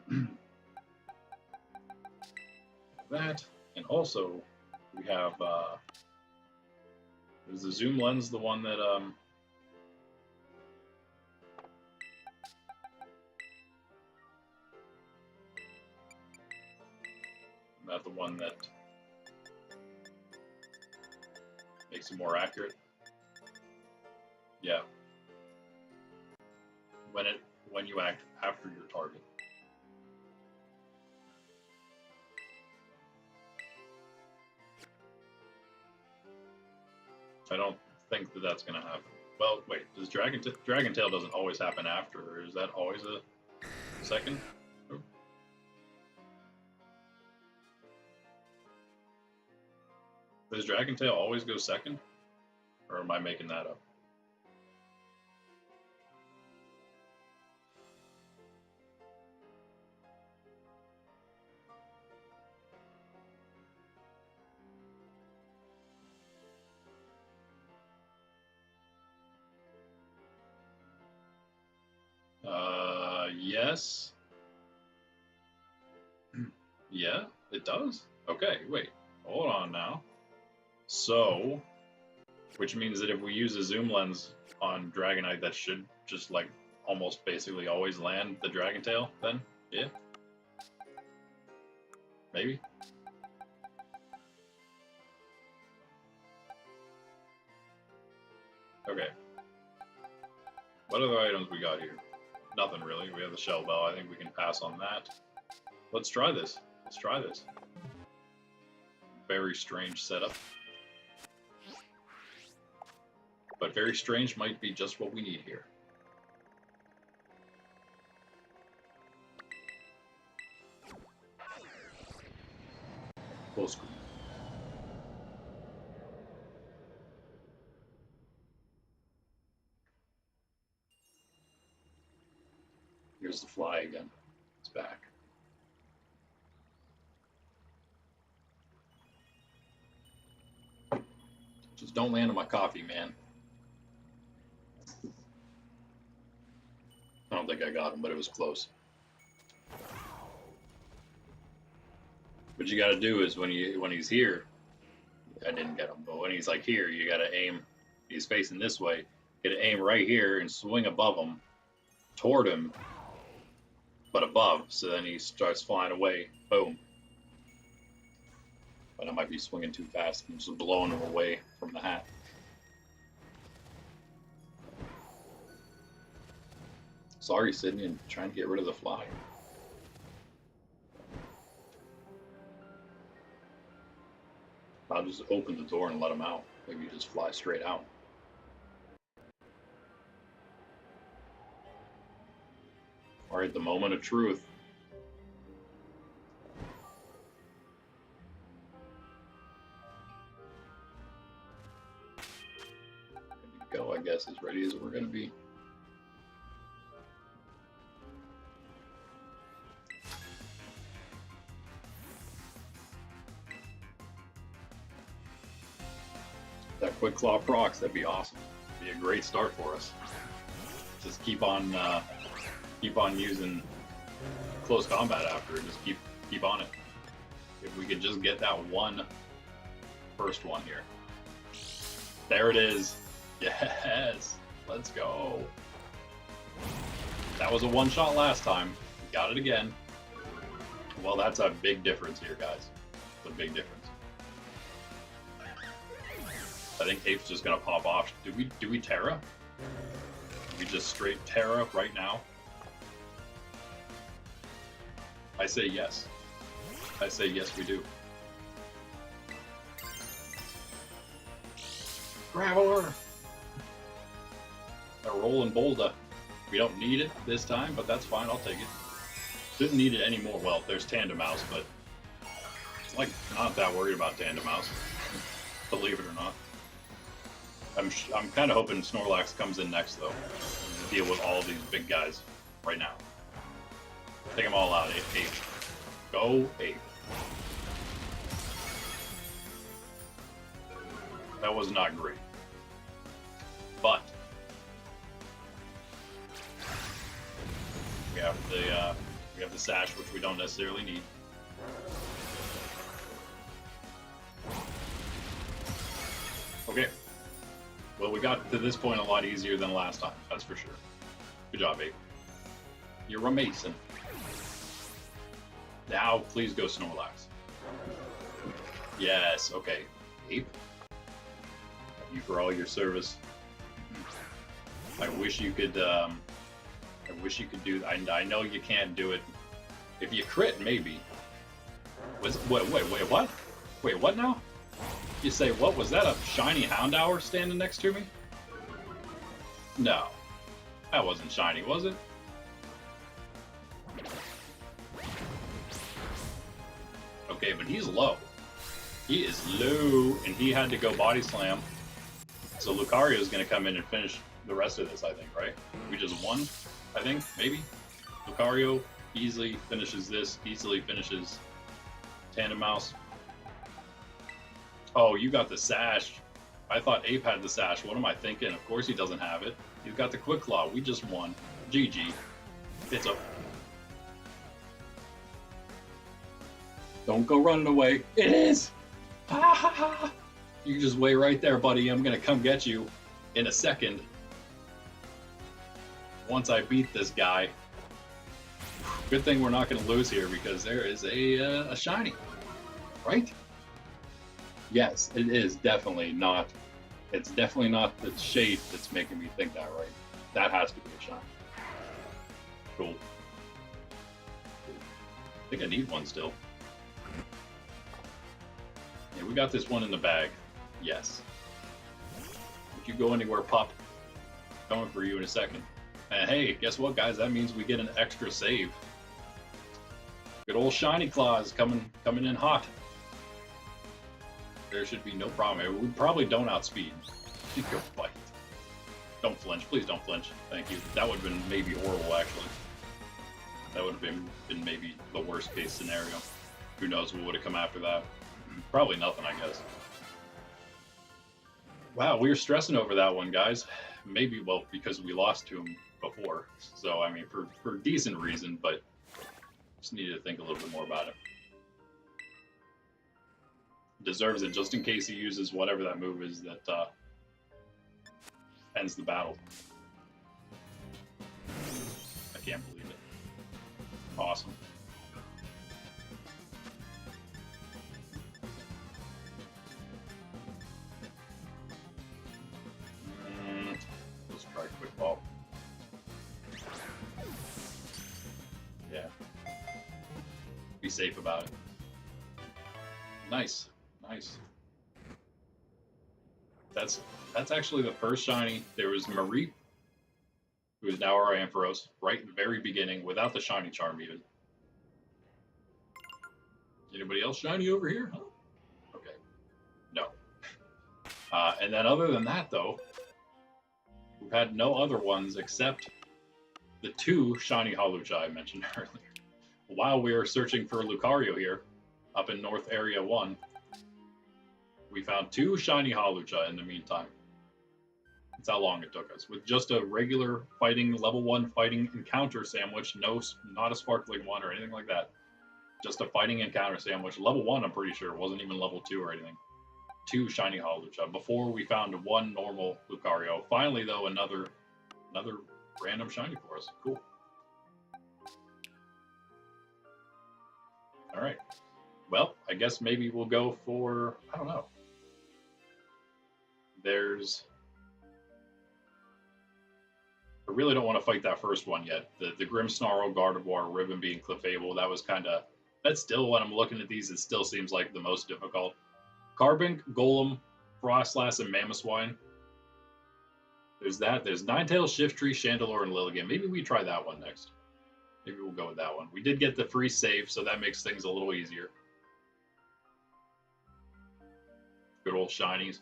S1: okay. That, and also we have is the zoom lens the one that not the one that makes it more accurate? Yeah. When you act after your target. I don't think that that's going to happen. Well, wait, does Dragon Tail doesn't always happen after, or is that always a second? Oh. Does Dragon Tail always go second? Or am I making that up? Yes. Yeah, it does. Okay, wait. Hold on now. So, which means that if we use a zoom lens on Dragonite, that should just like almost basically always land the Dragon Tail then? Yeah. Maybe. Okay. What other items we got here? Nothing really. We have the Shell Bell. I think we can pass on that. Let's try this. Let's try this. Very strange setup. But very strange might be just what we need here. Full screen. Here's the fly again. It's back. Just don't land on my coffee, man. I don't think I got him, but it was close. What you gotta do is when he's here, I didn't get him, but when he's like here, you gotta aim. He's facing this way. You gotta aim right here and swing above him, toward him, but above. So then he starts flying away. Boom. But I might be swinging too fast. I'm just blowing him away from the hat. Sorry, Sydney, and trying to get rid of the fly. I'll just open the door and let him out. Maybe you just fly straight out. All right, the moment of truth. Go, I guess, as ready as we're going to be. That quick claw procs, that'd be awesome. Be a great start for us. Just keep on using close combat after it. Just keep on it. If we could just get that first one here. There it is. Yes, let's go. That was a one shot last time. Got it again. Well, that's a big difference here, guys. It's a big difference. I think Ape's just gonna pop off. Do we Tera? We just straight Tera right now? I say yes. I say yes, we do. Graveler! A rolling boulder. We don't need it this time, but that's fine. I'll take it. Didn't need it anymore. Well, there's Tandem Mouse, but it's like not that worried about Tandem Mouse. Believe it or not. I'm kind of hoping Snorlax comes in next though, to deal with all these big guys right now. Take them all out. Ape. Go Ape. That was not great, but we have the sash, which we don't necessarily need. Okay. Well, we got to this point a lot easier than last time, that's for sure. Good job, Ape. You're a Mason. Now, please go Snorlax. Yes, okay. Ape. Thank you for all your service. I wish you could do. I know you can't do it. If you crit, maybe. Wait, what? Wait, what now? You say, what? Was that a shiny Houndour standing next to me? No. That wasn't shiny, was it? Okay, but he's low. He is low, and he had to go Body Slam. So Lucario's going to come in and finish the rest of this, I think, right? We just won, I think, maybe? Lucario easily finishes this, easily finishes Tandem Mouse. Oh, you got the sash. I thought Ape had the sash. What am I thinking? Of course he doesn't have it. He's got the Quick Claw. We just won. GG. It's a... Don't go running away. It is! Ha ha ha! You just wait right there, buddy. I'm gonna come get you in a second. once I beat this guy, good thing we're not going to lose here because there is a shiny, right? Yes, it is definitely not. It's definitely not the shade that's making me think that, right? That has to be a shiny. Cool. I think I need one still. Yeah, we got this one in the bag. Yes. Don't you go anywhere, pup. Coming for you in a second. And hey, guess what, guys? That means we get an extra save. Good old shiny claws coming in hot. There should be no problem. We probably don't outspeed. Go bite. Don't flinch. Please don't flinch. Thank you. That would have been maybe horrible, actually. That would have been maybe the worst case scenario. Who knows what would have come after that? Probably nothing, I guess. Wow, we were stressing over that one, guys. Maybe, well, because we lost to him before. So, I mean, for decent reason, but just needed to think a little bit more about it. Deserves it just in case he uses whatever that move is that ends the battle. I can't believe it. Awesome. Let's try quick ball. Yeah. Be safe about it. Nice. Nice. That's actually the first shiny. There was Marie, who is now our Ampharos, right in the very beginning, without the shiny charm even. Anybody else shiny over here? Huh? Okay. No. And then other than that, though, we've had no other ones except the two shiny Holucha I mentioned earlier. While we were searching for Lucario here, up in North Area 1, we found two shiny Holucha in the meantime. That's how long it took us. With just a regular fighting, level 1 fighting encounter sandwich, not a sparkling one or anything like that. Just a fighting encounter sandwich. Level 1, I'm pretty sure. It wasn't even level 2 or anything. Two shiny Holucha before we found one normal Lucario. Finally, though, another random shiny for us. Cool. All right. Well, I guess maybe we'll go for, I don't know. I really don't want to fight that first one yet. The Grimmsnarl, Gardevoir, Ribbon being Clefable, that was kind of, that's still, when I'm looking at these, it still seems like the most difficult. Carbink, Golem, Frostlass, and Mamoswine. There's that. There's Ninetales, Shiftry, Chandelure, and Lilligant. Maybe we try that one next. Maybe we'll go with that one. We did get the free save, so that makes things a little easier. Good old shinies.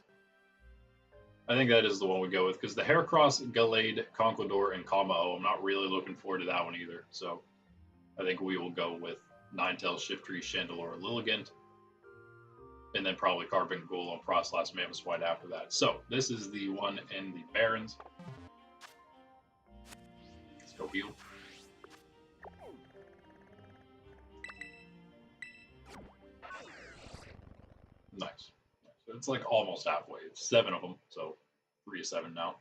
S1: I think that is the one we go with, because the Heracross, Gallade, Conquador, and Kamao, I'm not really looking forward to that one either. So I think we will go with Ninetales, Shiftry, Chandelure, Lilligant, and then probably Carbink, Golem, Frostlass, Mamoswine after that. So this is the one in the Barrens. Let's go heal. Nice. So it's like almost halfway. It's 7 of them, so 3 to 7 now.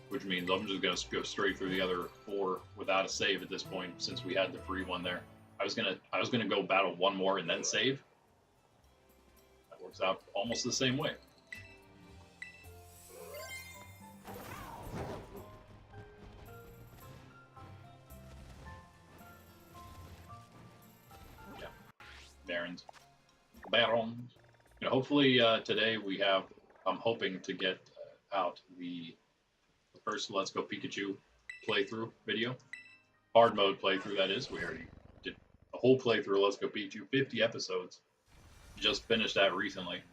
S1: Which means I'm just gonna go straight through the other 4 without a save at this point, since we had the free one there. I was gonna go battle one more and then save. That works out almost the same way. Yeah, Barons. You know, hopefully today we have. I'm hoping to get out the first Let's Go Pikachu playthrough video. Hard mode playthrough, that is. We already did a whole playthrough of Let's Go Pikachu, 50 episodes. Just finished that recently.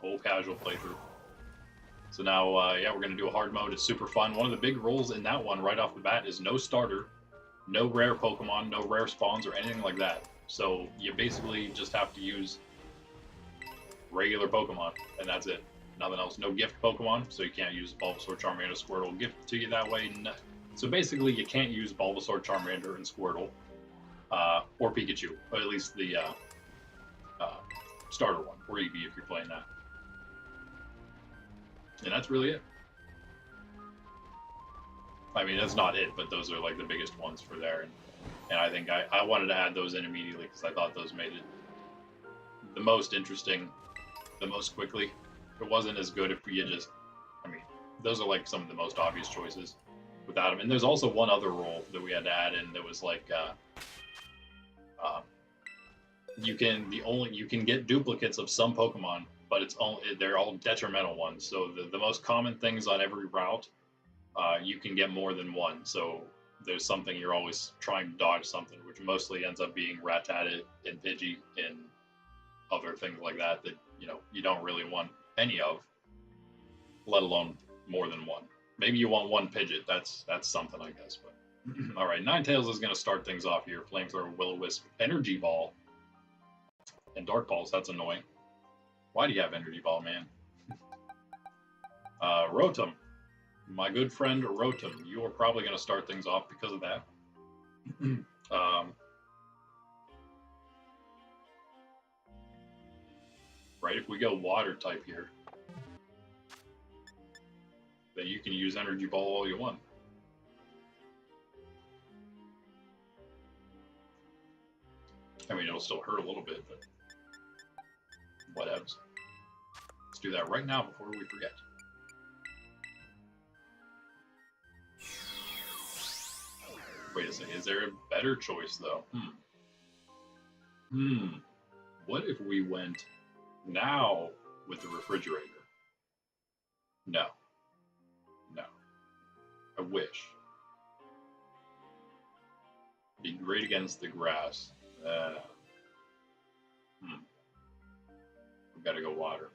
S1: Whole casual playthrough. So now, yeah, we're going to do a hard mode. It's super fun. One of the big rules in that one right off the bat is no starter, no rare Pokemon, no rare spawns or anything like that. So you basically just have to use regular Pokemon, and that's it. Nothing else. No gift Pokemon, so you can't use Bulbasaur, Charmander, Squirtle. Gift to you that way. No. So basically, you can't use Bulbasaur, Charmander, and Squirtle, or Pikachu, or at least the starter one, or Eevee if you're playing that. And that's really it. I mean, that's not it, but those are like the biggest ones for there. And I think I wanted to add those in immediately because I thought those made it the most interesting, the most quickly. It wasn't as good if we had just, I mean, those are like some of the most obvious choices without them. And there's also one other role that we had to add in that was like, you can get duplicates of some Pokemon, but they're all detrimental ones. So the most common things on every route, you can get more than one. So there's something you're always trying to dodge something, which mostly ends up being Rattata and Pidgey and other things like that you don't really want any of, let alone more than one. Maybe you want one Pidgeot. That's something, I guess. But all right, Ninetales is going to start things off here. Flamethrower, Will-O-Wisp, Energy Ball, and Dark Balls. That's annoying. Why do you have Energy Ball, man? Rotom. My good friend Rotom, you are probably going to start things off because of that. Right, if we go water type here, then you can use Energy Ball all you want. I mean, it'll still hurt a little bit, but whatevs. Let's do that right now before we forget. Wait a second, is there a better choice though? What if we went now with the refrigerator? No. I wish. Be great against the grass. We've got to go water.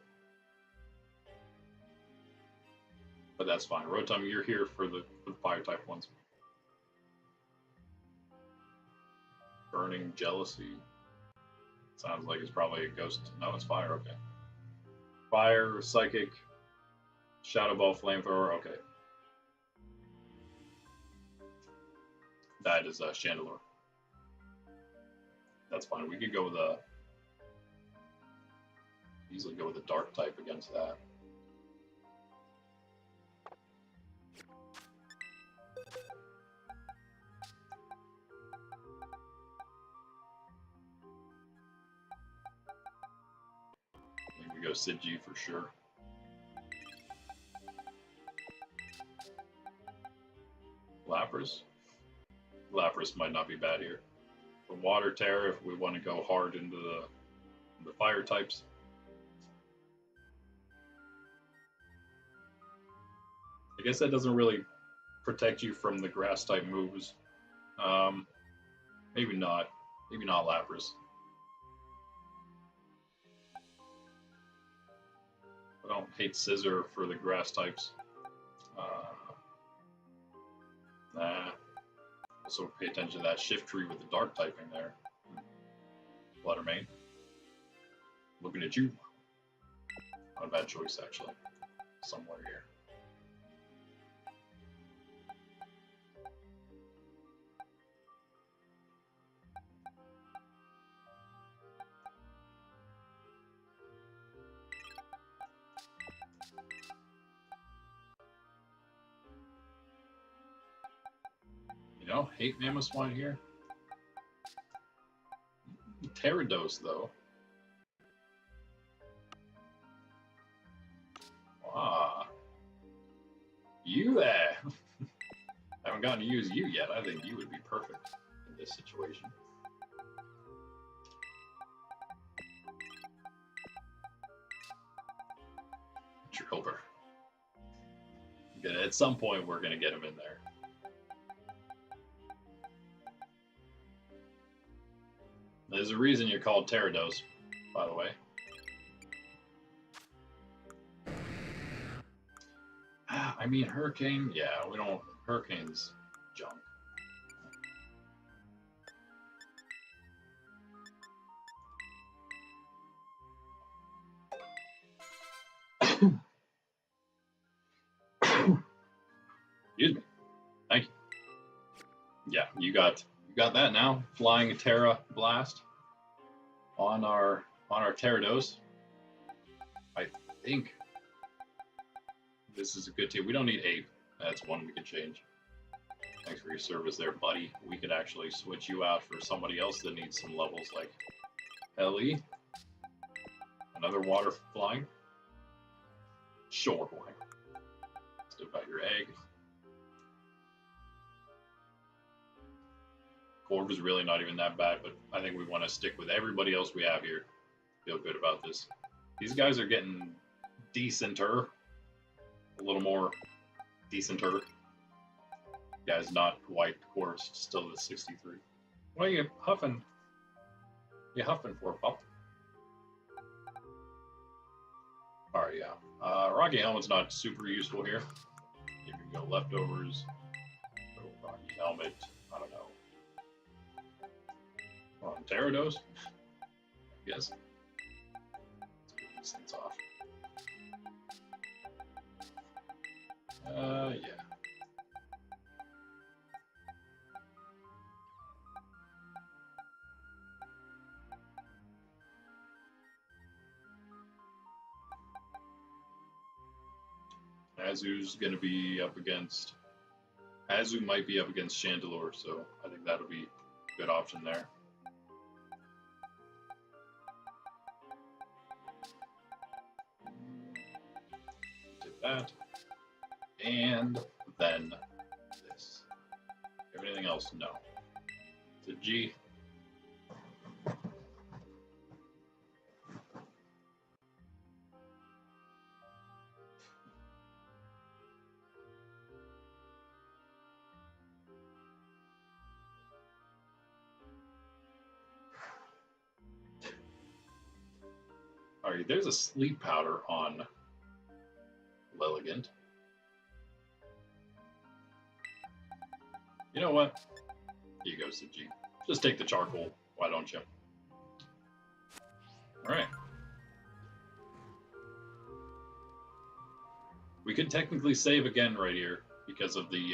S1: But that's fine. Rotom, you're here for the fire type ones. Burning Jealousy. Sounds like it's probably a ghost. No, it's fire. Okay. Fire, Psychic, Shadow Ball, Flamethrower. Okay. That is Chandelure. That's fine. We could go with easily go with the dark type against that. We go Sidgey for sure. Lapras. Lapras might not be bad here. The Water Tera if we want to go hard into the fire types. I guess that doesn't really protect you from the grass type moves. Maybe not. Maybe not Lapras. I don't hate Scissor for the grass types. Nah. Also pay attention to that shift tree with the dark typing there. Fluttermane. Looking at you. Not a bad choice, actually. Somewhere here. You know, hate Mamoswine here. Gyarados, though. Ah. You there. I haven't gotten to use you yet. I think you would be perfect in this situation. Drilbur. At some point, we're going to get him in there. There's a reason you're called Gyarados, by the way. I mean, Hurricane, yeah, we don't. Hurricane's junk. Excuse me. Thank you. Yeah, you got that now. Flying Tera Blast on our Gyarados. I think This is a good team. We don't need 8. That's one we could change. Thanks for your service there, buddy. We could actually switch you out for somebody else that needs some levels, like Ellie. Another water flying. Sure, boy. Step out your egg. Corv is really not even that bad, but I think we want to stick with everybody else we have here. Feel good about this. These guys are getting decenter. A little more decenter. Guys, not white, of course, still at 63. What are you huffing? You huffing for, pup? Alright, yeah. Rocky Helmet's not super useful here. You can go leftovers. Go Rocky Helmet. I don't know. On Gyarados? Yes. Let's get these things off. Yeah. Azu's going to be up against... Azu might be up against Chandelure, so I think that'll be a good option there. Did that. And then this. Everything else, no. It's a G. Alright, there's a sleep powder on Leligant. You know what? Here goes the G. Just take the charcoal, why don't you? Alright. We could technically save again right here because of the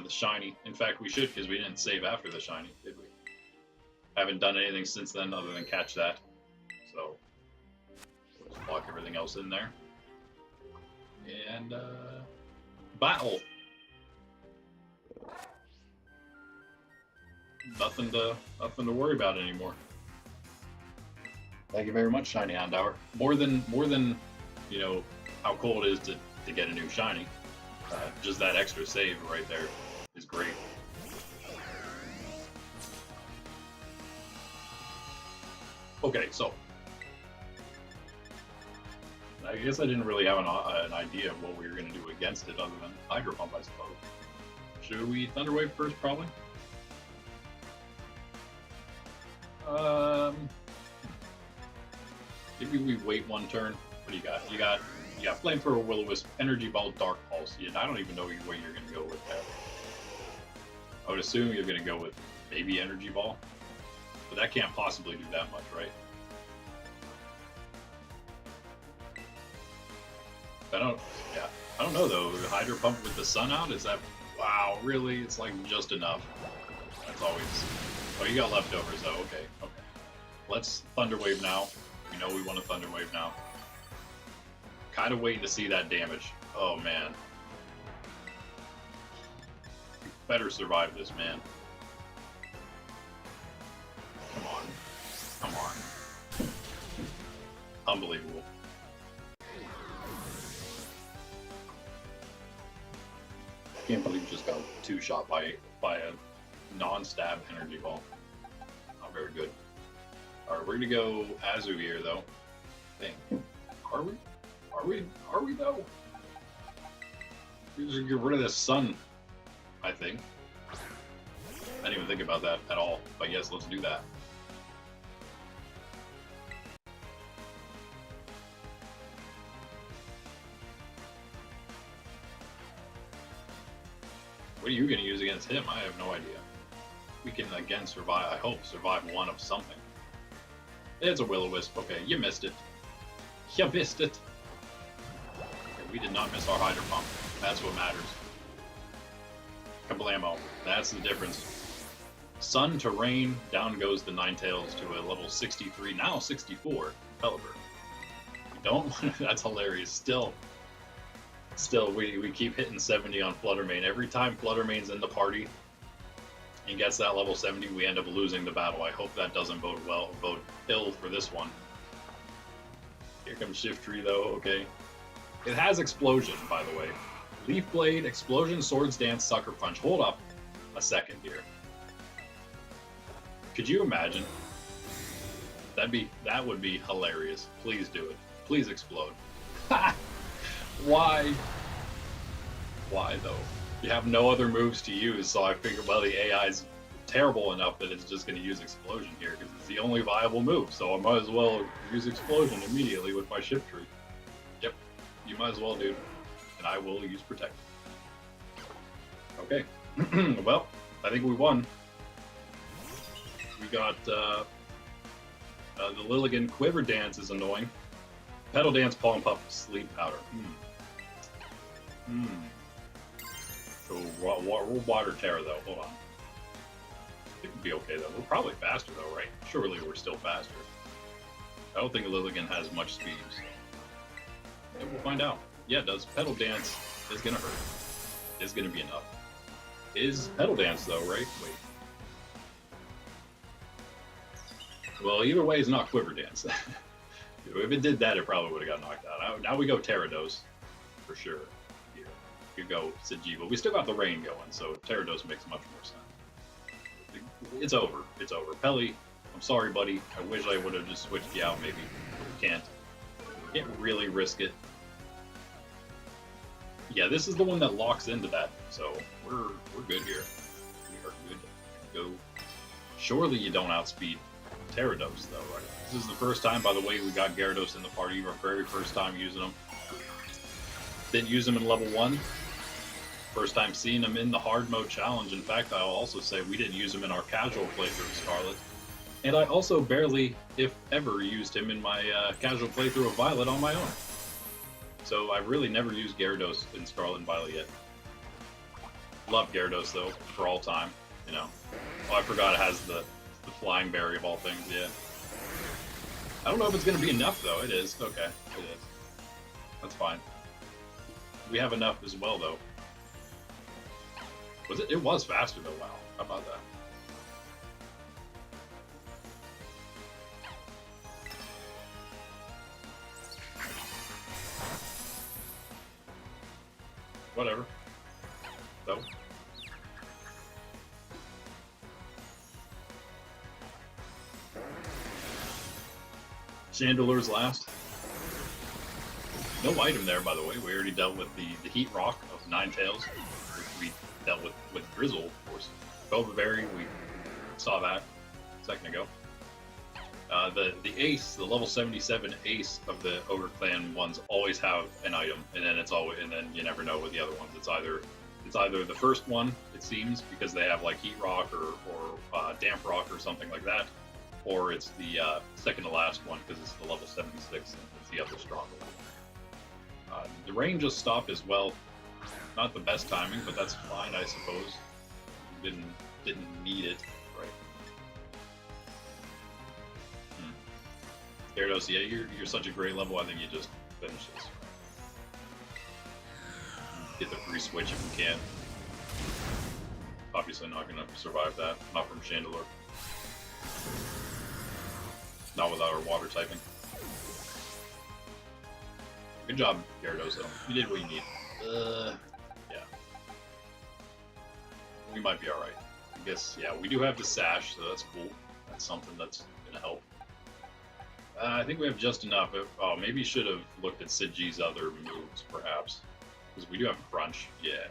S1: shiny. In fact, we should, because we didn't save after the shiny, did we? Haven't done anything since then other than catch that. So let's block everything else in there. And battle. Nothing to worry about anymore. Thank you very much, Shiny Houndour. More than you know how cool it is to get a new shiny. Just that extra save right there is great. Okay, so I guess I didn't really have an idea of what we were going to do against it other than Hydro Pump, I suppose. Should we Thunder Wave first, probably? Maybe we wait one turn. What do you got? You got Flamethrower, Will-O-Wisp, Energy Ball, Dark Pulse. Yeah, I don't even know what you're going to go with that. I would assume you're going to go with maybe Energy Ball. But that can't possibly do that much, right? I don't know though. Hydro Pump with the sun out? Is that... Wow, really? It's like just enough. That's always... Oh, you got leftovers though. Okay. Let's Thunder Wave now. We know we want to Thunder Wave now. Kind of waiting to see that damage. Oh, man. You better survive this, man. Come on. Unbelievable. Can't believe we just got two-shot by a non-stab energy ball. Not very good. Alright, we're gonna go Azu here though. Dang. Are we? Are we though? We just get rid of this sun, I think. I didn't even think about that at all, but yes, let's do that. What are you going to use against him? I have no idea. We can again survive, I hope, survive one of something. It's a Will-O-Wisp. Okay, you missed it. You missed it. Okay, we did not miss our Hydro Pump. That's what matters. Kablamo. That's the difference. Sun to rain, down goes the Ninetales to a level 63, now 64, Pelipper. We don't want to, that's hilarious. Still, Still, we keep hitting 70 on Fluttermane. Every time Fluttermane's in the party and gets that level 70, we end up losing the battle. I hope that doesn't bode ill for this one. Here comes Shiftry though, okay. It has Explosion, by the way. Leaf Blade, Explosion, Swords Dance, Sucker Punch. Hold up a second here. Could you imagine? That would be hilarious. Please do it. Please explode. Why? Why though? You have no other moves to use, so I figured, well, the AI is terrible enough that it's just going to use Explosion here because it's the only viable move. So I might as well use Explosion immediately with my Shiftry. Yep, you might as well, dude. And I will use Protect. Okay. Well, I think we won. We got the Lilligan Quiver Dance is annoying. Petal Dance, Palm Puff, Sleep Powder. So Water Tera though. Hold on. It could be okay though. We're probably faster though, right? Surely we're still faster. I don't think Lilligan has much speed. So we'll find out. Yeah, it does. Petal Dance is gonna hurt. Is gonna be enough. Is Petal Dance though, right? Wait. Well, either way, it's not Quiver Dance. If it did that, it probably would have got knocked out. Now we go Terrados, for sure. Here. We could go Sidji, but we still got the rain going, so Terrados makes much more sense. It's over. It's over. Pelly, I'm sorry, buddy. I wish I would have just switched you out, maybe. But we can't. Can't really risk it. Yeah, this is the one that locks into that, so we're good here. We are good to go. Surely you don't outspeed Terrados, though, right? This is the first time, by the way, we got Gyarados in the party. Our very first time using them. Didn't use them in level 1. First time seeing them in the hard mode challenge. In fact, I'll also say we didn't use him in our casual playthrough of Scarlet. And I also barely, if ever, used him in my casual playthrough of Violet on my own. So I've really never used Gyarados in Scarlet and Violet yet. Love Gyarados, though, for all time, you know. Oh, I forgot it has the Flying Berry of all things, yeah. I don't know if it's going to be enough, though. It is. Okay, it is. That's fine. We have enough as well, though. Was it? It was faster, though. Wow. How about that? Whatever. So. Chandeler's last. No item there, by the way. We already dealt with the Heat Rock of Ninetales. We dealt with Drizzle, of course. Boba Berry, we saw that a second ago. The Ace, the level 77 Ace of the Ogre Clan ones always have an item, and then you never know with the other ones. It's either the first one, it seems, because they have like Heat Rock or Damp Rock or something like that, or it's the second to last one because it's the level 76 and it's the other stronger one. The rain just stopped as well. Not the best timing, but that's fine, I suppose. Didn't need it, right? Gyarados, yeah, you're such a great level. I think you just finish this. Get the free switch if you can. Obviously not going to survive that. Not from Chandelure. Not without our water typing. Good job, Gyarados, though. You did what you need. Yeah. We might be alright. I guess, yeah, we do have the Sash, so that's cool. That's something that's going to help. I think we have just enough. Oh, maybe should have looked at Sidji's other moves, perhaps. Because we do have Crunch. Yeah.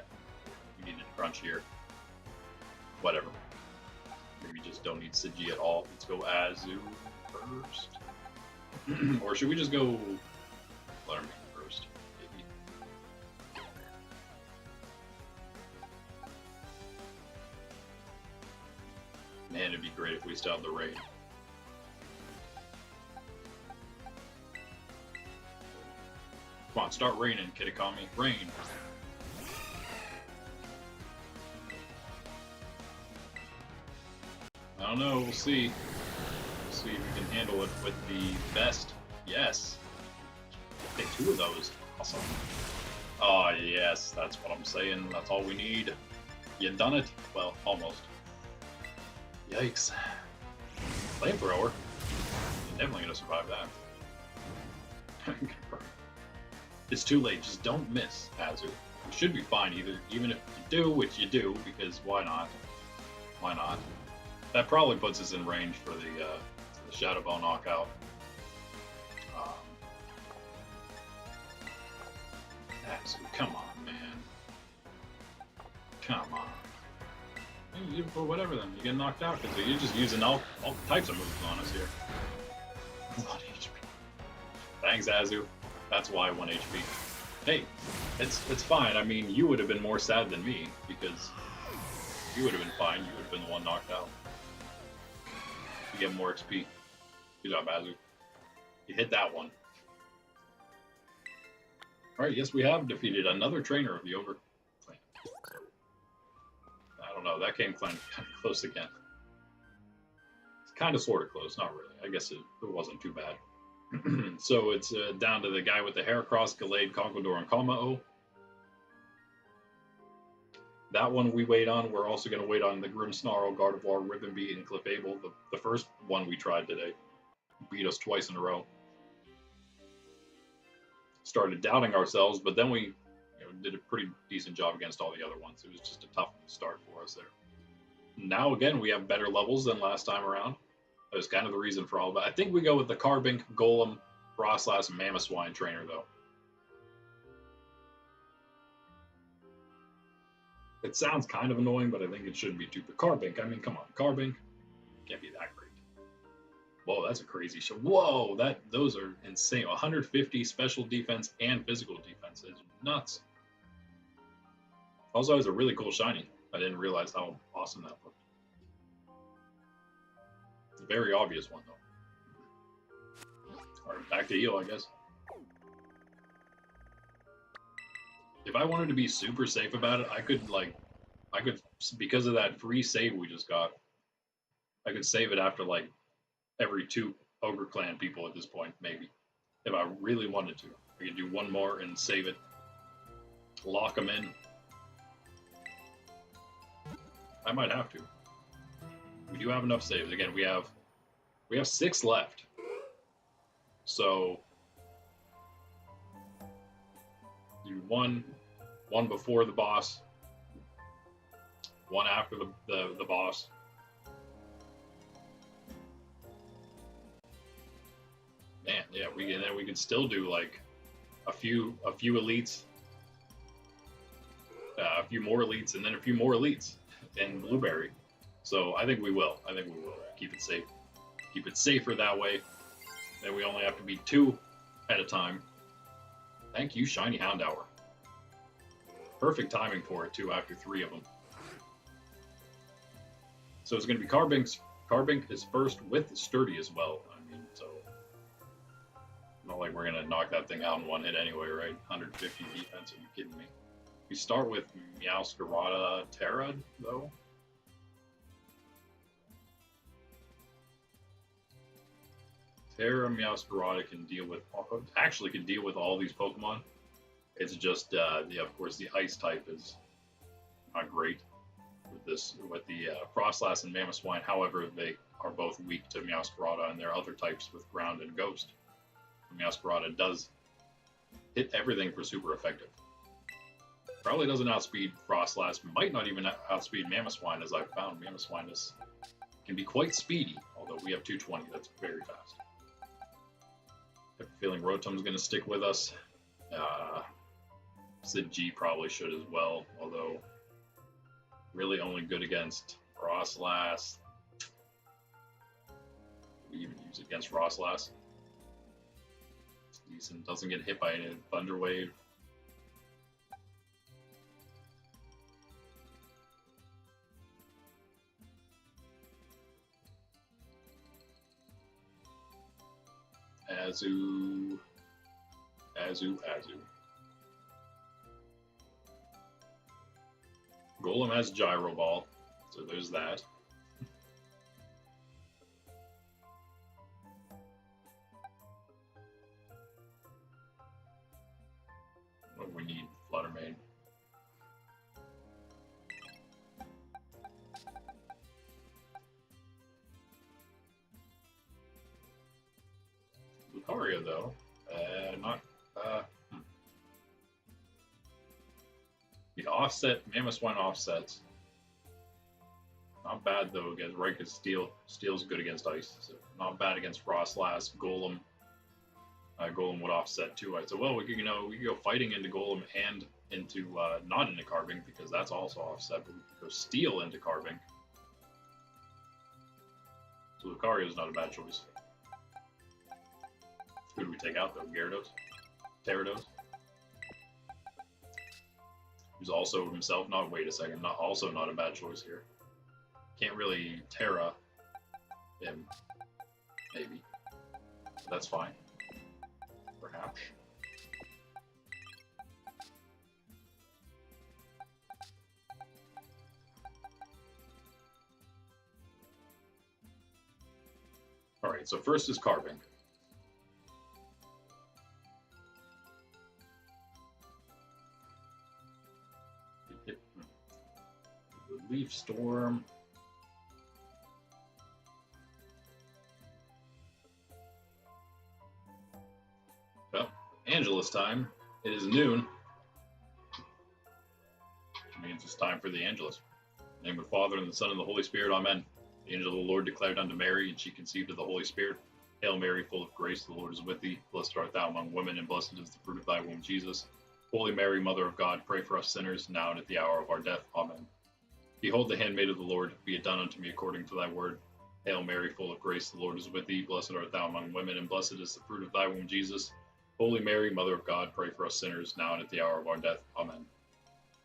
S1: We needed Crunch here. Whatever. Maybe just don't need Sidji at all. Let's go Azu first. Or should we just go Fluttermane first? Maybe. Man, it'd be great if we still had the rain. Come on, start raining, Kitakami. Rain. I don't know, we'll see. We'll see if we can handle it with the best. Yes. Take 2 of those. Awesome. Oh, yes, that's what I'm saying. That's all we need. You done it? Well, almost. Yikes. Flamethrower? You're definitely gonna survive that. It's too late. Just don't miss, Azu. You should be fine even if you do, which you do, because why not? Why not? That probably puts us in range for the Shadow Ball knockout. Azu, come on, man. Come on. For whatever then. You get knocked out because you're just using all types of moves on us here. 1 HP. Thanks, Azu. That's why 1 HP. Hey, it's fine. I mean, you would have been more sad than me because you would have been fine. You would have been the one knocked out. You get more XP. Good job, Azu. You hit that one. Alright, yes, we have defeated another trainer of the Ogre clan. I don't know, that came kind of close again. It's kind of sort of close, not really. I guess it wasn't too bad. So it's down to the guy with the Heracross, Gallade, Conquador, and Kalma-O. That one we wait on. We're also going to wait on the Grimmsnarl, Gardevoir, Ribbonbeat, and Clefable. The first one we tried today beat us twice in a row. Started doubting ourselves, but then we did a pretty decent job against all the other ones. It was just a tough start for us there. Now, again, we have better levels than last time around. That was kind of the reason for all of it. I think we go with the Carbink, Golem, Frostlass, and Mamoswine trainer, though. It sounds kind of annoying, but I think it shouldn't be too. But Carbink, I mean, come on, Carbink can't be that great. Whoa, that's a crazy show. Whoa, those are insane. 150 special defense and physical defense is nuts. Also, has a really cool shiny. I didn't realize how awesome that looked. Very obvious one, though. All right, back to heal, I guess. If I wanted to be super safe about it, I could, because of that free save we just got, I could save it after, every 2 Ogre Clan people at this point, maybe. If I really wanted to. I could do one more and save it. Lock them in. I might have to. We do have enough saves. Again, we have 6 left. So do one before the boss, one after the boss. Man, yeah, we can still do like a few elites, a few more elites, and then a few more elites in Blueberry. So I think we will. Keep it safe. Keep it safer that way. Then we only have to beat 2 at a time. Thank you, Shiny Houndour. Perfect timing for it too. After 3 of them. So it's going to be Carbink. Carbink is first with Sturdy as well. I mean, so not like we're going to knock that thing out in one hit anyway, right? 150 defense. Are you kidding me? We start with Meowscarada Tera though. Tera Meowscarada can deal with all these Pokemon. It's just of course the Ice type is not great with the Frostlass and Mamoswine. However, they are both weak to Meowscarada, and there are other types with Ground and Ghost. Meowscarada does hit everything for super effective. Probably doesn't outspeed Frostlass. Might not even outspeed Mamoswine, as I've found. Mamoswine can be quite speedy, although we have 220. That's very fast. I have a feeling Rotom's going to stick with us. Sid G probably should as well, although really only good against Frostlass. We even use it against Frostlass. It's decent. Doesn't get hit by any Thunder Wave. Azu. Golem has Gyro Ball, so there's that. What do we need? Lucario, though, not. The offset, Mamoswine offsets. Not bad, though, against right, because Steel's good against Ice. So not bad against Frostlass. Golem. Golem would offset too. I said, well, we could go fighting into Golem and into not into Carving, because that's also offset, but we could go Steel into Carving. So Lucario's not a bad choice. Who do we take out though? Gyarados? Gyarados? Who's also himself not, wait a second, not a bad choice here. Can't really Tera him. Maybe. That's fine. Perhaps. Alright, so first is Carving. Leaf Storm. Well, Angela's time. It is noon. Which means it's time for the Angelus. In the name of the Father, and the Son, and the Holy Spirit. Amen. The angel of the Lord declared unto Mary, and she conceived of the Holy Spirit. Hail Mary, full of grace, the Lord is with thee. Blessed art thou among women, and blessed is the fruit of thy womb, Jesus. Holy Mary, Mother of God, pray for us sinners, now and at the hour of our death. Amen. Behold the handmaid of the Lord, be it done unto me according to thy word. Hail Mary, full of grace, the Lord is with thee. Blessed art thou among women, and blessed is the fruit of thy womb, Jesus. Holy Mary, Mother of God, pray for us sinners, now and at the hour of our death. Amen.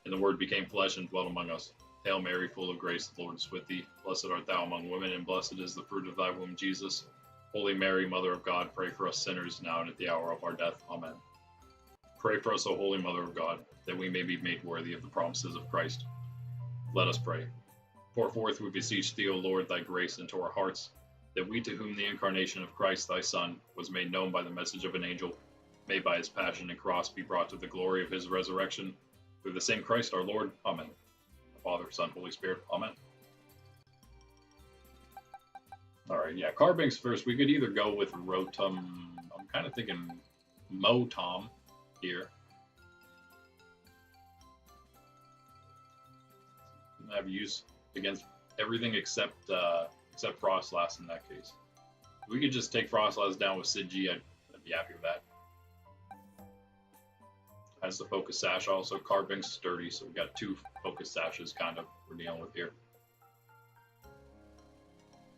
S1: And the Word became flesh and dwelt among us. Hail Mary, full of grace, the Lord is with thee. Blessed art thou among women, and blessed is the fruit of thy womb, Jesus. Holy Mary, Mother of God, pray for us sinners, now and at the hour of our death. Amen. Pray for us, O Holy Mother of God, that we may be made worthy of the promises of Christ. Let us pray. Pour forth, we beseech thee, O Lord, thy grace into our hearts, that we, to whom the incarnation of Christ thy Son was made known by the message of an angel, may by his passion and cross be brought to the glory of his resurrection, through the same Christ our Lord. Amen. Father, Son, Holy Spirit. Amen. Alright, yeah, Carbinks first. We could either go with Rotom. I'm kind of thinking Motom here. Have use against everything except Frostlass in that case. If we could just take Frostlass down with Sid G, I'd be happy with that. Has the Focus Sash also. Carbink's sturdy, so we got two Focus Sashes kind of we're dealing with here.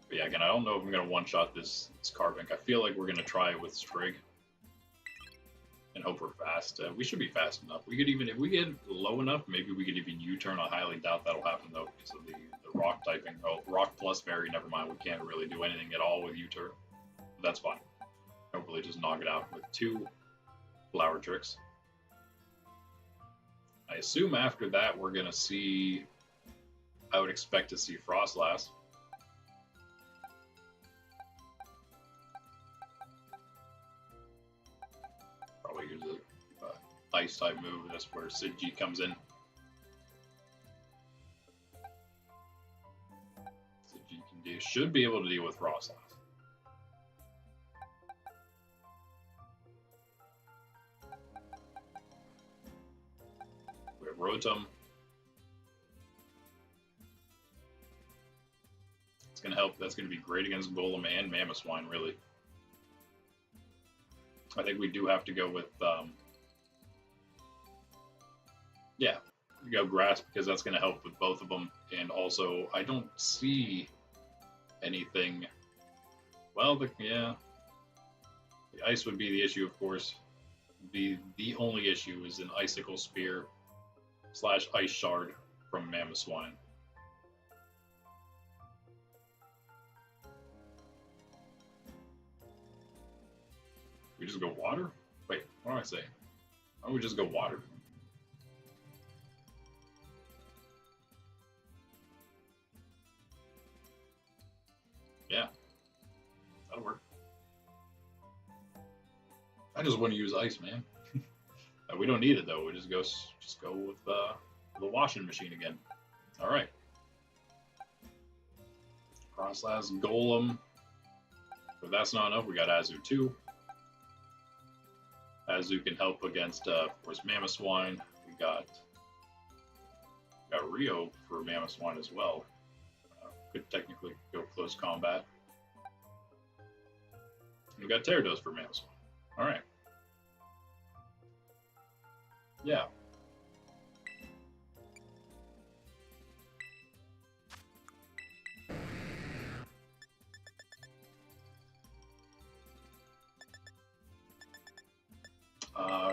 S1: But yeah, again, I don't know if I'm going to one-shot this Carbink. I feel like we're going to try it with Strig and hope we're fast. We should be fast enough. We could even, if we get low enough, maybe we could even U-turn. I highly doubt that'll happen though because of the rock typing. Oh, rock plus fairy, never mind. We can't really do anything at all with U-turn. That's fine. Hopefully just knock it out with two Flower Tricks. I assume after that we're going to see, I would expect to see Frostlass. Probably use a ice type move. That's where Sid G comes in. Sid G should be able to deal with Frostlass. We have Rotom. It's going to help. That's going to be great against Golem and Mamoswine, really. I think we do have to go with, yeah, we go Grass because that's going to help with both of them. And also, I don't see anything. Well, yeah, the Ice would be the issue, of course. The only issue is an Icicle Spear / Ice Shard from Mamoswine. We just go water? Wait, what am I saying? Why don't we just go water? Yeah, that'll work. I just want to use ice, man. We don't need it though. We just go with the washing machine again. All right. Frostlass, Golem. If that's not enough, we got Azu 2. Azu can help against, of course, Mamoswine. We got Rio for Mamoswine as well. Could technically go close combat. We got Gyarados for Mamoswine. All right. Yeah.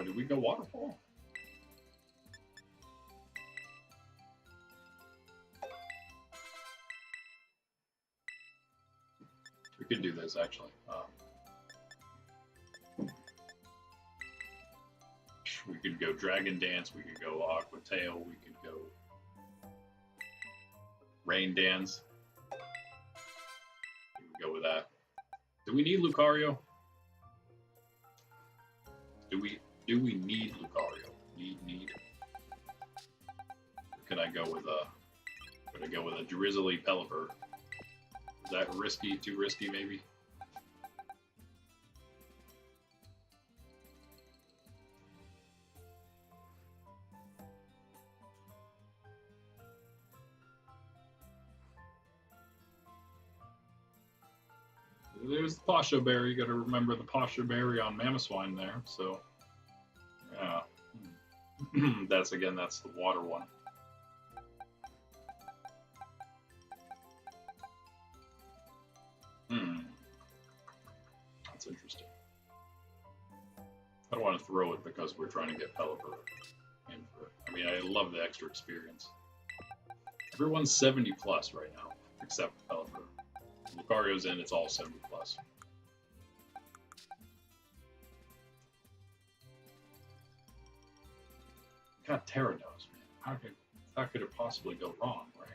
S1: Did we go Waterfall? We could do this actually. We could go Dragon Dance. We could go Aqua Tail. We could go Rain Dance. We could go with that. Do we need Lucario? Do we need Lucario? Need. Or could I go with a Drizzly Pelipper? Is that risky? Too risky, maybe? There's the Pasha Berry. You got to remember the Pasha Berry on Mamoswine there. So, yeah. That's the water one. That's interesting. I don't want to throw it because we're trying to get Pelipper in for. I mean, I love the extra experience. Everyone's 70 plus right now, except Pelipper. Lucario's in, it's all 70 plus. Got Gyarados, man. How could it possibly go wrong, right?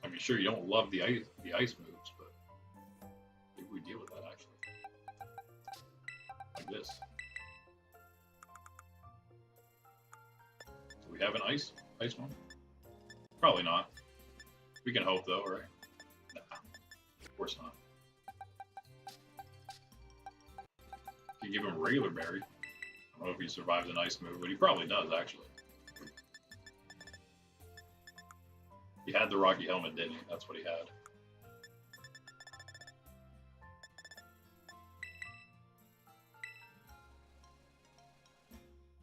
S1: I mean, sure, you don't love the ice moves, but maybe we deal with that actually. Like this. Do we have an ice one? Probably not. We can hope though, right? Nah, of course not. You give him a regular berry. I don't know if he survives an ice move, but he probably does actually. He had the Rocky Helmet, didn't he? That's what he had.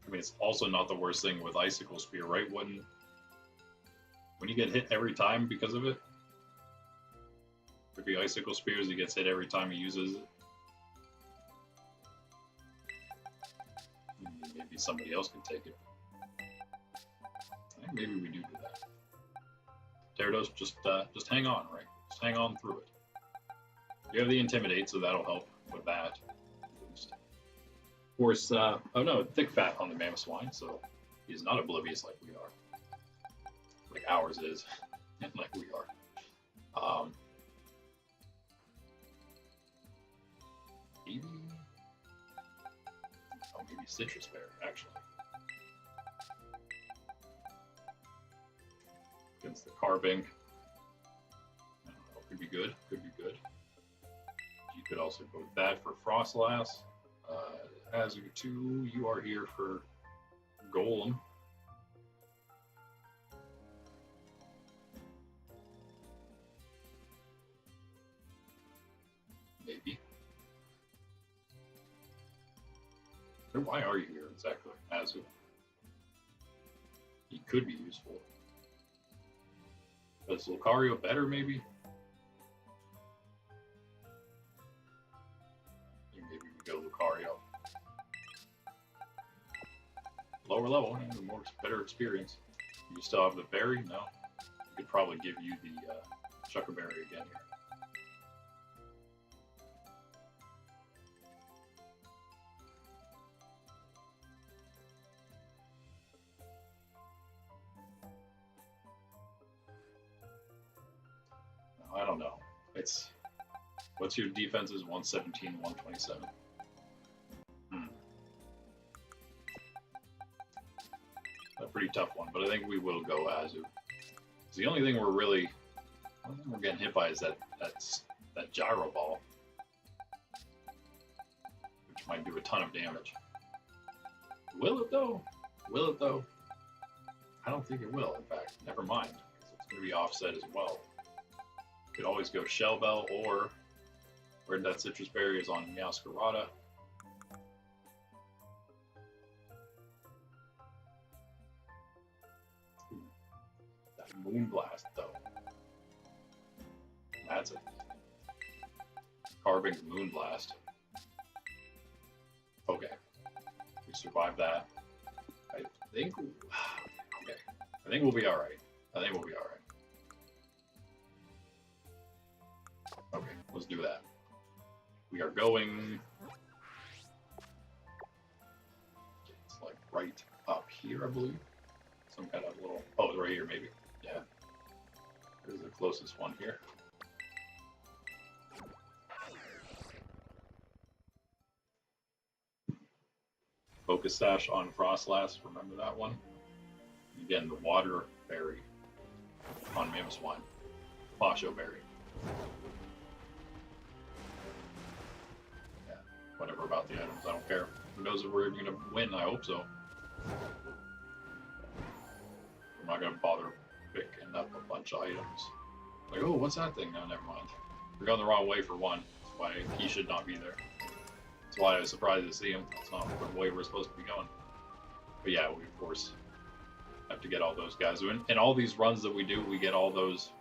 S1: I mean, it's also not the worst thing with Icicle Spear, right? When you get hit every time because of it, if he Icicle Spears, he gets hit every time he uses it. Maybe somebody else can take it. I think maybe we do that. Gyarados, just hang on, right? Just hang on through it. You have the Intimidate, so that'll help with that. Of course, oh no, Thick Fat on the Mamoswine, so he's not oblivious like we are. Like ours is, and like we are. Maybe... Oh, maybe Citrus Bear, actually. Against the Carbink. I don't know, could be good, could be good. You could also go with that for Frostlass. As you two, you are here for Golem. Maybe. Why are you here exactly, Azu? He could be useful. Is Lucario better, maybe? Maybe we go Lucario. Lower level, more better experience. You still have the berry? No. We could probably give you the Chuckerberry again here. I don't know. It's what's your defenses? 117, 127. pretty tough one, but I think we will go Azu. The only thing we're getting hit by is that gyro ball, which might do a ton of damage. Will it though? Will it though? I don't think it will. In fact, never mind. It's going to be offset as well. Could always go Shell Bell, or where that Citrus Berry is on Meowscarada. That Moonblast though. That's it. Carving's Moonblast. Okay. We survived that. I think. Okay. I think we'll be alright. I think we'll be alright. Okay, let's do that. We are going. It's like right up here, I believe. Some kind of little. Oh, it's right here, maybe. Yeah. Here's the closest one here. Focus Sash on Frostlass, remember that one? Again, the Water Berry on Mamoswine. Basho Berry. Yeah, whatever about the items, I don't care. Who knows if we're going to win? I hope so. I'm not going to bother picking up a bunch of items. Like, oh, what's that thing? No, never mind. We're going the wrong way for one. That's why he should not be there. That's why I was surprised to see him. That's not the way we're supposed to be going. But yeah, we of course have to get all those guys. In all these runs that we do, we get all those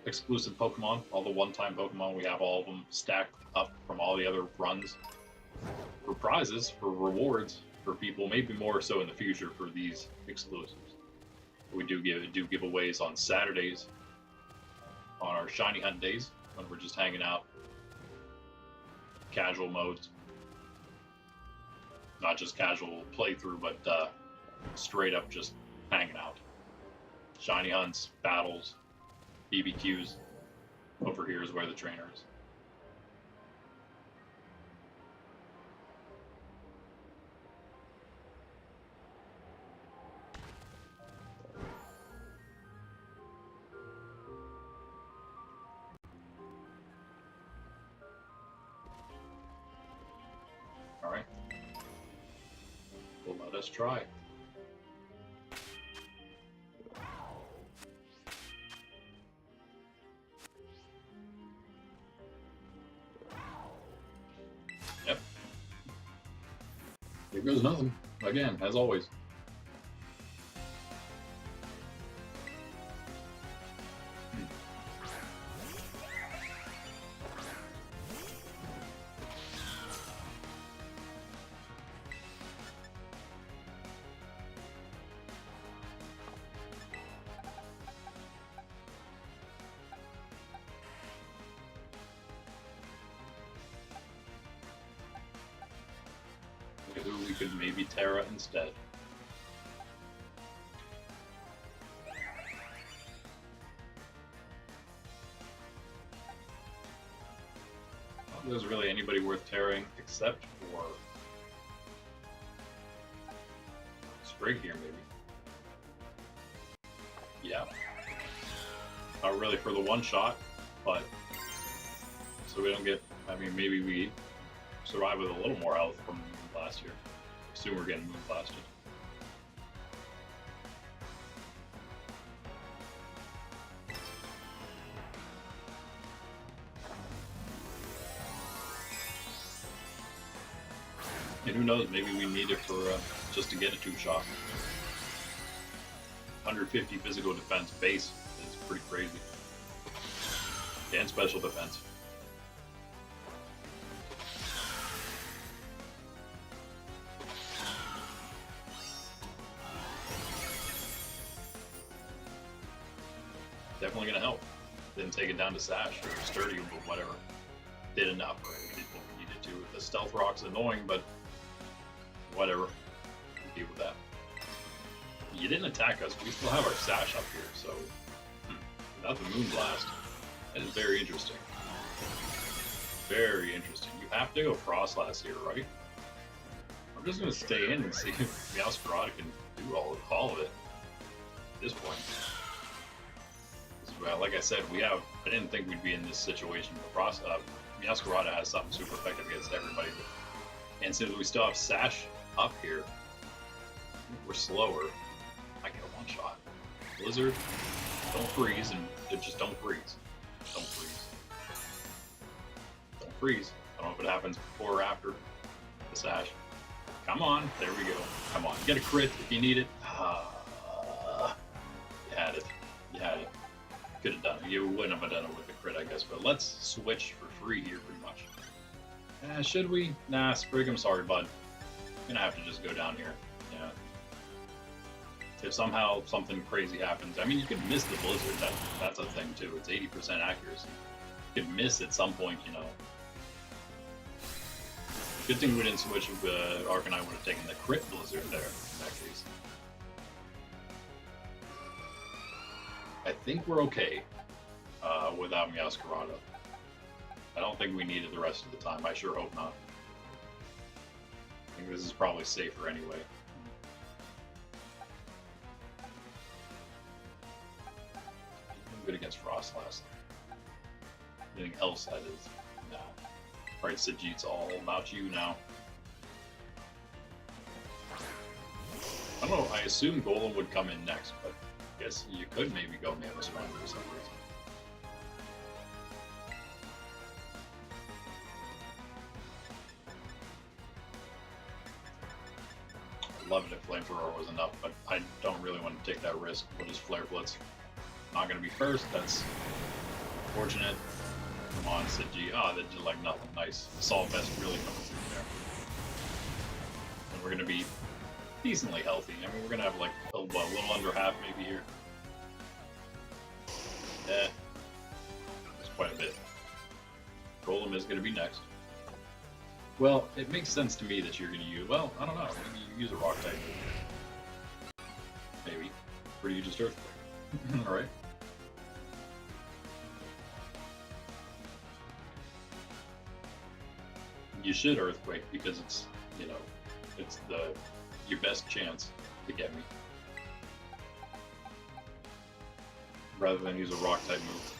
S1: exclusive Pokemon, all the one-time Pokemon. We have all of them stacked up from all the other runs for prizes, for rewards, for people, maybe more so in the future for these exclusives. We do give giveaways on Saturdays, on our Shiny Hunt days, when we're just hanging out. Casual modes. Not just casual playthrough, but straight up just hanging out. Shiny hunts, battles, BBQs. Over here is where the trainer is. Alright. Well, let us try. Yep. Here goes nothing. Again, as always. We could maybe Tera instead. Well, there's really anybody worth Terraing except for Sprig here, maybe. Yeah. Not really for the one shot, but so we don't get. I mean, maybe we survive with a little more health from last year. Assume we're getting moon blasted. And who knows, maybe we need it for just to get a 2-shot. 150 physical defense base is pretty crazy. And special defense. Definitely gonna help. Didn't take it down to Sash or Sturdy, but whatever. Did enough, right? We did what we needed to. The Stealth Rock's annoying, but whatever. We'll deal with that. You didn't attack us. We still have our Sash up here, so without the Moonblast, that is very interesting. Very interesting. You have to go Frostlass here, right? Or just gonna stay in and see if Scarlet can do all of it at this point. Well, like I said, I didn't think we'd be in this situation for Scarlet has something super effective against everybody. And since we still have Sash up here, we're slower. I get a one-shot. Blizzard, don't freeze, and just don't freeze. Don't freeze. Don't freeze. I don't know if it happens before or after the Sash. Come on, there we go. Come on, get a crit if you need it. You had it. You had it. Could have done it. You wouldn't have done it with the crit, I guess. But let's switch for free here, pretty much. Should we? Nah, Sprig, I'm sorry, bud. Gonna have to just go down here. Yeah. If somehow something crazy happens, I mean, you could miss the Blizzard. That's a thing too. It's 80% accuracy. You could miss at some point, you know. Good thing we didn't switch. Arcanine would have taken the crit Blizzard there in that case. I think we're okay without Meowscarada. I don't think we need it the rest of the time. I sure hope not. I think this is probably safer anyway. Good against Frost last. Anything else that is? Nah. Alright, Siji, it's all about you now. I don't know, I assume Golem would come in next, but I guess you could maybe go Mamoswine for some reason. I'd love it if Flamethrower was enough, but I don't really want to take that risk. We'll just Flare Blitz. Not going to be first, that's fortunate. Come on, Siji. Ah, that did like nothing. Nice. Assault Vest really coming through there. And we're going to be decently healthy. I mean, we're going to have like a little under half maybe here. Yeah. That's quite a bit. Golem is going to be next. Well, it makes sense to me that you're going to use... Well, I don't know. Maybe you use a Rock type. Maybe. Or do you just Earthquake? Alright. You should Earthquake because it's, you know, it's your best chance to get me. Rather than use a Rock type move.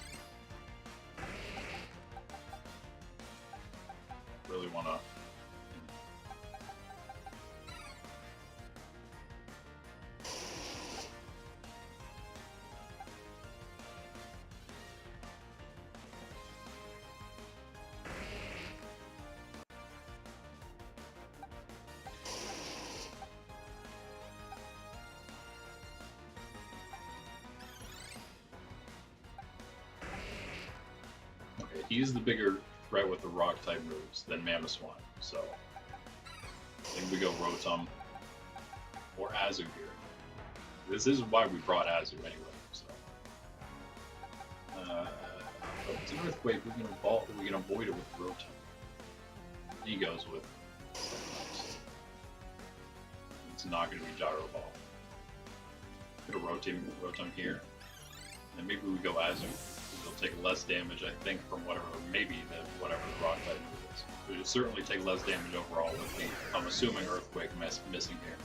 S1: Really want to... Okay, he's the bigger threat with the Rock type moves than Mamoswine, so I think we go Rotom or Azu here. This is why we brought Azu anyway, so. But it's an Earthquake, we can avoid it with Rotom. He goes with... It's not going to be Gyro Ball. Gonna Rotom here, and maybe we go Azu. It'll take less damage, I think, from whatever the Rock type move is. It would certainly take less damage overall with the, I'm assuming, Earthquake missing here.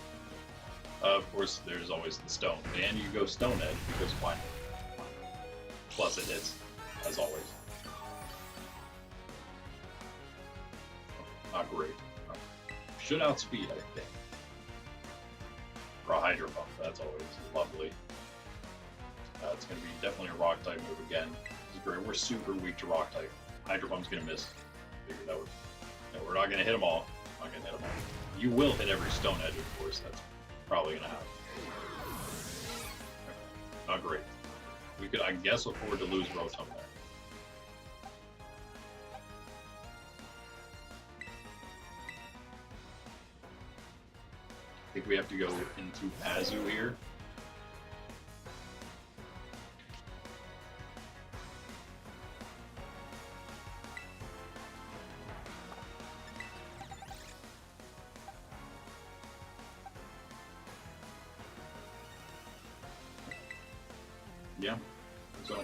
S1: Of course, there's always the Stone, and you go Stone Edge because why not? Plus it hits, as always. Not great. Should outspeed, I think. For a Hydro Pump, that's always lovely. It's going to be definitely a Rock type move again. This is great. We're super weak to Rock type. Hydro Pump's going to miss. Figured that would. No, we're not going to hit them all. Not going to hit them all. You will hit every Stone Edge, of course. That's probably going to happen. Not great. We could, I guess, afford to lose Rotom there. I think we have to go into Azu here. Yeah, so.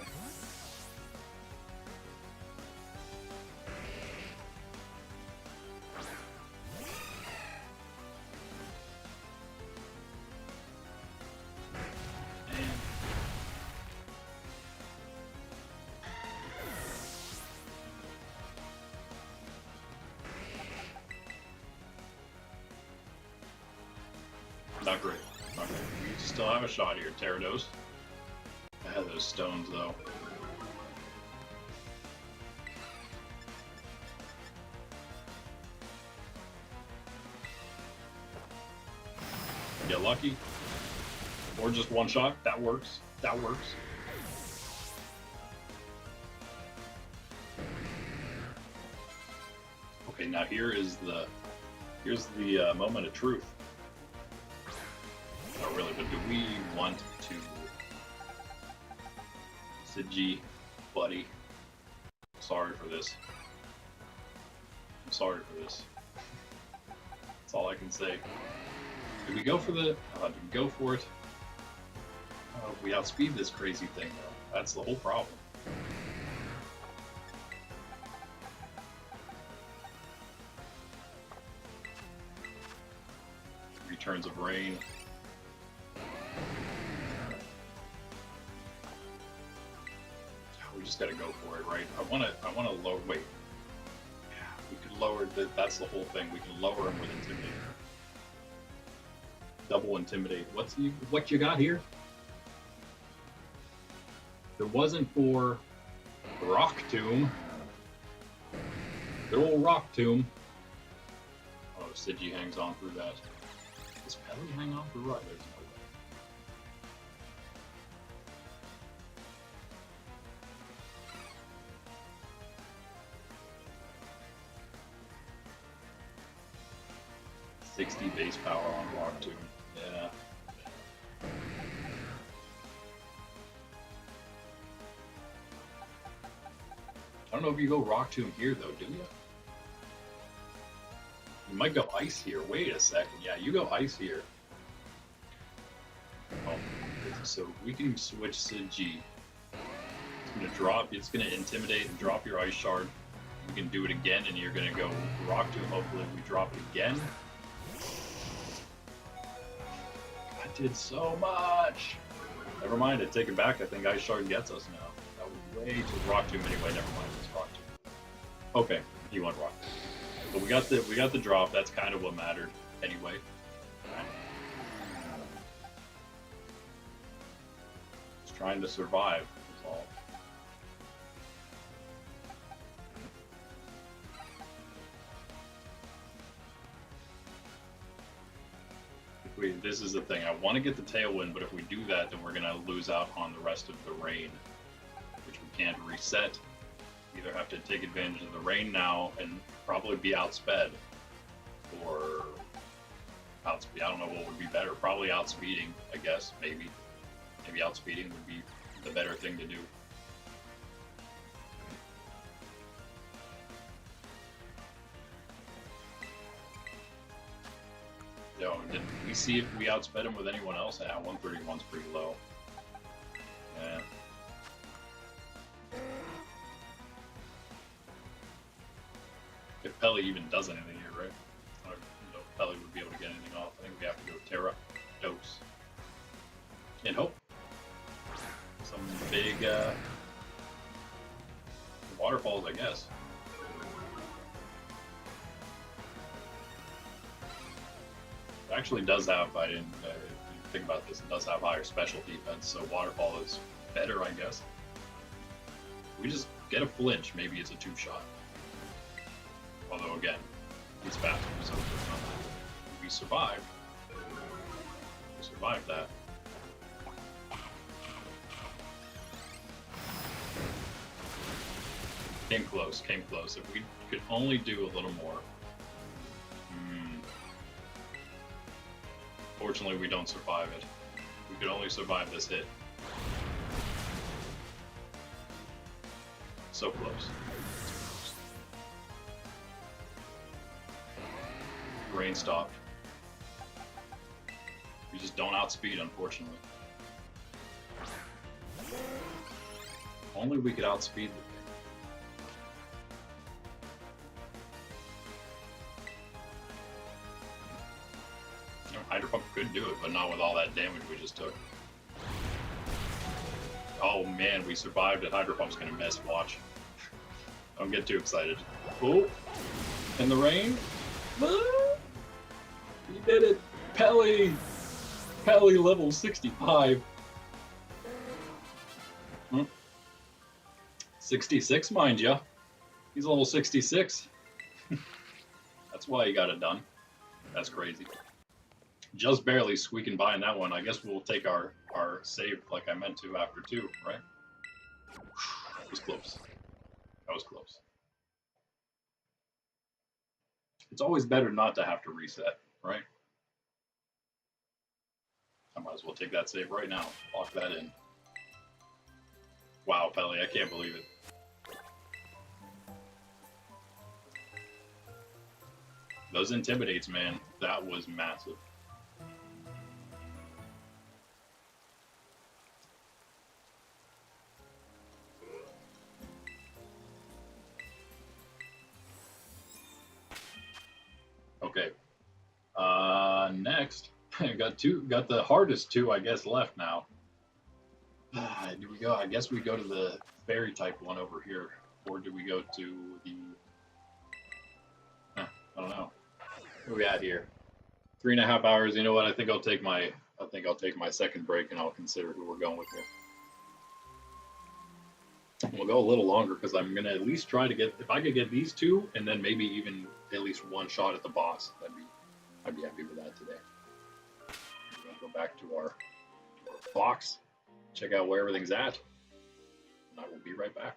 S1: Not great. Not great. We still have a shot here, Gyarados. I had those stones though. Get lucky. Or just one shot. That works. That works. Okay, now here's the moment of truth. Not really, but do we want to... Sidgy, buddy. I'm sorry for this. I'm sorry for this. That's all I can say. Did we go for the... did we go for it? We outspeed this crazy thing, though. That's the whole problem. Returns of rain. We just gotta go for it, right? I wanna lower. Wait, yeah, we could lower. That's the whole thing. We can lower him with intimidate. Double intimidate. What you got here? If it wasn't for Rock Tomb, good old Rock Tomb. Oh, Sidgy hangs on through that. Does Pelly hang on through Rock? There's no way. $60 base power on Rock Tomb. Yeah. I don't know if you go Rock Tomb here though, do you? You might go Ice here. Wait a second. Yeah, you go Ice here. Oh, so we can switch Sidgy. It's gonna drop. It's gonna intimidate and drop your Ice Shard. You can do it again, and you're gonna go Rock Tomb. Hopefully, we drop it again. I did so much. Never mind. I take it back. I think Ice Shard gets us now. That was way too Rock Tomb anyway. Never mind. It's Rock Tomb. Okay, you went Rock Tomb. But we got the drop. That's kind of what mattered anyway. Right. Just trying to survive. That's all. This is the thing. I want to get the Tailwind, but if we do that, then we're gonna lose out on the rest of the rain, which we can't reset. Either have to take advantage of the rain now and probably be outsped, or outspeed. I don't know what would be better. Probably outspeeding, I guess. Maybe outspeeding would be the better thing to do. Yo, did we see if we outsped him with anyone else? Yeah, 131's pretty low. Yeah. If Pelly even does anything here, right? I don't know if Pelly would be able to get anything off. I think we have to go Tera, Dose, and hope. Some big waterfalls, I guess. It actually does have, I didn't think about this, it does have higher special defense, so waterfall is better, I guess. We just get a flinch, maybe it's a 2-shot. Although again, it's faster, so we survived. We survived that. Came close, came close. If we could only do a little more. Fortunately, we don't survive it. We could only survive this hit. So close. Rain stopped. We just don't outspeed, unfortunately. Only we could outspeed the thing. Hydro Pump could do it, but not with all that damage we just took. Oh man, we survived it. Hydro Pump's gonna miss. Watch. Don't get too excited. Oh, in the rain. He did it. Pelly. Pally level 65. 66, mind ya. He's level 66. That's why he got it done. That's crazy. Just barely squeaking by in that one. I guess we'll take our save like I meant to after 2, right? That was close. That was close. It's always better not to have to reset, right? I might as well take that save right now. Lock that in. Wow, Pelly, I can't believe it. Those intimidates, man. That was massive. Okay. Next, got the hardest 2, I guess, left now. Do we go? I guess we go to the fairy type one over here, or do we go to the? I don't know. What we got here? 3.5 hours. You know what? I think I'll take my second break, and I'll consider who we're going with here. We'll go a little longer because I'm gonna at least try to get, if I could get these 2, and then maybe even at least 1 shot at the boss. I'd be happy with that today. We're gonna go back to our box, check out where everything's at, and I will be right back.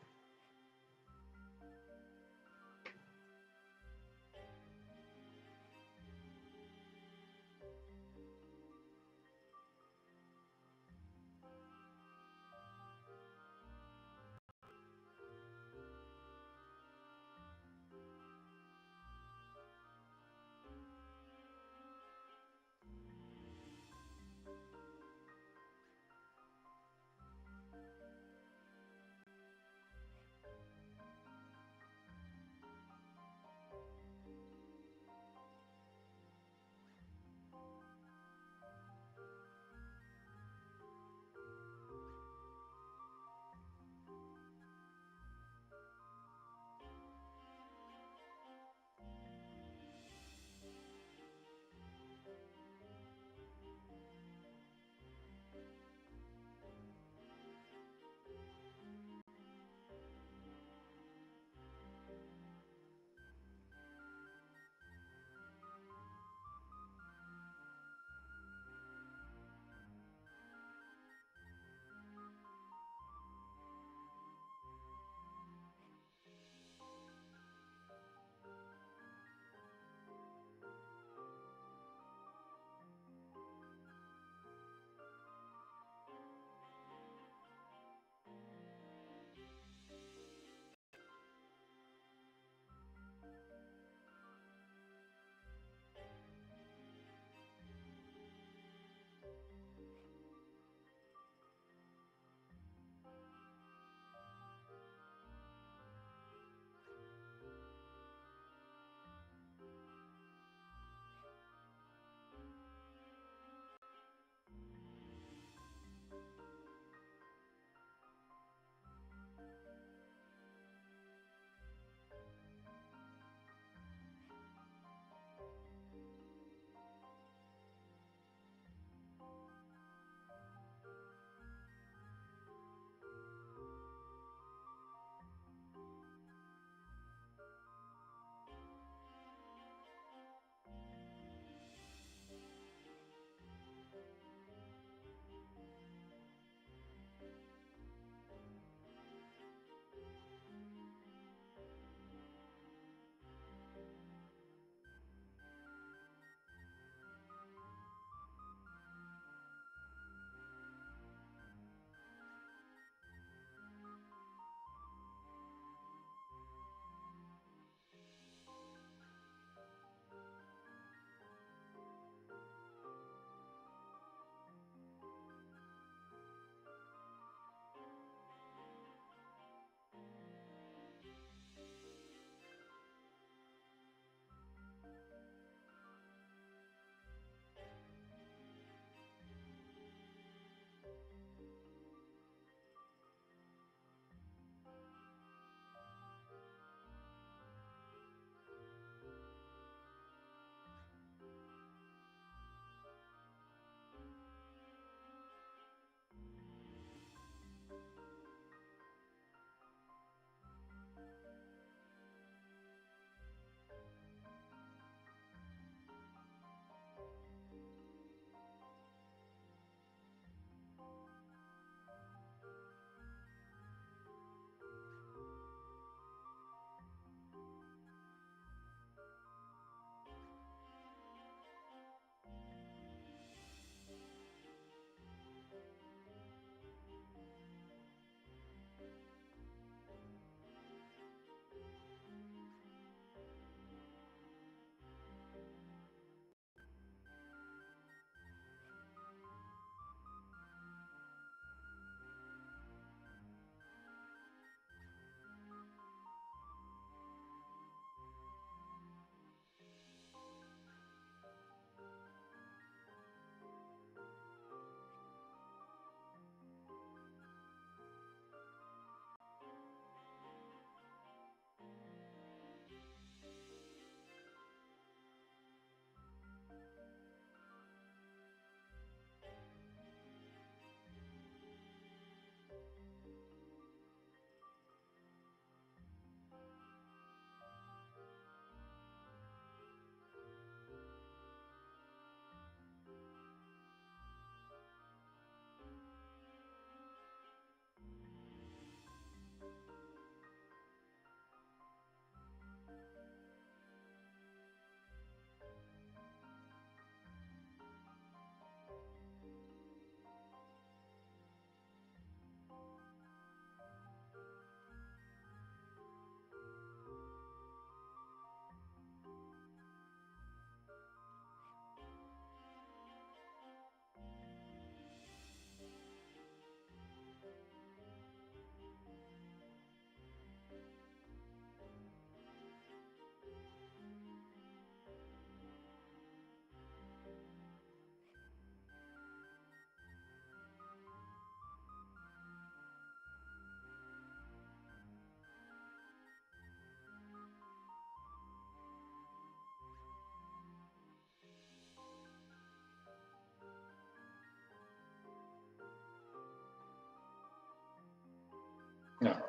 S1: All right.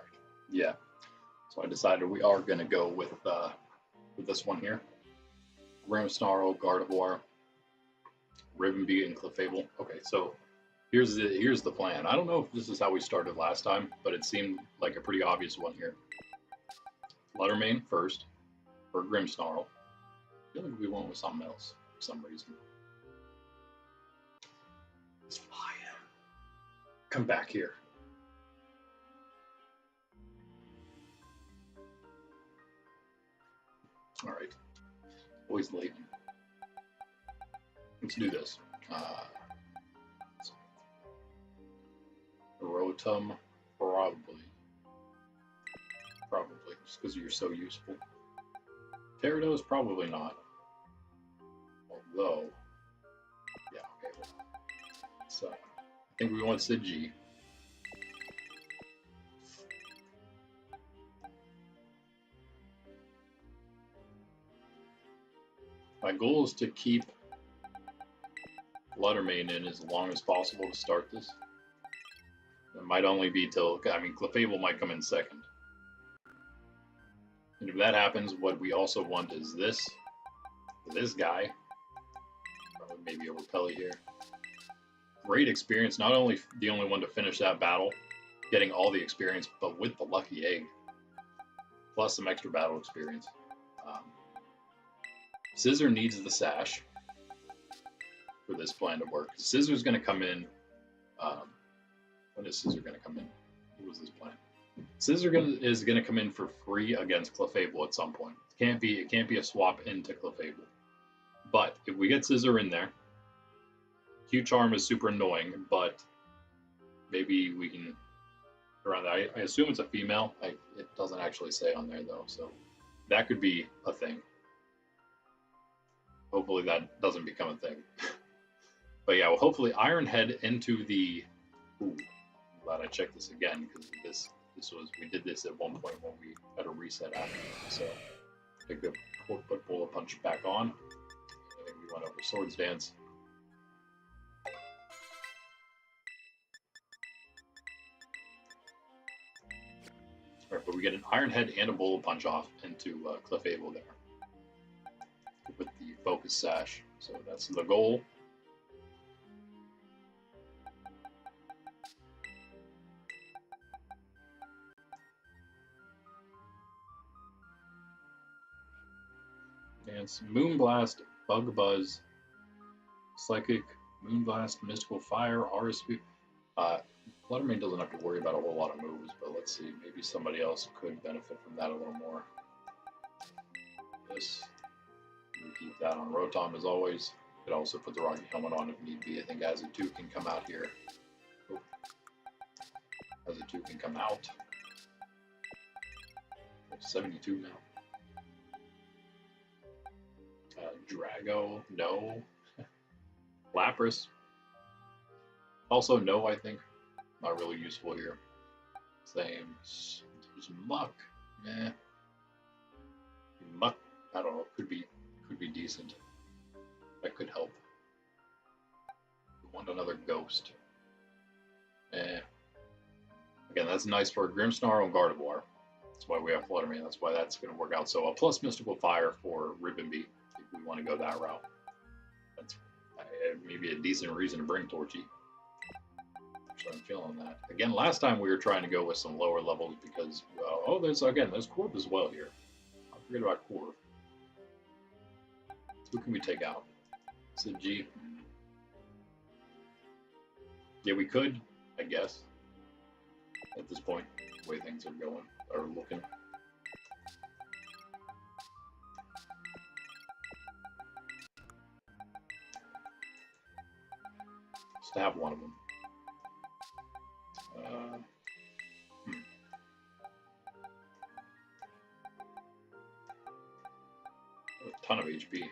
S1: Yeah. So I decided we are going to go with this one here. Grimmsnarl, Gardevoir, Rivenbeat, and Clefable. Okay, so here's the plan. I don't know if this is how we started last time, but it seemed like a pretty obvious one here. Lettermane first for Grimmsnarl. I feel like we went with something else for some reason. It's fine. Come back here. All right. Always late. Let's do this. Rotom, probably, just because you're so useful. Gyarados, probably not. Although, yeah, okay. So, I think we want Sidgey. My goal is to keep Lettermane in as long as possible to start this. It might only be till, I mean, Clefable might come in second. And if that happens, what we also want is this guy. Probably maybe a Repelli here. Great experience, not only the only one to finish that battle, getting all the experience, but with the lucky egg. Plus some extra battle experience. Scissor needs the sash for this plan to work. Scissor's going to come in. When is Scissor going to come in? What was this plan? Scissor is going to come in for free against Clefable at some point. It can't be a swap into Clefable. But if we get Scissor in there, Q-Charm is super annoying, but maybe we can around that. I assume it's a female. It doesn't actually say on there though, so that could be a thing. Hopefully that doesn't become a thing. But yeah, well, hopefully Iron Head into the. Ooh, I'm glad I checked this again because we did this at one point when we had a reset after. So take the put Bullet Punch back on. And we went over Swords Dance. All right, but we get an Iron Head and a Bullet Punch off into Clefable there with the Focus Sash. So that's the goal. Dance, Moonblast, Bug Buzz, Psychic, Moonblast, Mystical Fire, RSP. Lettermane doesn't have to worry about a whole lot of moves, but let's see. Maybe somebody else could benefit from that a little more. This. We keep that on Rotom as always. Could also put the Rocky Helmet on if need be. I think Azu2 can come out here. Oh. Azu2 can come out. 72 now. Drago, no. Lapras, also no, I think. Not really useful here. Same. There's Muck. Eh. Muck, I don't know, could be decent. That could help. We want another Ghost. Eh. Again, that's nice for Grimmsnarl and Gardevoir. That's why we have Lettermane. That's why that's going to work out. So a plus Mystical Fire for Rivenbeat if we want to go that route. That's maybe a decent reason to bring Torchy. So I'm feeling that. Again, last time we were trying to go with some lower levels because, there's Corp as well here. I forget about Corp. Who can we take out? Sidgey. Yeah, we could, I guess. At this point, the way things are going, or looking. Just to have one of them. A ton of HP.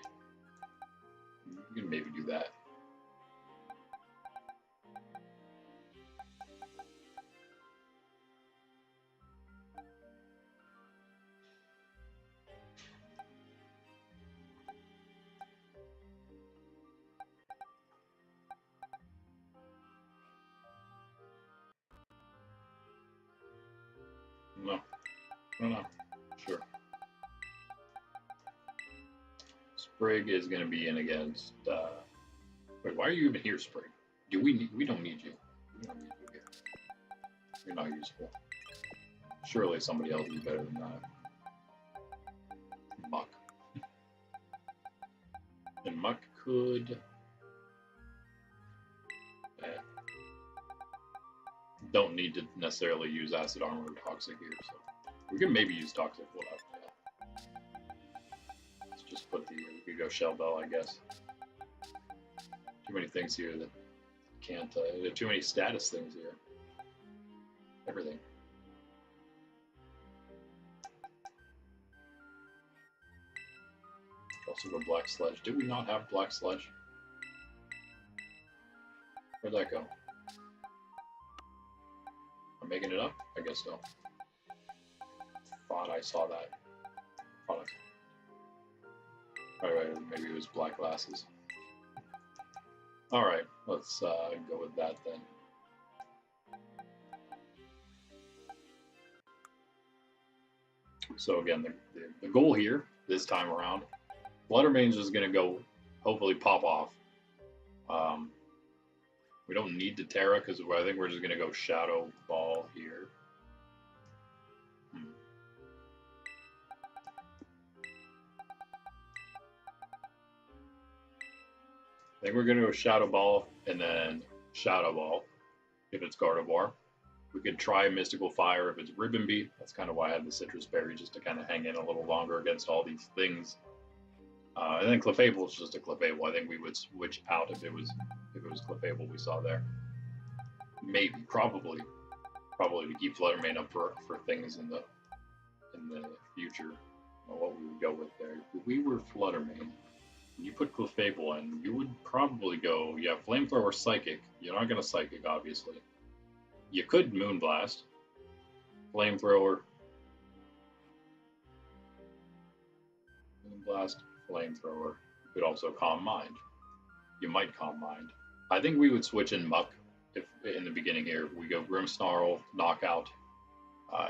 S1: You can maybe do that. I don't know. Sure. Sprig is going to be in against. Wait, why are you even here, Sprig? Do we need? We don't need you. We don't need you here. You're not useful. Surely somebody else is better than that. Muck. And Muck could. Don't need to necessarily use acid armor or toxic here, so we can maybe use toxic. We'll have to, let's just put the. We could go shell bell, I guess. Too many things here that can't. There are too many status things here. Everything. Also go black sledge. Did we not have black sledge? Where'd that go? I'm making it up? I guess so. Thought I saw that. Alright, maybe it was black glasses. Alright, let's go with that then. So again, the goal here, this time around, Fluttermane's is going to go, hopefully pop off. We don't need the Tera because I think we're just going to go Shadow Ball here. I think we're going to go Shadow Ball and then Shadow Ball if it's Gardevoir. We could try Mystical Fire if it's Ribbonby. That's kind of why I had the Citrus Berry, just to kind of hang in a little longer against all these things. And then Clefable is just a Clefable. I think we would switch out if it was Clefable we saw there. Maybe, probably to keep Fluttermane up for things in the future. What we would go with there. If we were Fluttermane, and you put Clefable in, you would probably go, yeah, Flamethrower or Psychic. You're not going to Psychic, obviously. You could Moonblast, Flamethrower, Moonblast, Flamethrower. You could also Calm Mind. You might Calm Mind. I think we would switch in Muck if in the beginning here. We go Grimmsnarl, Knockout,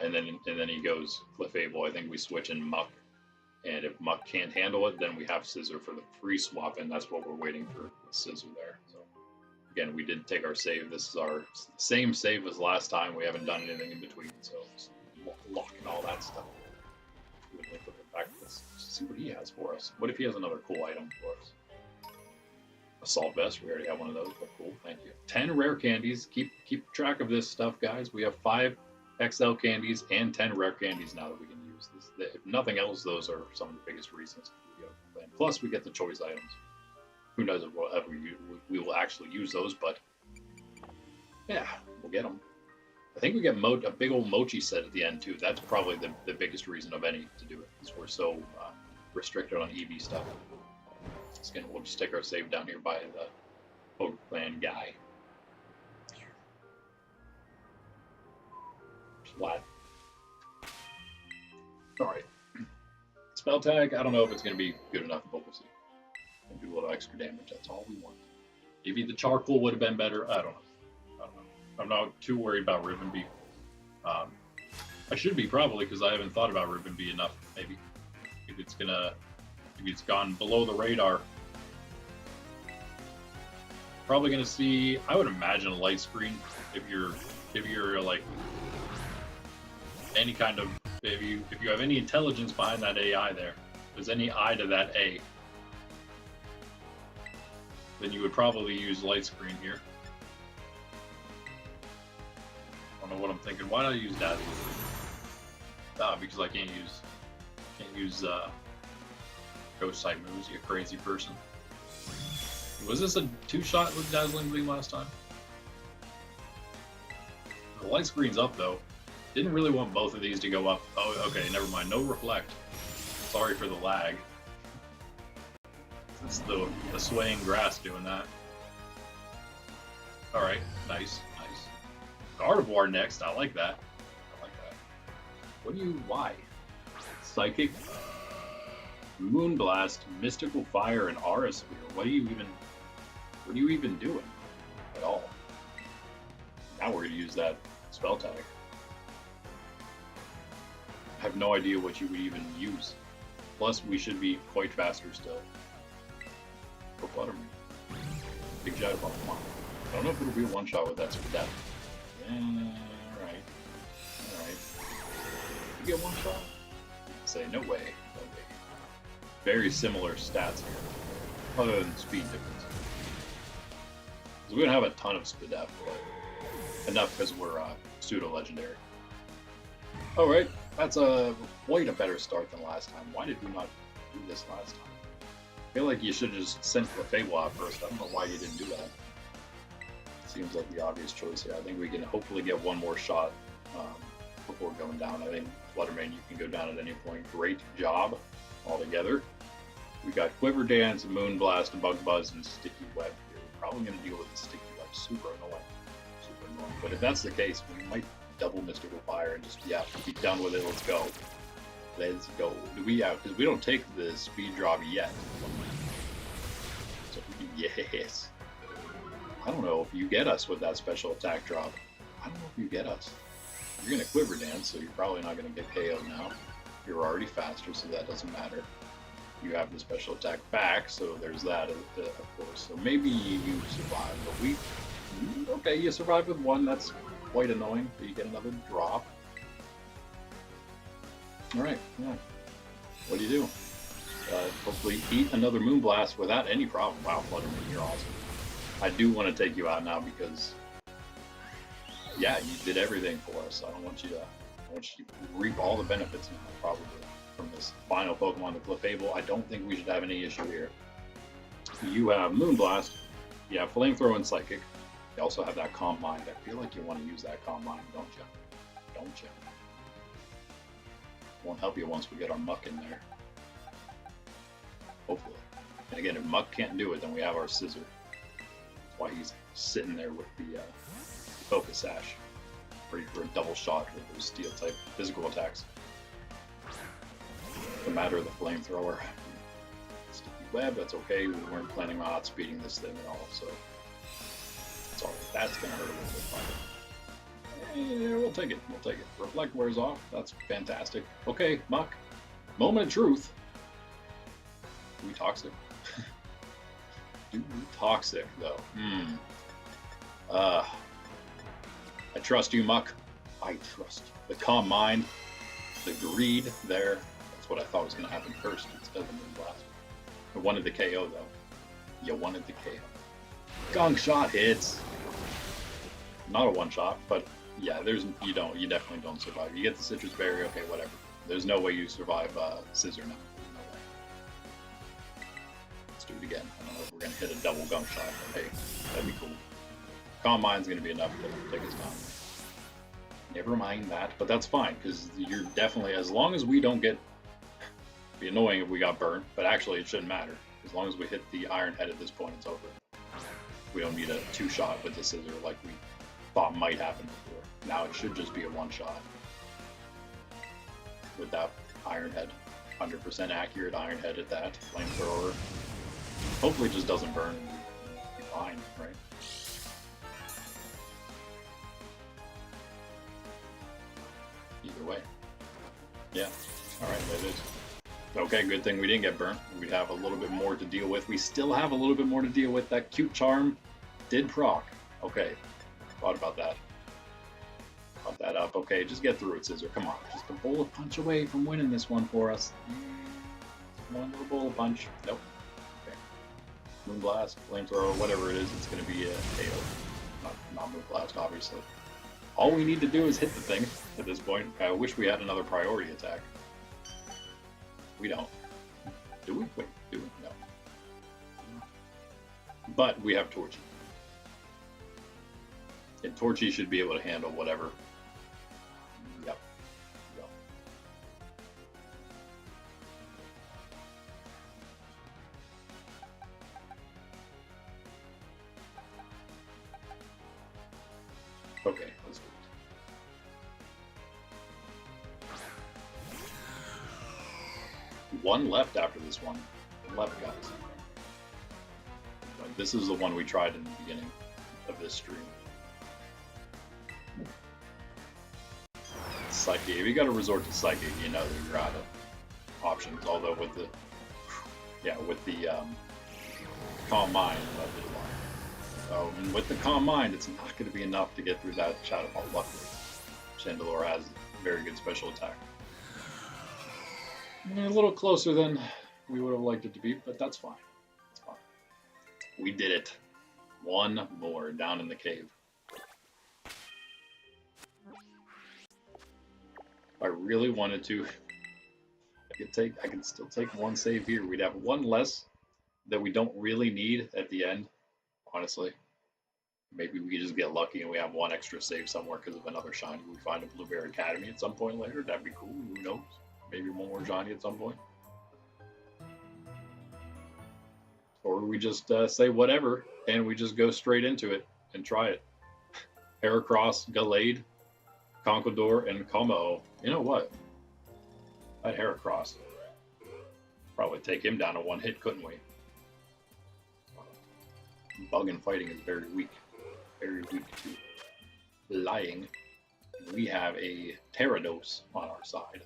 S1: and then he goes Clefable. I think we switch in Muck, and if Muck can't handle it, then we have Scissor for the free swap, and that's what we're waiting for, Scissor there. So again, we did take our save. This is our same save as last time. We haven't done anything in between, so it's locking all that stuff. Let's see what he has for us. What if he has another cool item for us? Assault Vest. We already have one of those, but cool. Thank you. 10 rare candies. Keep track of this stuff, guys. We have 5 XL candies and 10 rare candies now that we can use. If nothing else, those are some of the biggest reasons we go. And plus, we get the choice items. Who knows if we will actually use those, but yeah, we'll get them. I think we get a big old Mochi set at the end too. That's probably the biggest reason of any to do it, because we're so restricted on EV stuff. Again, we'll just take our save down here by the Pokemon guy. Flat. Alright. Spell tag, I don't know if it's going to be good enough, but we'll see. And do a little extra damage, that's all we want. Maybe the charcoal would have been better, I don't know. I'm not too worried about Ribbonby. I should be probably, because I haven't thought about Ribbonby enough, maybe. Maybe it's gone below the radar. Probably gonna see, I would imagine a light screen if you're like any kind of, if you have any intelligence behind that AI there, if there's any eye to that A, then you would probably use light screen here. I don't know what I'm thinking. Why not use Dazzle? Because I can't use ghost type moves, you crazy person. Was this a 2-shot with Dazzling Gleam last time? The light screen's up though. Didn't really want both of these to go up. Oh, okay, never mind. No reflect. Sorry for the lag. It's the swaying grass doing that. Alright, nice. Gardevoir next, I like that. Why? Psychic, Moonblast, Mystical Fire, and Aura Sphere. What are you even doing at all? Now we're gonna use that spell tag. I have no idea what you would even use. Plus, we should be quite faster still. For Flutterman. Big Shadow Ball, come on. I don't know if it'll be a one-shot with that Spadef. Alright. Alright. You get one shot? Say, no way. No way. Very similar stats here. Other than speed difference. Because we don't have a ton of Spadef, but enough because we're pseudo-legendary. Alright, that's quite a better start than last time. Why did we not do this last time? I feel like you should have just sent Clefable out first. I don't know why you didn't do that. Seems like the obvious choice here. I think we can hopefully get one more shot before going down. I think Fluttermane, you can go down at any point. Great job altogether. We got Quiver Dance, Moonblast, Bug Buzz, and Sticky Web here. We're probably going to deal with the Sticky Web. Super annoying. Super annoying. But if that's the case, we might double Mystical Fire and just, yeah, be done with it. Let's go. Let's go. Do we out? Because we don't take the speed drop yet. So, yes. I don't know if you get us with that special attack drop. I don't know if you get us. You're going to Quiver Dance, so you're probably not going to get KO'd now. You're already faster, so that doesn't matter. You have the special attack back, so there's that, of course. So maybe you survive, but we... Okay, you survive with one. That's quite annoying. But you get another drop. Alright, yeah. What do you do? Hopefully eat another Moonblast without any problem. Wow, Flutterman, you're awesome. I do want to take you out now because, yeah, you did everything for us. I want you to reap all the benefits now, probably, from this final Pokemon, the Clefable. I don't think we should have any issue here. You have Moonblast, you have Flamethrower and Psychic. You also have that Calm Mind. I feel like you want to use that Calm Mind, don't you? Don't you? Won't help you once we get our Muck in there. Hopefully. And again, if Muck can't do it, then we have our Scissor. That's why he's sitting there with the Focus Sash. Ready for a double shot with those Steel type physical attacks. No matter the Flamethrower. Sticky Web, that's okay. We weren't planning on outspeeding this thing at all, so it's alright. That's gonna hurt a little bit farther. Yeah, we'll take it. We'll take it. Reflect wears off. That's fantastic. Okay, Muck. Moment of truth. Do we Toxic? Do we Toxic, though? I trust you, Muck. I trust you. The Calm Mind. The Greed there. That's what I thought was going to happen first instead of the Moonblast. I wanted the KO, though. You wanted the KO. Gong Shot hits. Not a one-shot, but... yeah, you definitely don't survive. You get the Citrus Berry, okay, whatever. There's no way you survive Scissor now. No way. Let's do it again. I don't know if we're going to hit a double Gunk Shot, but hey, that'd be cool. Calm Mind's going to be enough to take us down. Never mind that, but that's fine, because you're definitely, as long as we don't get... it'd be annoying if we got burned, but actually it shouldn't matter. As long as we hit the Iron Head at this point, it's over. We don't need a two-shot with the Scissor like we thought might happen before. Now it should just be a one-shot. With that Iron Head. 100% accurate Iron Head at that. Flamethrower. Hopefully it just doesn't burn and be fine, right? Either way. Yeah. Alright, there it is. Okay, good thing we didn't get burnt. We'd have a little bit more to deal with. We still have a little bit more to deal with. That cute charm did proc. Okay. Thought about that. Thought that up. Okay, just get through it, Scissor. Come on. Just a bullet punch away from winning this one for us. One little bullet punch. Nope. Okay. Moonblast, Flamethrower, whatever it is, it's going to be a KO. Not Moonblast, obviously. All we need to do is hit the thing at this point. I wish we had another priority attack. We don't. Do we? Wait, do we? No. But we have Torchy. And Torchy should be able to handle whatever. Yep. Yep. Okay, let's do it. One left after this one. One left, guys. But this is the one we tried in the beginning of this stream. Psychic. If you got to resort to Psychic, you know that you're out of options. Although with the Calm Mind, with the Calm Mind, it's not going to be enough to get through that Shadow Ball. Luckily, Chandelure has very good special attack. A little closer than we would have liked it to be, but that's fine. That's fine. We did it. One more down in the cave. If I really wanted to, I could still take one save here. We'd have one less that we don't really need at the end, honestly. Maybe we could just get lucky and we have one extra save somewhere because of another shiny. We find a Blueberry Academy at some point later. That'd be cool. Who knows? Maybe one more shiny at some point. Or we just say whatever and we just go straight into it and try it. Heracross, Gallade, Conkeldurr, and Como. You know what? That Heracross. Probably take him down in one hit, couldn't we? Bug and fighting is very weak. Very weak to lying. We have a Gyarados on our side.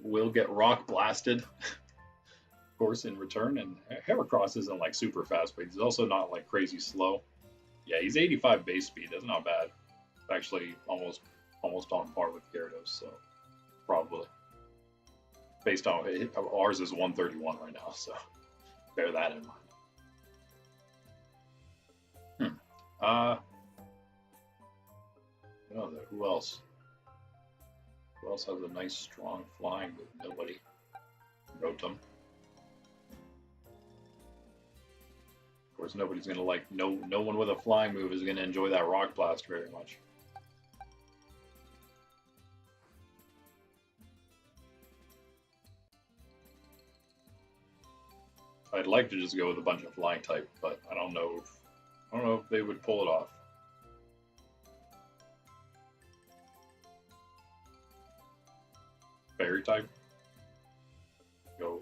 S1: We'll get rock blasted, of course, in return. And Heracross isn't like super fast, but he's also not like crazy slow. Yeah, he's 85 base speed. That's not bad. Actually, almost on par with Gyarados, so probably. Based on ours is 131 right now, so bear that in mind. Who else? Who else has a nice strong flying with nobody? Rotom. Of course, nobody's gonna like no one with a flying move is gonna enjoy that Rock Blast very much. I'd like to just go with a bunch of flying type, but I don't know if they would pull it off. Fairy type. Go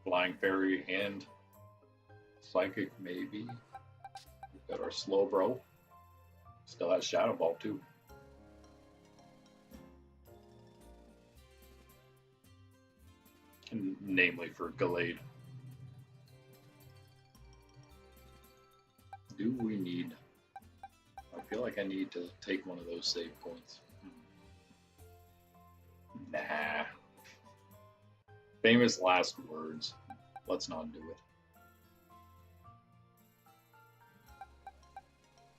S1: flying fairy and psychic maybe. We've got our Slowbro. Still has Shadow Ball too. And namely for Gallade. Do we need... I feel like I need to take one of those save points. Nah. Famous last words. Let's not do it.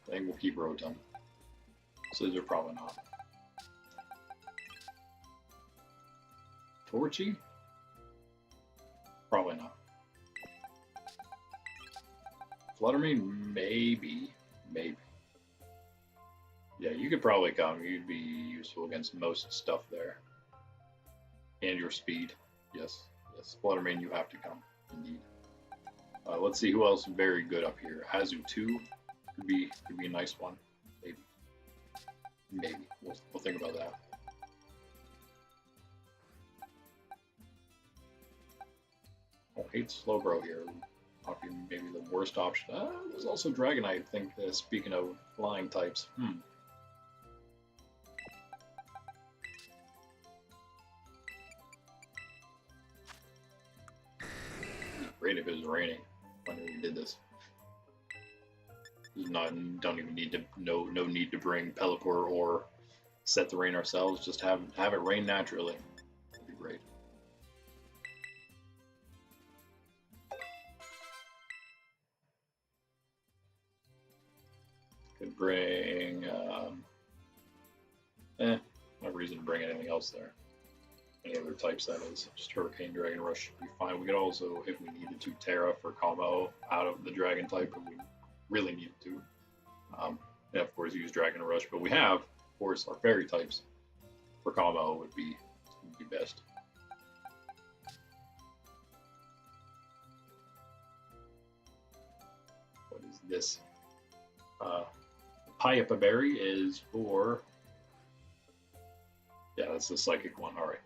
S1: I think we'll keep Rotom. Scissor probably not. Torchy? Probably not. Fluttermane, maybe. Maybe. Yeah, you could probably come. You'd be useful against most stuff there. And your speed. Yes. Yes. Fluttermane, you have to come. Indeed. Let's see who else is very good up here. Azu 2 could be a nice one. Maybe. Maybe. We'll think about that. I hate Slowbro here. Might be maybe the worst option. There's also Dragonite, I think, speaking of flying types. Great if it was raining when we did this. Don't even need to no need to bring Pelipper or set the rain ourselves. Just have it rain naturally. That'd be great. Could bring no reason to bring anything else there. Any other types, that is. Just Hurricane, Dragon Rush should be fine. We could also, if we needed to, Tera for combo out of the Dragon type if we really needed to. And of course use Dragon Rush, but we have, of course, our fairy types for combo would be best. What is this? Payapa Berry is for... Yeah, that's the psychic one. Alright.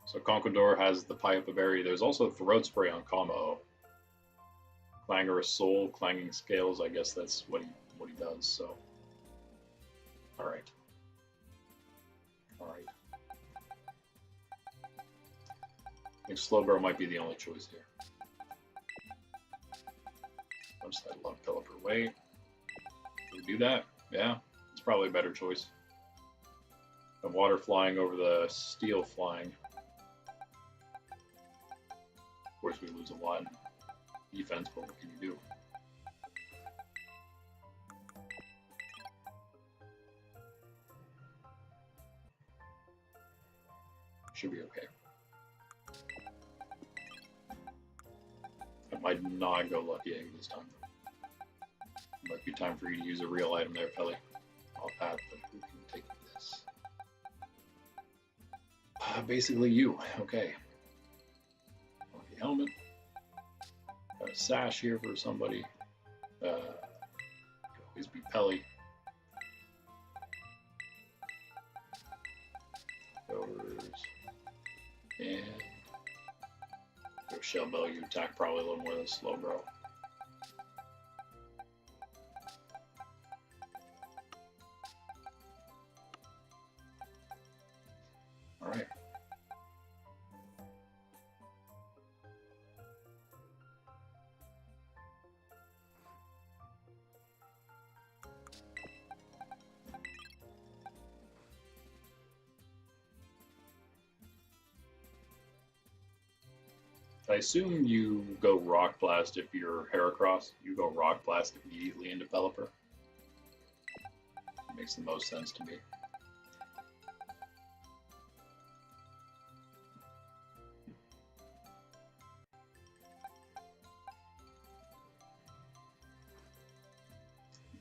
S1: So Conkeldurr has the Payapa Berry. There's also Throat Spray on Como. Clangorous Soul, Clanging Scales, I guess that's what he does, so. Alright. Alright. I think Slowbro might be the only choice here. Once that love Pelipper away. Can we do that? Yeah, it's probably a better choice. The water flying over the steel flying. Of course, we lose a lot in defense, but what can you do? Should be okay. I might not go Lucky Egg this time. Might be time for you to use a real item there, Pelly. I'll pass, but who can take this? Basically you. Okay. Lucky helmet. Got a sash here for somebody. Could always be Pelly. And go Shell Bell, you attack probably a little more than Slowbro. Alright. I assume you go Rock Blast if you're Heracross. You go Rock Blast immediately into Pelipper. Makes the most sense to me.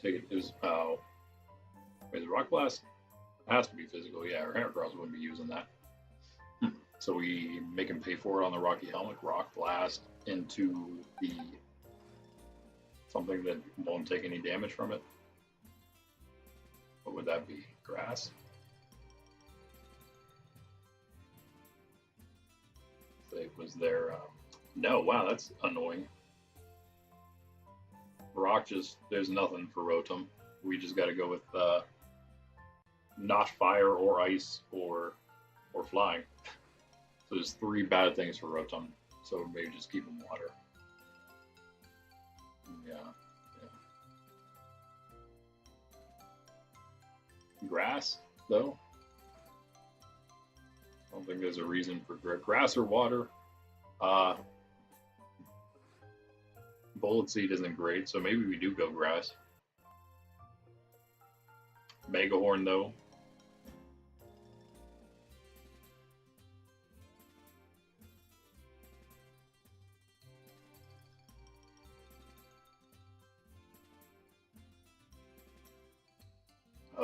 S1: Take it is wait, the Rock Blast has to be physical. Yeah, our Heracross wouldn't be using that. So we make him pay for it on the Rocky Helmet, Rock Blast into the something that won't take any damage from it. What would that be? Grass? It was there. No, wow, that's annoying. Rock just, there's nothing for Rotom. We just got to go with not fire or ice or flying. So there's 3 bad things for Rotom. So maybe just keep him water. Yeah. Grass, though? I don't think there's a reason for grass or water. Bullet Seed isn't great, so maybe we do go grass. Megahorn, though.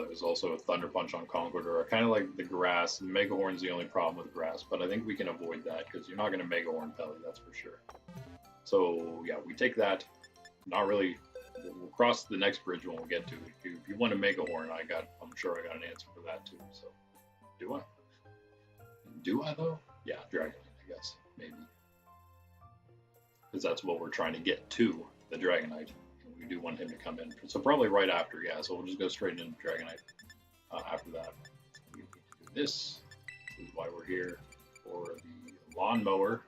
S1: There's also a Thunder Punch on Conqueror. I kind of like the grass. Megahorn's the only problem with grass, but I think we can avoid that because you're not going to Megahorn Pelly, that's for sure. So yeah, we take that. Not really. We'll cross the next bridge when we get to it. If you want to Megahorn, I'm sure I got an answer for that too. So do I? Do I though? Yeah, Dragonite, I guess maybe, because that's what we're trying to get to, the Dragonite. We do want him to come in. So probably right after, yeah. So we'll just go straight into Dragonite after that. We need to do this. This is why we're here for the lawnmower.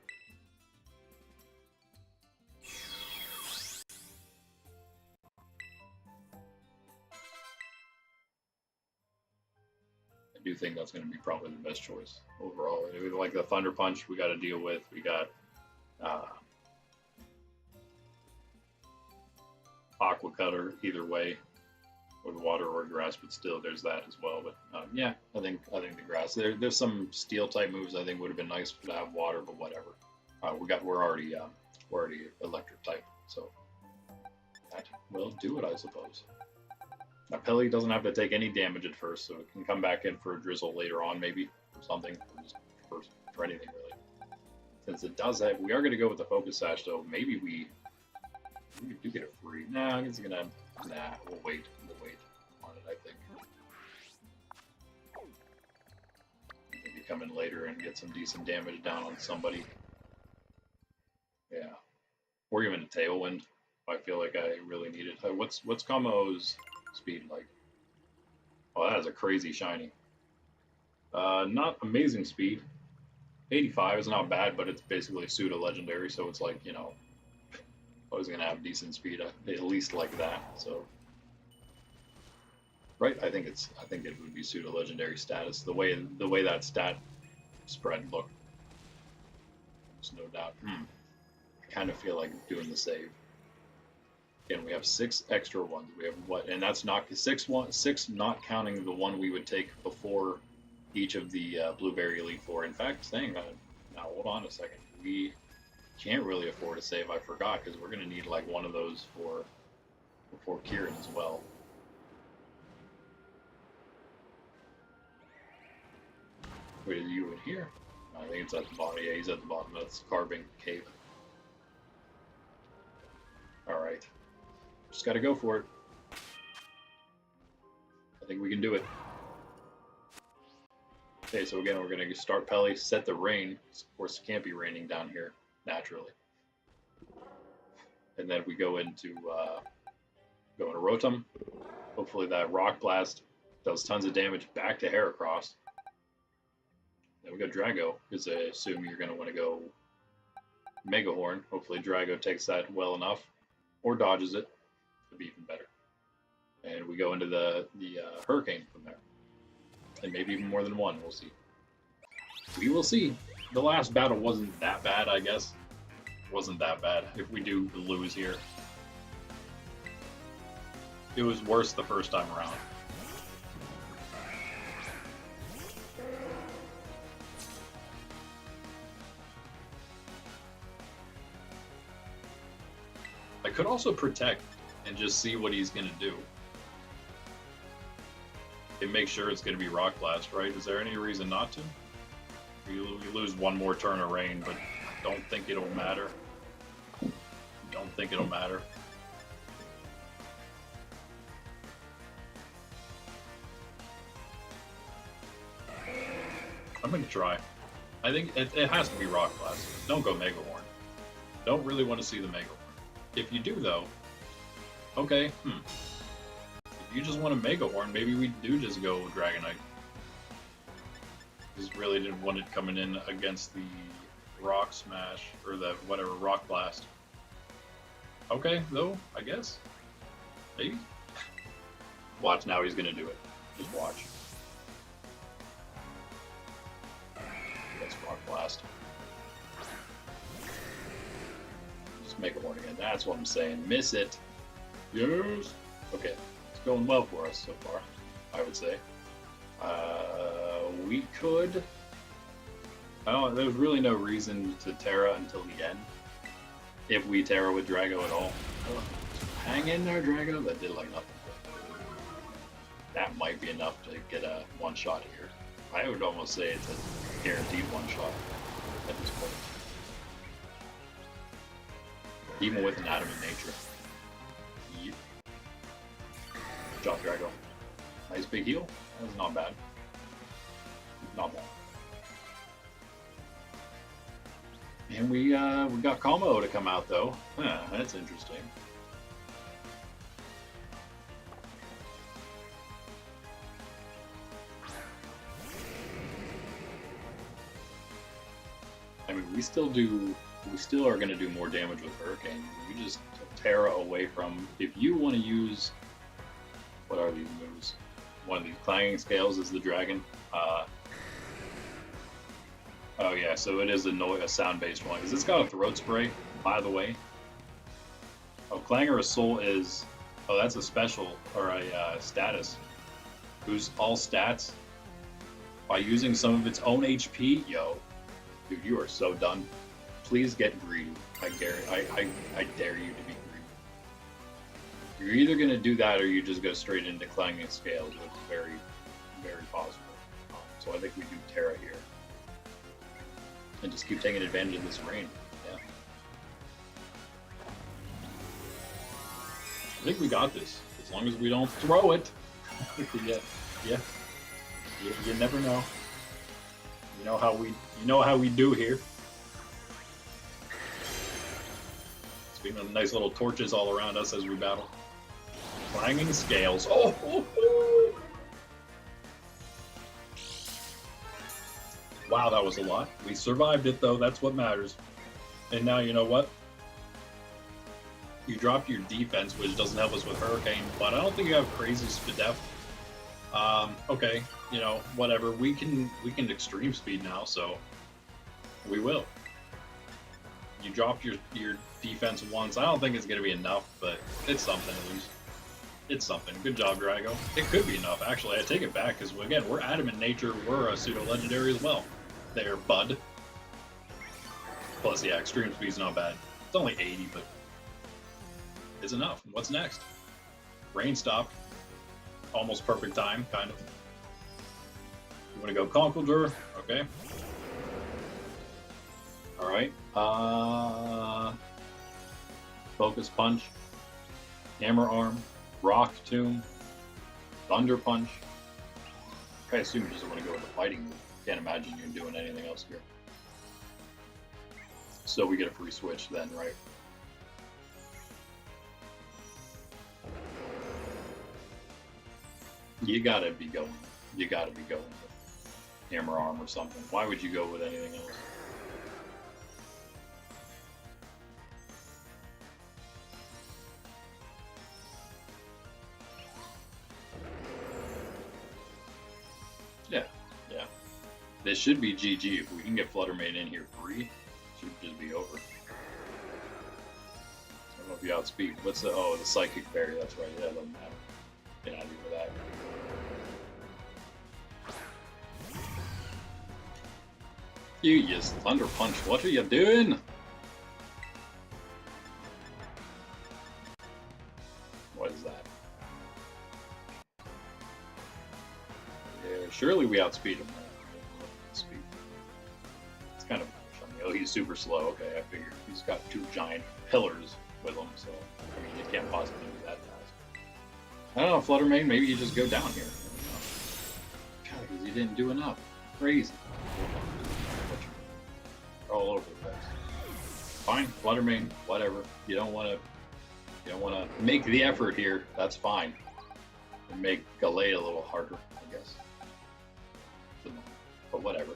S1: I do think that's going to be probably the best choice overall. Like the Thunder Punch we got to deal with. We got Aqua Cutter either way, with water or grass, but still there's that as well. But yeah, I think the grass. There's some steel type moves I think would have been nice to have water, but whatever. We're already electric type, so that will do it, I suppose. Now Pelly doesn't have to take any damage at first, so it can come back in for a drizzle later on, maybe, or something, or just for anything really. Since it does have, we are going to go with the Focus Sash, though. Maybe we do get it free. Nah, it's gonna. Nah, we'll wait. We'll wait on it, I think. Maybe come in later and get some decent damage down on somebody. Yeah. Or even a Tailwind. I feel like I really need it. What's Kamo's speed like? Oh, that has a crazy shiny. Not amazing speed. 85 is not bad, but it's basically pseudo legendary, so it's like, you know, I was gonna have decent speed, at least like that. So, right? I think it would be pseudo legendary status. The way that stat spread looked, there's no doubt. I kind of feel like doing the save. Again, we have 6 extra ones. We have what, and that's not 6 not counting the one we would take before each of the Blueberry Elite Four. In fact, saying that, now hold on a second, we can't really afford a save. I forgot, because we're going to need like one of those for Kieran as well. Wait, is you in here? I think it's at the bottom. Yeah, he's at the bottom. That's Carving Cave. Alright. Just gotta go for it. I think we can do it. Okay, so again, we're gonna start Pelly, set the rain. Of course, it can't be raining down here, naturally. And then we go into Rotom. Hopefully that Rock Blast does tons of damage back to Heracross. Then we go Drago, because I assume you're going to want to go Mega Horn. Hopefully Drago takes that well enough, or dodges it. It'd be even better. And we go into the Hurricane from there. And maybe even more than one, we'll see. We will see. The last battle wasn't that bad, I guess. Wasn't that bad if we do lose here. It was worse the first time around. I could also protect and just see what he's going to do. And make sure it's going to be Rock Blast, right? Is there any reason not to? We lose one more turn of rain, but I don't think it'll matter. Don't think it'll matter. I'm going to try. I think it has to be Rock Blast. Don't go Mega Horn. Don't really want to see the Mega Horn. If you do, though, okay, If you just want a Mega Horn, maybe we do just go Dragonite. Just really didn't want it coming in against the Rock Smash, or the whatever, Rock Blast. Okay, though, I guess. Maybe. Watch, now he's gonna do it. Just watch. That's Rock Blast. Just Mega Horn again. That's what I'm saying. Miss it. Yes. Okay. It's going well for us so far, I would say. We could... there's really no reason to Tera until the end. If we Tera with Drago at all. Hang in there, Drago. That did like nothing. That might be enough to get a one-shot here. I would almost say it's a guaranteed one-shot at this point. Even with an adamant nature. Yep. Good job, Drago. Nice big heal. That was not bad. Not bad. And we got Como to come out though. That's interesting. I mean, we still are going to do more damage with Hurricane. We just took Tera away from. If you want to use, what are these moves? One of these clanging scales is the dragon. Oh yeah, so it is a sound-based one. Because it's got a throat spray, by the way. Oh, Clanger of Soul is... Oh, that's a special, or a status. Boosts all stats by using some of its own HP. Yo, dude, you are so done. Please get greedy. I dare you to be greedy. You're either going to do that or you just go straight into Clanging Scales, which is very, very possible. So I think we do Tera here. And just keep taking advantage of this rain. Yeah. I think we got this. As long as we don't throw it. Yeah. You never know. You know how we do here. Speaking of nice little torches all around us as we battle. Clanging Scales. Oh! Wow, that was a lot. We survived it though, that's what matters. And now you know what? You dropped your defense, which doesn't help us with Hurricane, but I don't think you have crazy Spadef. Okay, you know, whatever. We can extreme speed now, so we will. You dropped your defense once. I don't think it's gonna be enough, but it's something at least. It's something. Good job, Drago. It could be enough, actually. I take it back, because again, we're Adamant Nature. We're a pseudo-legendary as well. There, bud. Plus, yeah, extreme speed's not bad. It's only 80, but it's enough. What's next? Rain stopped. Almost perfect time, kind of. You want to go Conkeldurr? Okay. Alright. Focus Punch. Hammer Arm. Rock Tomb. Thunder Punch. I assume you just want to go with the fighting move. Can't imagine you're doing anything else here. So we get a free switch then, right? You gotta be going. You gotta be going with Hammer Arm or something. Why would you go with anything else? Yeah, yeah. This should be GG. If we can get Fluttermane in here free, it should just be over. I don't know if you outspeed. What's the, oh, the Psychic Berry, that's right. Yeah, doesn't matter. Get out of here with that. You just Thunder Punch. What are you doing? What is that? Yeah, surely we outspeed him. Speed. It's kind of funny. Oh, he's super slow. Okay, I figured he's got two giant pillars with him, so I mean, you can't possibly do that fast. I don't know, Fluttermane. Maybe you just go down here. God, because you didn't do enough. Crazy. All over the place. Fine, Fluttermane, whatever. You don't want to make the effort here. That's fine. And make Gallade a little harder, I guess. But whatever.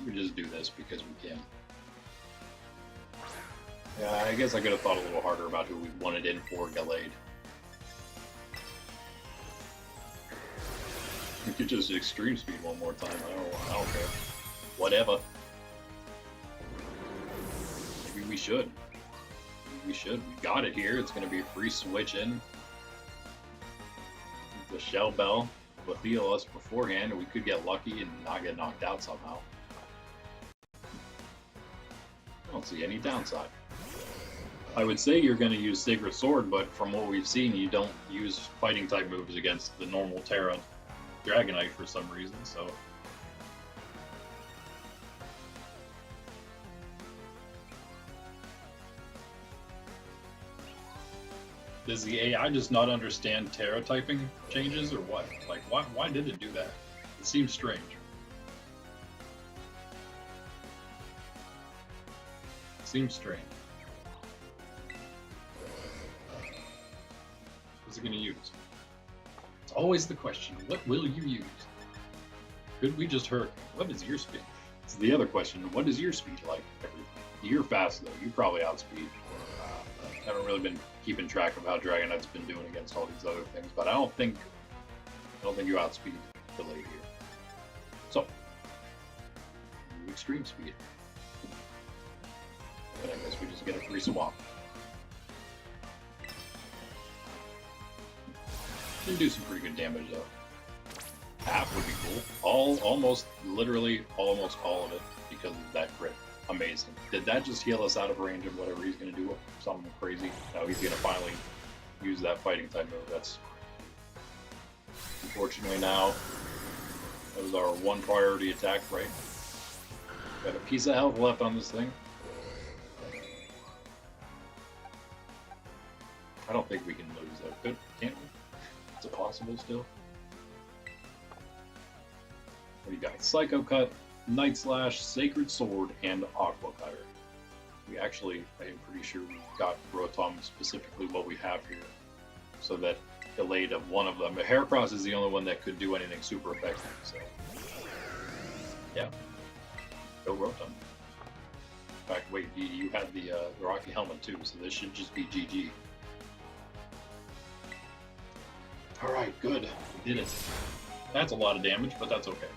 S1: We just do this because we can. Yeah, I guess I could have thought a little harder about who we wanted in for Gallade. We could just extreme speed one more time. I don't care. Whatever. Maybe we should. Maybe we should. We got it here. It's going to be a free switch in. The Shell Bell will heal us beforehand, and we could get lucky and not get knocked out somehow. I don't see any downside. I would say you're going to use Sacred Sword, but from what we've seen, you don't use fighting type moves against the normal Tera Dragonite for some reason, so. Does the AI just not understand Tera typing changes or what? Like, why did it do that? It seems strange. It seems strange. What's it going to use? It's always the question, what will you use? Could we just hurt? What is your speed? It's the other question, what is your speed like? You're fast though, you probably outspeed. I haven't really been keeping track of how Dragonite's been doing against all these other things, but I don't think you outspeed Gallade here. So, extreme speed. But I guess we just get a free swap. Can do some pretty good damage though. Half would be cool. Almost, literally, almost all of it because of that crit. Amazing. Did that just heal us out of range of whatever he's going to do? Something crazy? No, he's going to finally use that fighting type move. That's unfortunately now. That was our one priority attack, right? Got a piece of health left on this thing. I don't think we can lose though. Can't we? Is it possible still? We got Psycho Cut, Night Slash, Sacred Sword, and Aqua Cutter. We actually, I am pretty sure we got Rotom specifically what we have here, so that delayed of one of them. But Heracross is the only one that could do anything super effective. So yeah, go Rotom. In fact, wait, you had the Rocky Helmet too, so this should just be GG. All right, good, we did it. That's a lot of damage, but that's okay.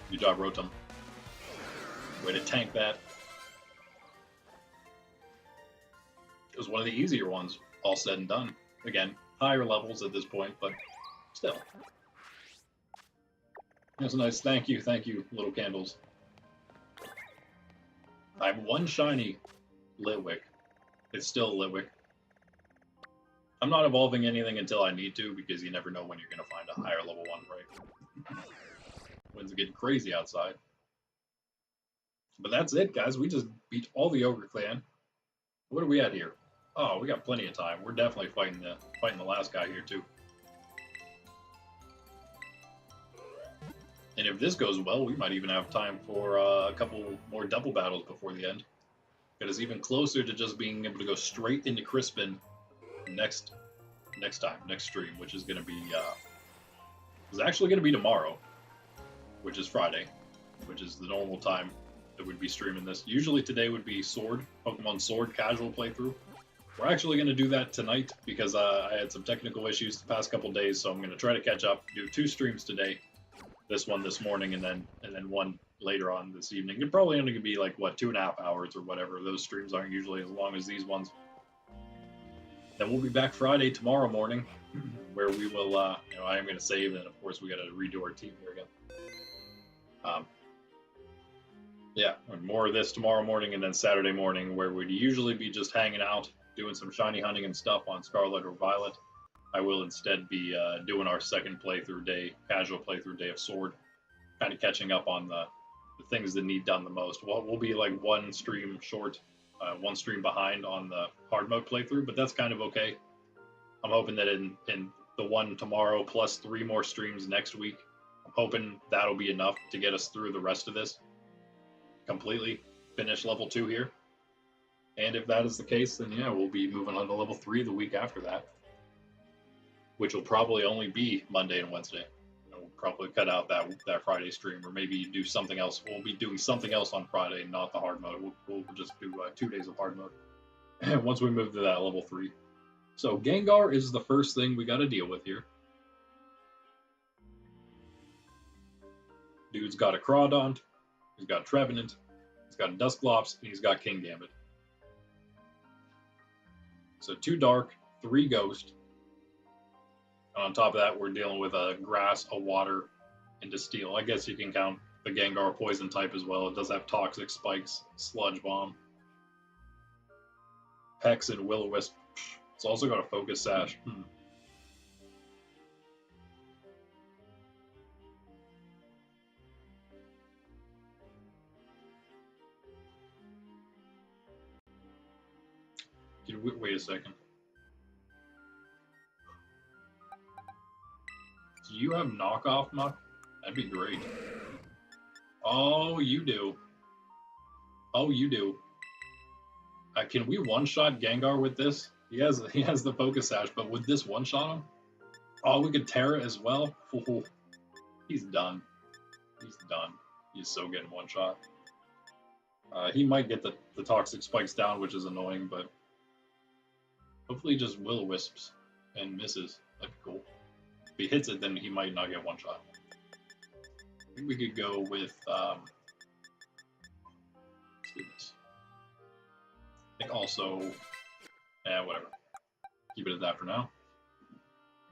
S1: Good job, Rotom. Way to tank that. It was one of the easier ones, all said and done. Again, higher levels at this point, but still. That's a nice thank you, little candles. I have one shiny Litwick. It's still Litwick. I'm not evolving anything until I need to, because you never know when you're going to find a higher level one, right? Winds are getting crazy outside. But that's it, guys. We just beat all the Ogre Clan. What are we at here? Oh, we got plenty of time. We're definitely fighting the last guy here, too. And if this goes well, we might even have time for a couple more double battles before the end. Get us even closer to just being able to go straight into Crispin next stream, which is going to be is actually going to be tomorrow, which is Friday, which is the normal time that we'd be streaming this. Usually today would be Pokemon Sword casual playthrough. We're actually going to do that tonight because I had some technical issues the past couple days, so I'm going to try to catch up, do 2 streams today. This one this morning, and then one later on this evening. They're probably only going to be like, what, 2.5 hours or whatever. Those streams aren't usually as long as these ones. Then we'll be back Friday tomorrow morning, where we will, you know, I am going to save, and of course we got to redo our team here again. Yeah, more of this tomorrow morning, and then Saturday morning, where we'd usually be just hanging out, doing some shiny hunting and stuff on Scarlet or Violet. I will instead be doing our second playthrough day, casual playthrough day of Sword, kind of catching up on the things that need done the most. We'll be like 1 stream short, 1 stream behind on the hard mode playthrough, but that's kind of okay. I'm hoping that in the one tomorrow plus 3 more streams next week, I'm hoping that'll be enough to get us through the rest of this. Completely finish level 2 here. And if that is the case, then yeah, we'll be moving on to level 3 the week after that, which will probably only be Monday and Wednesday. We'll probably cut out that Friday stream, or maybe do something else. We'll be doing something else on Friday, not the hard mode. We'll just do 2 days of hard mode once we move to that level 3. So Gengar is the first thing we got to deal with here. Dude's got a Crawdont, he's got a Trevenant, he's got a Dusclops, and he's got Kingambit. So 2 Dark, 3 Ghost. And on top of that, we're dealing with a Grass, a Water, and a Steel. I guess you can count the Gengar Poison type as well. It does have Toxic Spikes, Sludge Bomb, Hex, and Will-O-Wisp. It's also got a Focus Sash. Wait a second. Do you have knockoff Muck? That'd be great. Oh, you do. Oh, you do. Can we one-shot Gengar with this? He has the Focus Sash, but would this one-shot him? Oh, we could Tera as well. He's done. He's done. He's so getting one-shot. He might get the Toxic Spikes down, which is annoying, but hopefully he just Will-O-Wisps and misses. That'd be cool. If he hits it, then he might not get one-shot. I think we could go with, let's do this. I think also, whatever. Keep it at that for now.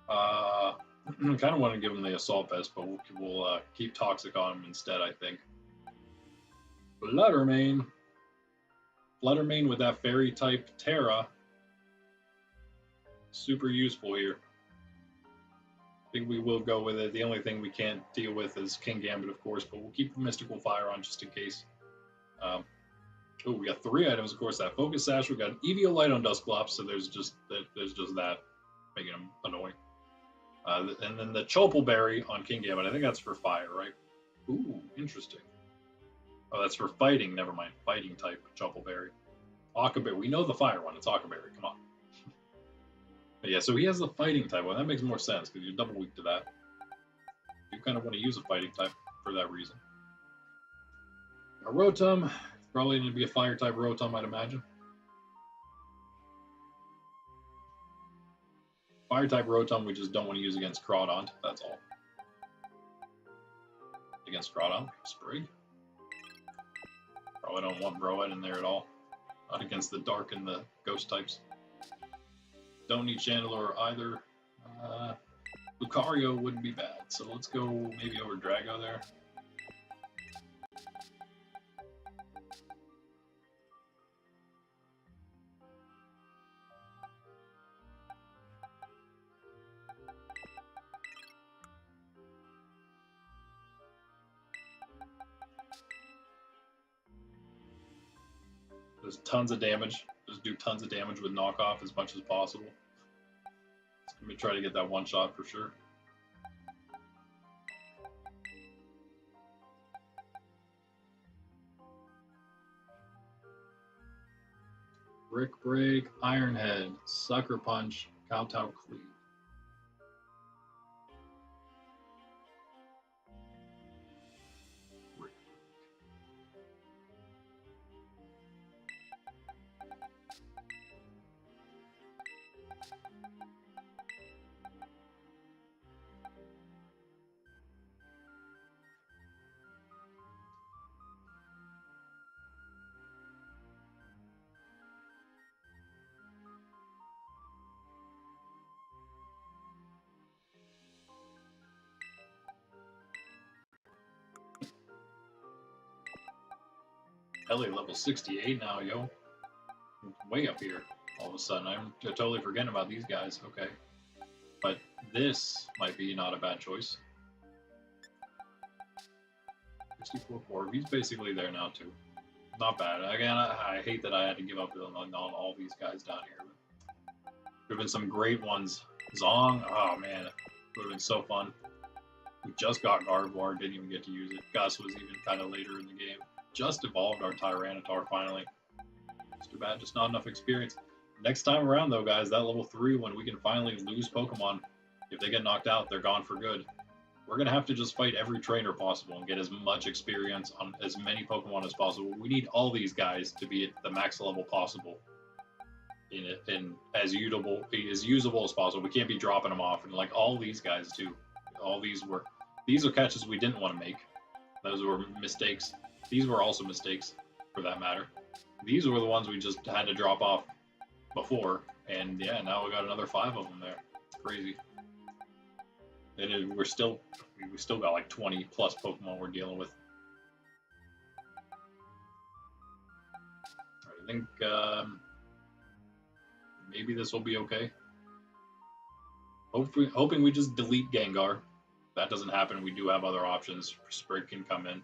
S1: I kind of want to give him the Assault Vest, but we'll keep Toxic on him instead, I think. Fluttermane. Fluttermane with that Fairy-type Tera. Super useful here. I think we will go with it. The only thing we can't deal with is Kingambit, of course, but we'll keep the Mystical Fire on just in case. Oh, we got 3 items, of course. That Focus Sash. We got an Evo-line on Dusclops, so there's just that, making him annoying. And then the Chople Berry on Kingambit. I think that's for fire, right? Ooh, interesting. Oh, that's for fighting. Never mind. Fighting type Chople Berry. Akaberry. We know the fire one. It's Akaberry. Come on. But yeah, so he has the fighting type one. That makes more sense because you're double weak to that. You kind of want to use a fighting type for that reason. A Rotom. Probably going to be a fire type Rotom, I'd imagine. Fire type Rotom we just don't want to use against Crawdaunt. That's all. Against Crawdaunt. Sprig. Probably don't want Broad in there at all. Not against the Dark and the Ghost types. Don't need Chandelure either. Lucario wouldn't be bad, so let's go maybe over Drago there. Does tons of damage. Just do tons of damage with knockoff as much as possible. Let me try to get that one shot for sure. Brick Break, Iron Head, Sucker Punch, Kowtow Cleave. Ellie level 68 now, yo. Way up here all of a sudden. I'm totally forgetting about these guys. Okay. But this might be not a bad choice. 64-4. He's basically there now, too. Not bad. Again, I hate that I had to give up on all these guys down here. There have been some great ones. Zong, oh man, would have been so fun. We just got Gardevoir, didn't even get to use it. Gus was even kind of later in the game. Just evolved our Tyranitar finally. It's too bad, just not enough experience. Next time around, though, guys, that level 3, when we can finally lose Pokemon, if they get knocked out, they're gone for good. We're going to have to just fight every trainer possible and get as much experience on as many Pokemon as possible. We need all these guys to be at the max level possible in as usable as possible. We can't be dropping them off. And like all these guys, too. All these are catches we didn't want to make. Those were mistakes. These were also mistakes, for that matter. These were the ones we just had to drop off before, and yeah, now we got another 5 of them there. It's crazy. And we still got like 20 plus Pokemon we're dealing with. I think maybe this will be okay. Hoping we just delete Gengar. If that doesn't happen, we do have other options. Sprig can come in.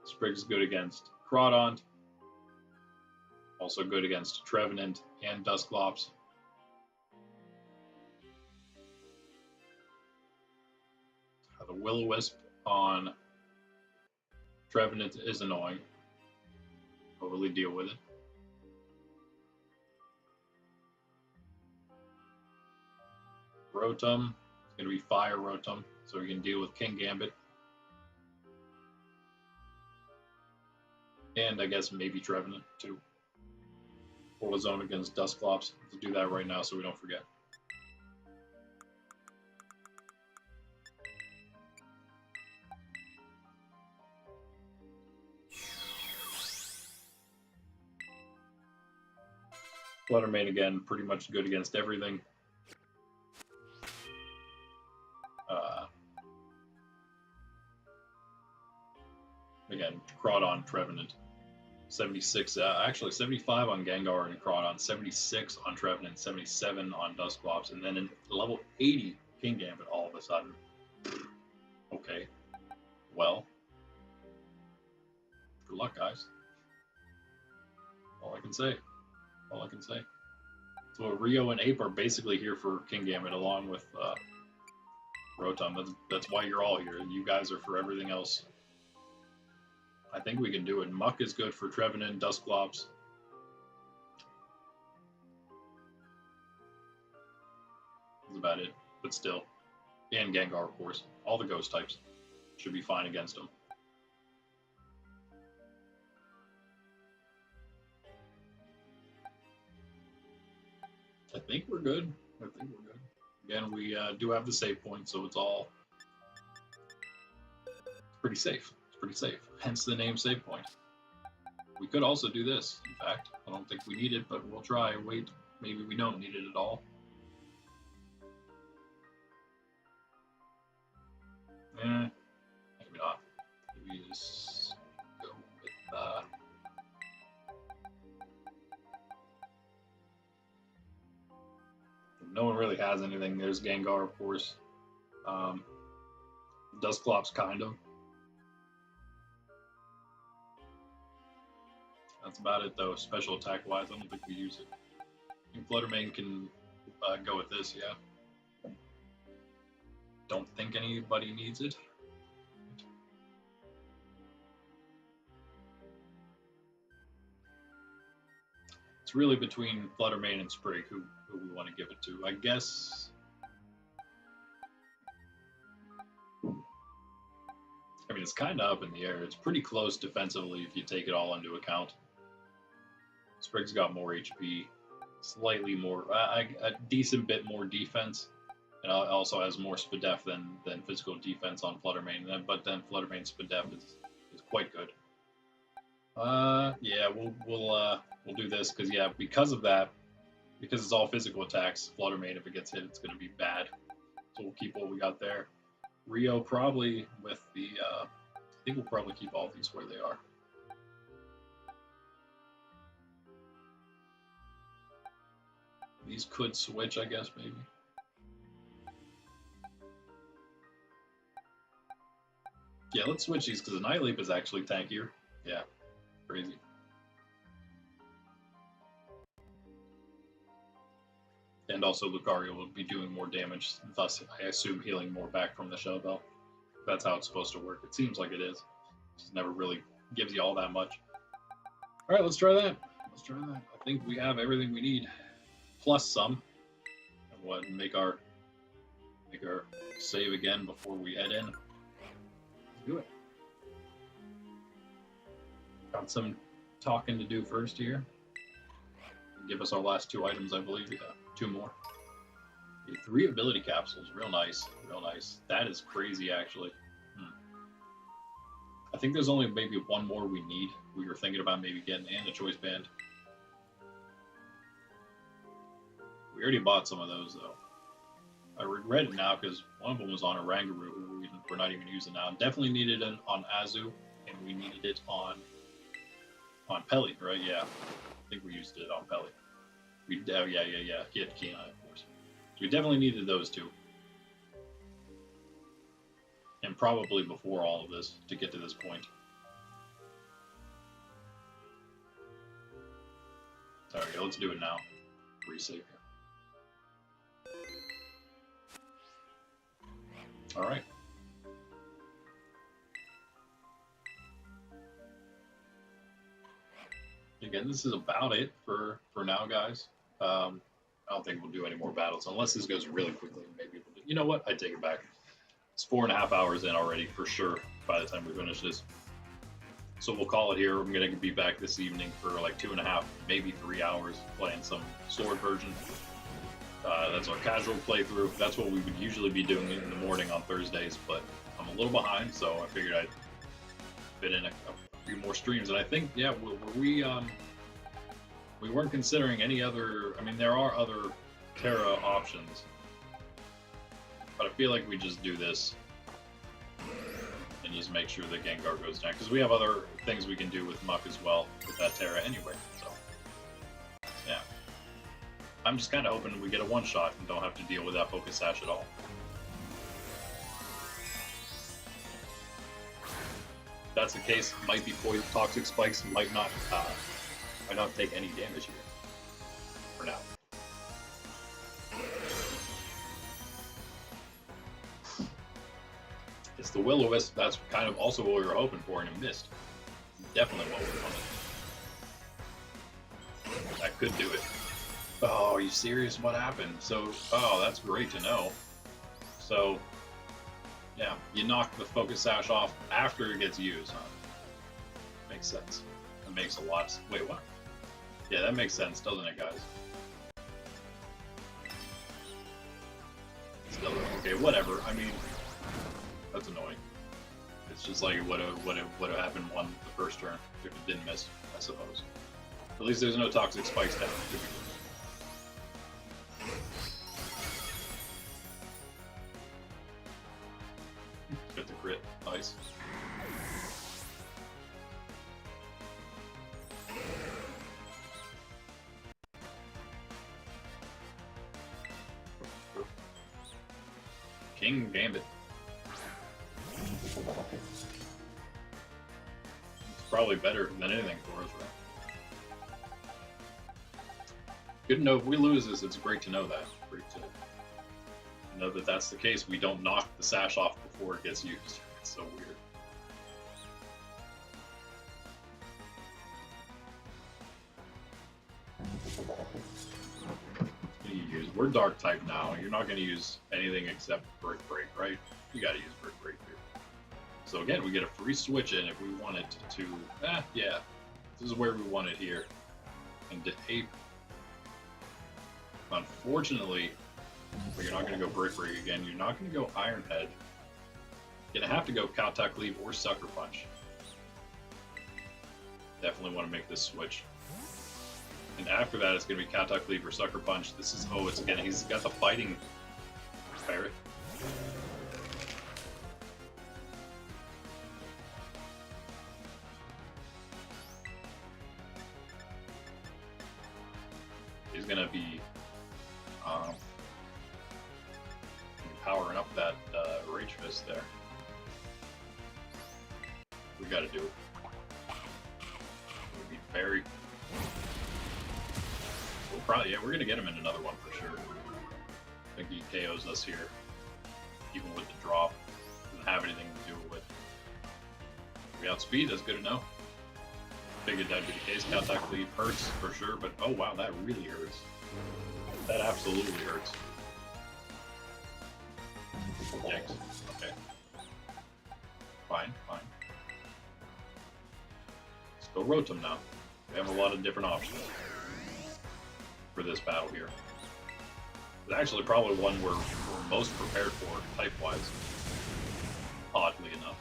S1: Sprig's good against Crawdaunt. Also good against Trevenant and Dusclops. The Will-O-Wisp on Trevenant is annoying. I'll really deal with it. Rotom. It's going to be Fire Rotom, so we can deal with King Gambit. And I guess maybe Trevenant, too. Full zone against Dusclops. Let's do that right now so we don't forget. Fluttermane again, pretty much good against everything. Again, Crawdaunt, Trevenant. 76, actually 75 on Gengar and Crawdaunt, 76 on Trevenant, 77 on Dusclops, and then in level 80, King Gambit all of a sudden. Okay. Well. Good luck, guys. All I can say. All I can say. So Rio and Ape are basically here for King Gambit along with Rotom. That's why you're all here. You guys are for everything else. I think we can do it. Muck is good for Trevenant, Dusclops. That's about it, but still. And Gengar, of course. All the ghost types should be fine against him. I think we're good. Again, we do have the save point, so it's all pretty safe. It's pretty safe. Hence the name save point. We could also do this, in fact. I don't think we need it, but we'll try. Wait, maybe we don't need it at all. Maybe not. Maybe just go with no one really has anything. There's Gengar, of course. Dusclops, kind of. That's about it, though. Special attack wise, I don't think we use it. I think Fluttermane can go with this, yeah. Don't think anybody needs it. It's really between Fluttermane and Sprig who we want to give it to. I guess. I mean, it's kind of up in the air. It's pretty close defensively if you take it all into account. Sprig's got more HP, slightly more, a decent bit more defense, and also has more Spadef than physical defense on Fluttermane. But then Fluttermane's Spadef is quite good. Yeah, we'll do this because of that, because it's all physical attacks. Fluttermane, if it gets hit, it's going to be bad. So we'll keep what we got there. Rio probably with the. I think we'll probably keep all these where they are. These could switch, I guess, maybe. Yeah, let's switch these because Annihilate is actually tankier. Yeah, crazy. And also Lucario will be doing more damage, thus I assume healing more back from the Shell Bell. That's how it's supposed to work. It seems like it is. It just never really gives you all that much. All right, let's try that. I think we have everything we need, plus some. And what make our save again before we head in. Let's do it. Got some talking to do first here. Give us our last 2 items, I believe. Yeah, 2 more. 3 ability capsules, real nice. That is crazy, actually. I think there's only maybe 1 more we need. We were thinking about maybe getting and a choice band. We already bought some of those, though. I regret it now because one of them was on a Rangaroo, who we're not even using now. Definitely needed it on Azu, and we needed it on Pelly, right? Yeah. I think we used it on Pelly. Yeah. He had Keenan, of course. So we definitely needed those 2. And probably before all of this to get to this point. There we go, let's do it now. Resave here. Alright. Again, this is about it for now, guys. I don't think we'll do any more battles unless this goes really quickly. Maybe we'll do. You know what? I take it back. It's 4.5 hours in already for sure by the time we finish this. So we'll call it here. I'm gonna be back this evening for like 2.5, maybe 3 hours playing some Sword version. That's our casual playthrough. That's what we would usually be doing in the morning on Thursdays, but I'm a little behind, so I figured I'd fit in a few more streams. And I think, yeah, we weren't considering any other. I mean, there are other Tera options, but I feel like we just do this and just make sure that Gengar goes down, because we have other things we can do with Muck as well with that Tera anyway. So yeah, I'm just kind of hoping we get a one-shot and don't have to deal with that Focus Sash at all. If that's the case, might be poison, toxic spikes, might not take any damage here for now. It's the Will-O-Wisp. That's kind of also what we were hoping for, and it missed. Definitely what we wanted. That could do it. Oh, are you serious? What happened? So, oh, that's great to know. So, yeah, you knock the focus sash off after it gets used, huh? Makes sense. That makes a lot. Wait, what? Yeah, that makes sense, doesn't it, guys? Still, okay, whatever. I mean, that's annoying. It's just like it would have happened on the first turn if it didn't miss, I suppose. At least there's no toxic spikes down. Get the crit. Nice. King Gambit. It's probably better than anything for us, right? Good to know if we lose this, it's great to know that. Great to know that that's the case. We don't knock the sash off before it gets used. It's so weird. We're dark type now. You're not going to use anything except Brick Break, right? You got to use Brick Break here. So again, we get a free switch in if we want it to. Yeah, this is where we want it here. And to ape. Unfortunately, but you're not going to go Brick Break again. You're not going to go Iron Head. You're going to have to go Contact Leaf or Sucker Punch. Definitely want to make this switch. And after that, it's going to be Contact Leaf or Sucker Punch. This is, oh, it's again, he's got the fighting ferret. He's going to be powering up that Rage Fist there. We got to do it. We'll be very. We'll probably, yeah, we're going to get him in another one for sure. I think he KOs us here, even with the drop. Doesn't have anything to do with. We outspeed, that's good to know. Figured that'd be the case. Contact Leaf hurts for sure, but oh wow, that really hurts. That absolutely hurts. Yikes. Okay. Fine. Let's go Rotom now. We have a lot of different options for this battle here. It's actually probably one we're most prepared for, type-wise. Oddly enough.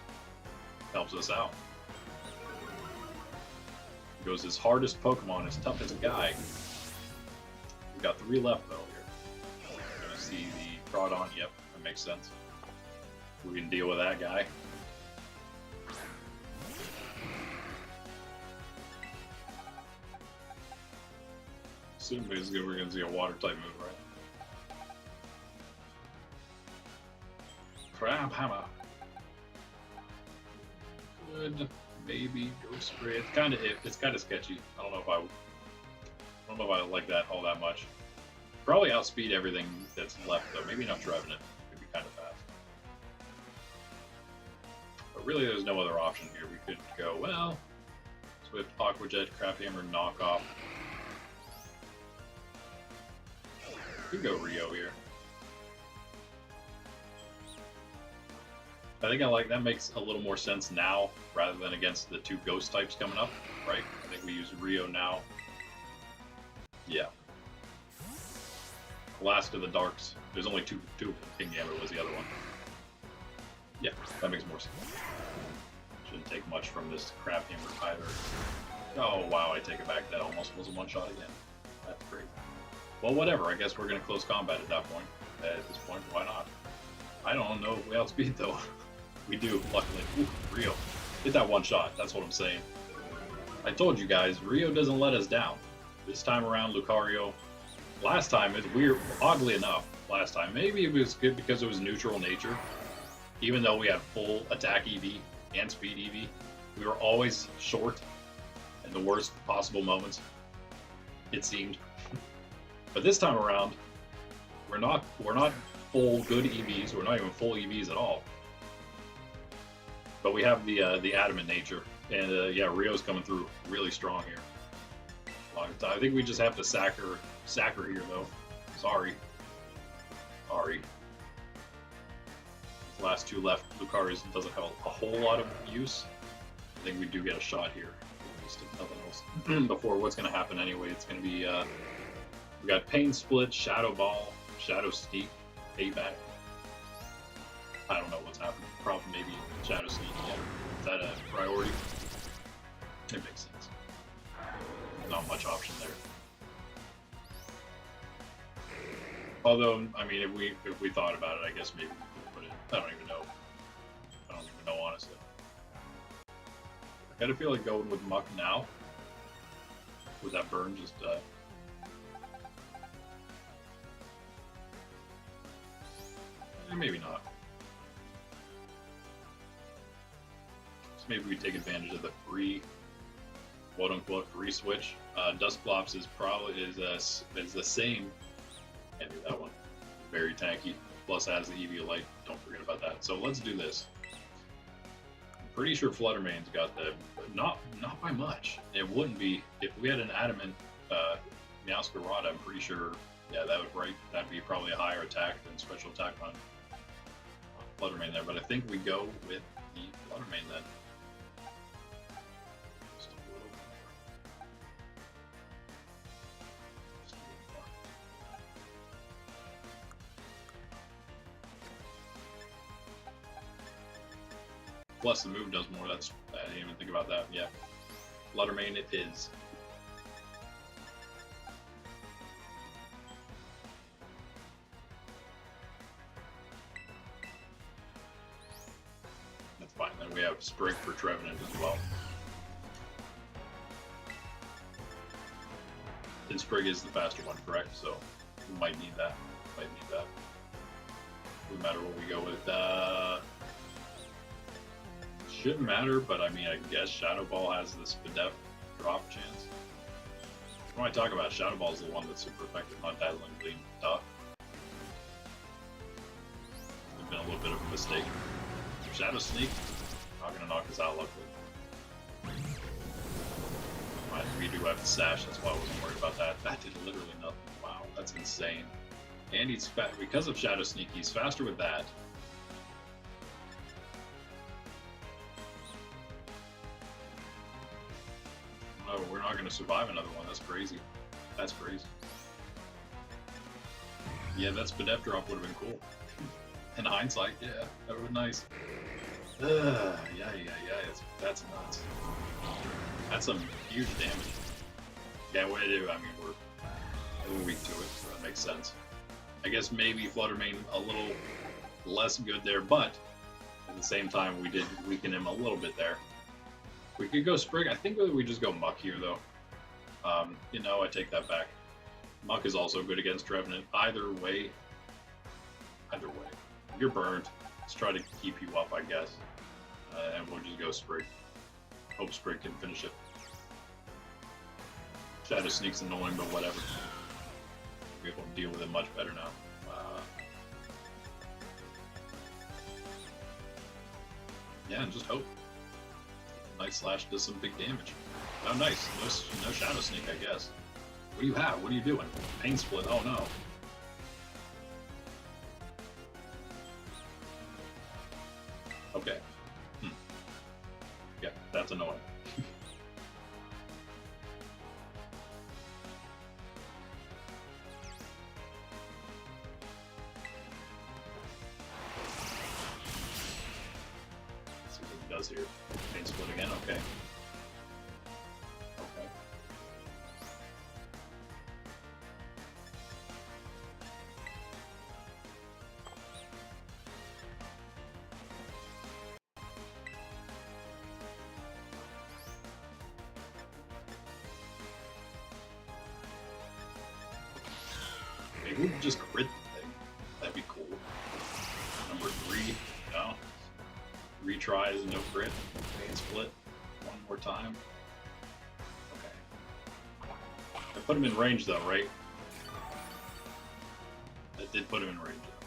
S1: Helps us out. Goes his hardest Pokemon, his toughest guy. We've got 3 left though here. We're gonna see the Crawdon. Yep, that makes sense. We can deal with that guy. Assume basically we're gonna see a water type move, right? Crab Hammer. Good. Maybe Ghost Spray. It's kind of sketchy. I don't know if I like that all that much. Probably outspeed everything that's left though. Maybe not driving it. Maybe kind of fast. But really, there's no other option here. We could go well. Swift, Aqua Jet, Crab Hammer, Knockoff. We could go Rio here. I think I like that. Makes a little more sense now rather than against the 2 ghost types coming up, right? I think we use Rio now. Yeah. Last of the Darks. There's only two. King Gambit was the other one. Yeah, that makes more sense. Shouldn't take much from this Crab Hammer either. Oh wow, I take it back. That almost was a one-shot again. That's great. Well, whatever. I guess we're gonna close combat at that point. At this point, why not? I don't know if we outspeed though. We do, luckily. Ooh, Rio. Hit that one shot, that's what I'm saying. I told you guys, Rio doesn't let us down. This time around, Lucario. Last time, it's weird, oddly enough, last time. Maybe it was good because it was neutral nature. Even though we had full attack EV and speed EV, we were always short in the worst possible moments, it seemed. But this time around, we're not full good EVs, we're not even full EVs at all. But we have the adamant nature And yeah, Rio's coming through really strong here. I think we just have to sack her here though. Sorry. Last two left, Lucaris doesn't have a whole lot of use. I think we do get a shot here, at least if nothing else. Before what's going to happen anyway, it's going to be, we got Pain Split, Shadow Ball, Shadow Sneak, Payback. I don't know what's happening. Probably maybe Shadow Sneak. Yeah. Is that a priority? It makes sense. Not much option there. Although, I mean, if we thought about it, I guess maybe we could put it. I don't even know. Honestly. I kind of feel like going with Muck now. With that burn, just maybe not. So maybe we take advantage of the free, quote unquote, free switch. Dustclops is probably is the same. Can't do that one. Very tanky. Plus has the Evo-line. Don't forget about that. So let's do this. I'm pretty sure Fluttermane's got the not by much. It wouldn't be if we had an adamant Meowscarada. I'm pretty sure. Yeah, that'd be probably a higher attack than special attack on Fluttermane there. But I think we go with the Fluttermane then. Plus the move does more. I didn't even think about that. Yeah, Fluttermane it is. That's fine. Then we have Sprig for Trevenant as well. And Sprig is the faster one, correct? So we might need that. Doesn't matter what we go with. Shouldn't matter, but I mean, I guess Shadow Ball has this Spadef drop chance. When I talk about Shadow Ball is the one that's super effective on Dazzling Gleam. Duh. It's been a little bit of a mistake. Shadow Sneak, not gonna knock us out, luckily. We do have the Sash, that's why I wasn't worried about that. That did literally nothing. Wow, that's insane. And he's because of Shadow Sneak, he's faster with that. Oh, we're not going to survive another one. That's crazy. That's crazy. Yeah, that Spadef drop would have been cool. In hindsight, yeah, that would have been nice. Yeah. That's nuts. That's some huge damage. Yeah, what to do? I mean, we're weak to it, so that makes sense. I guess maybe Fluttermane a little less good there, but at the same time, we did weaken him a little bit there. We could go Sprig. I think we just go Muck here, though. You know, I take that back. Muck is also good against Trevenant. Either way, you're burned. Let's try to keep you up, I guess. And we'll just go Sprig. Hope Sprig can finish it. Shadow Sneak's annoying, but whatever. We'll be able to deal with it much better now. Yeah, and just hope. Night Slash does some big damage. Oh, nice. No Shadow Sneak, I guess. What do you have? What are you doing? Pain Split. Oh, no. Okay. Yeah, that's annoying. Let's see what he does here. Pain Split again. Okay. Maybe we can just crit the thing. That'd be cool. Number 3, no. Retries, no crit. Pain Split. One more time. Okay. I put him in range though, right? That did put him in range though.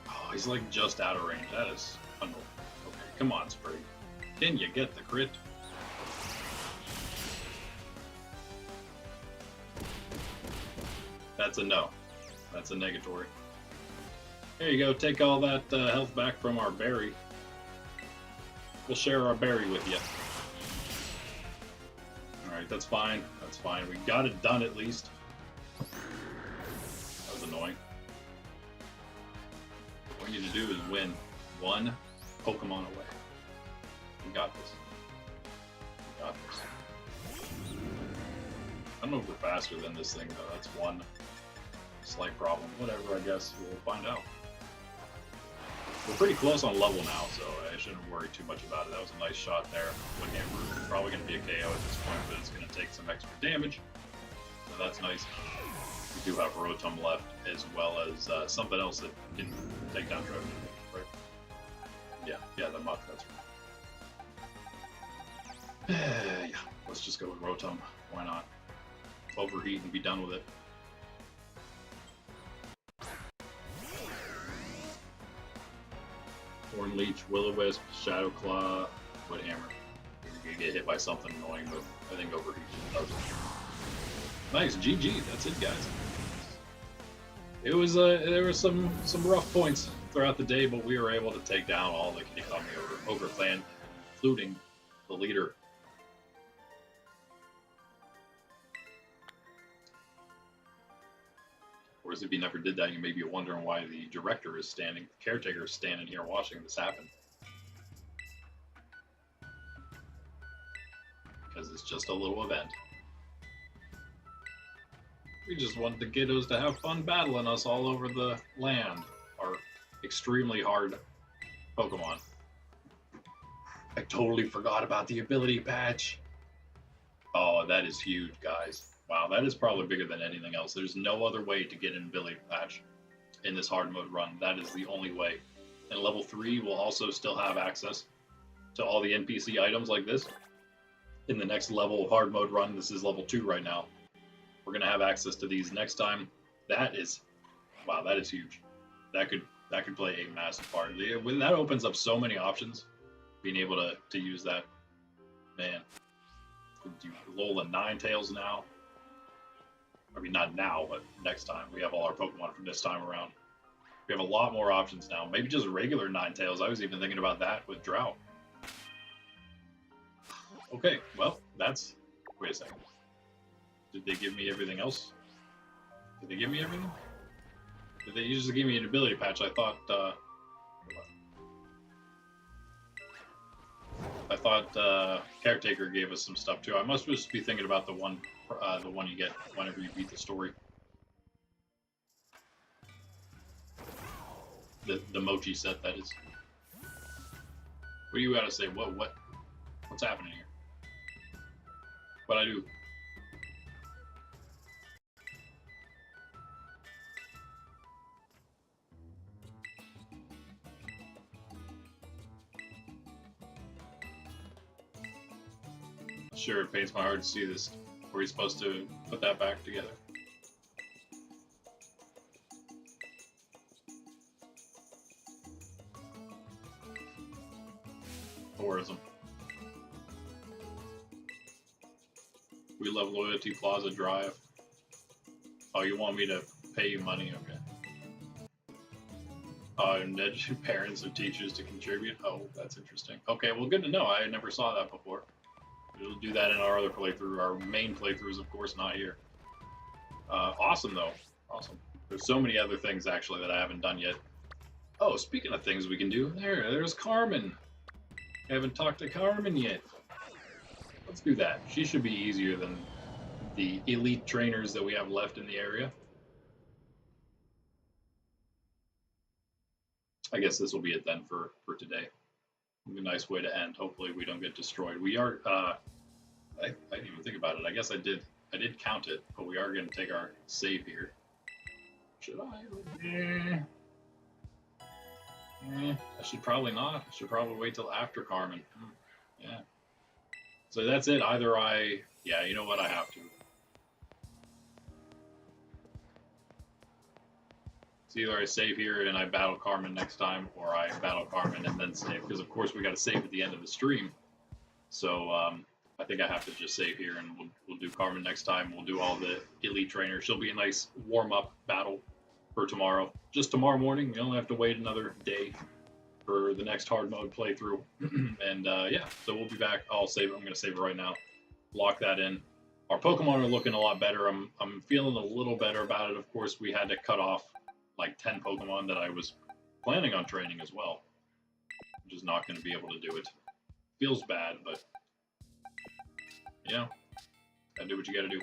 S1: Oh, he's like just out of range. That is unreal. Okay, come on, Sprig. Can you get the crit? That's a no. That's a negatory. There you go. Take all that health back from our berry. We'll share our berry with you. Alright, that's fine. That's fine. We got it done at least. That was annoying. What we need to do is win one Pokemon away. We got this. We got this. I don't know if we're faster than this thing, though. That's one slight problem. Whatever, I guess. We'll find out. We're pretty close on level now, so I shouldn't worry too much about it. That was a nice shot there. We're probably going to be a KO at this point, but it's going to take some extra damage. So that's nice. We do have Rotom left, as well as something else that didn't take down Trevor, right? Yeah, the Muck, that's right. Yeah, let's just go with Rotom. Why not? Overheat and be done with it. Horn Leech, Will-O-Wisp, Shadow Claw, Wood Hammer. You're gonna get hit by something annoying, but I think Overheat does it. Nice, GG. That's it, guys. It was there were some rough points throughout the day, but we were able to take down all the Kitakami over clan, including the leader. Of course, if you never did that, you may be wondering why the director is standing, the caretaker is standing here watching this happen. Because it's just a little event. We just wanted the kiddos to have fun battling us all over the land. Our extremely hard Pokemon. I totally forgot about the ability patch. Oh, that is huge, guys. Wow, that is probably bigger than anything else. There's no other way to get an ability patch in this hard mode run. That is the only way. And level 3 will also still have access to all the NPC items like this. In the next level of hard mode run, this is level 2 right now. We're going to have access to these next time. That is, wow, that is huge. That could play a massive part. That opens up so many options. Being able to use that, man. You roll the Ninetales now. I mean, not now, but next time. We have all our Pokemon from this time around. We have a lot more options now. Maybe just regular Ninetales. I was even thinking about that with Drought. Okay, well, that's... Wait a second. Did they give me everything else? Did they give me everything? Did they just give me an ability patch? I thought Caretaker gave us some stuff too. I must just be thinking about the one you get whenever you beat the story. The Mochi set, that is. What do you gotta say? What's happening here? What'd I do? Sure, it pains my heart to see this. Were you supposed to put that back together? Tourism. We love Loyalty Plaza Drive. Oh, you want me to pay you money? Okay. Nudge parents or teachers to contribute? Oh, that's interesting. Okay, well, good to know. I never saw that before. We'll do that in our other playthrough. Our main playthroughs, of course, not here. Awesome, though. Awesome. There's so many other things, actually, that I haven't done yet. Oh, speaking of things we can do, there's Carmen. I haven't talked to Carmen yet. Let's do that. She should be easier than the elite trainers that we have left in the area. I guess this will be it then for today. It'll be a nice way to end. Hopefully we don't get destroyed. We are, I didn't even think about it. I guess I did count it, but we are going to take our save here. Should I? I should probably not. I should probably wait till after Carmen. Yeah. So that's it. Either yeah, you know what? I have to. It's either I save here and I battle Carmen next time, or I battle Carmen and then save. Because of course we got to save at the end of the stream. So I think I have to just save here, and we'll do Carmen next time. We'll do all the elite trainers. She'll be a nice warm-up battle for tomorrow. Just tomorrow morning. We only have to wait another day for the next hard mode playthrough. And yeah, so we'll be back. I'll save it. I'm going to save it right now. Lock that in. Our Pokemon are looking a lot better. I'm feeling a little better about it. Of course, we had to cut off like 10 Pokemon that I was planning on training as well. I'm just not going to be able to do it. Feels bad, but you know, gotta do what you gotta do.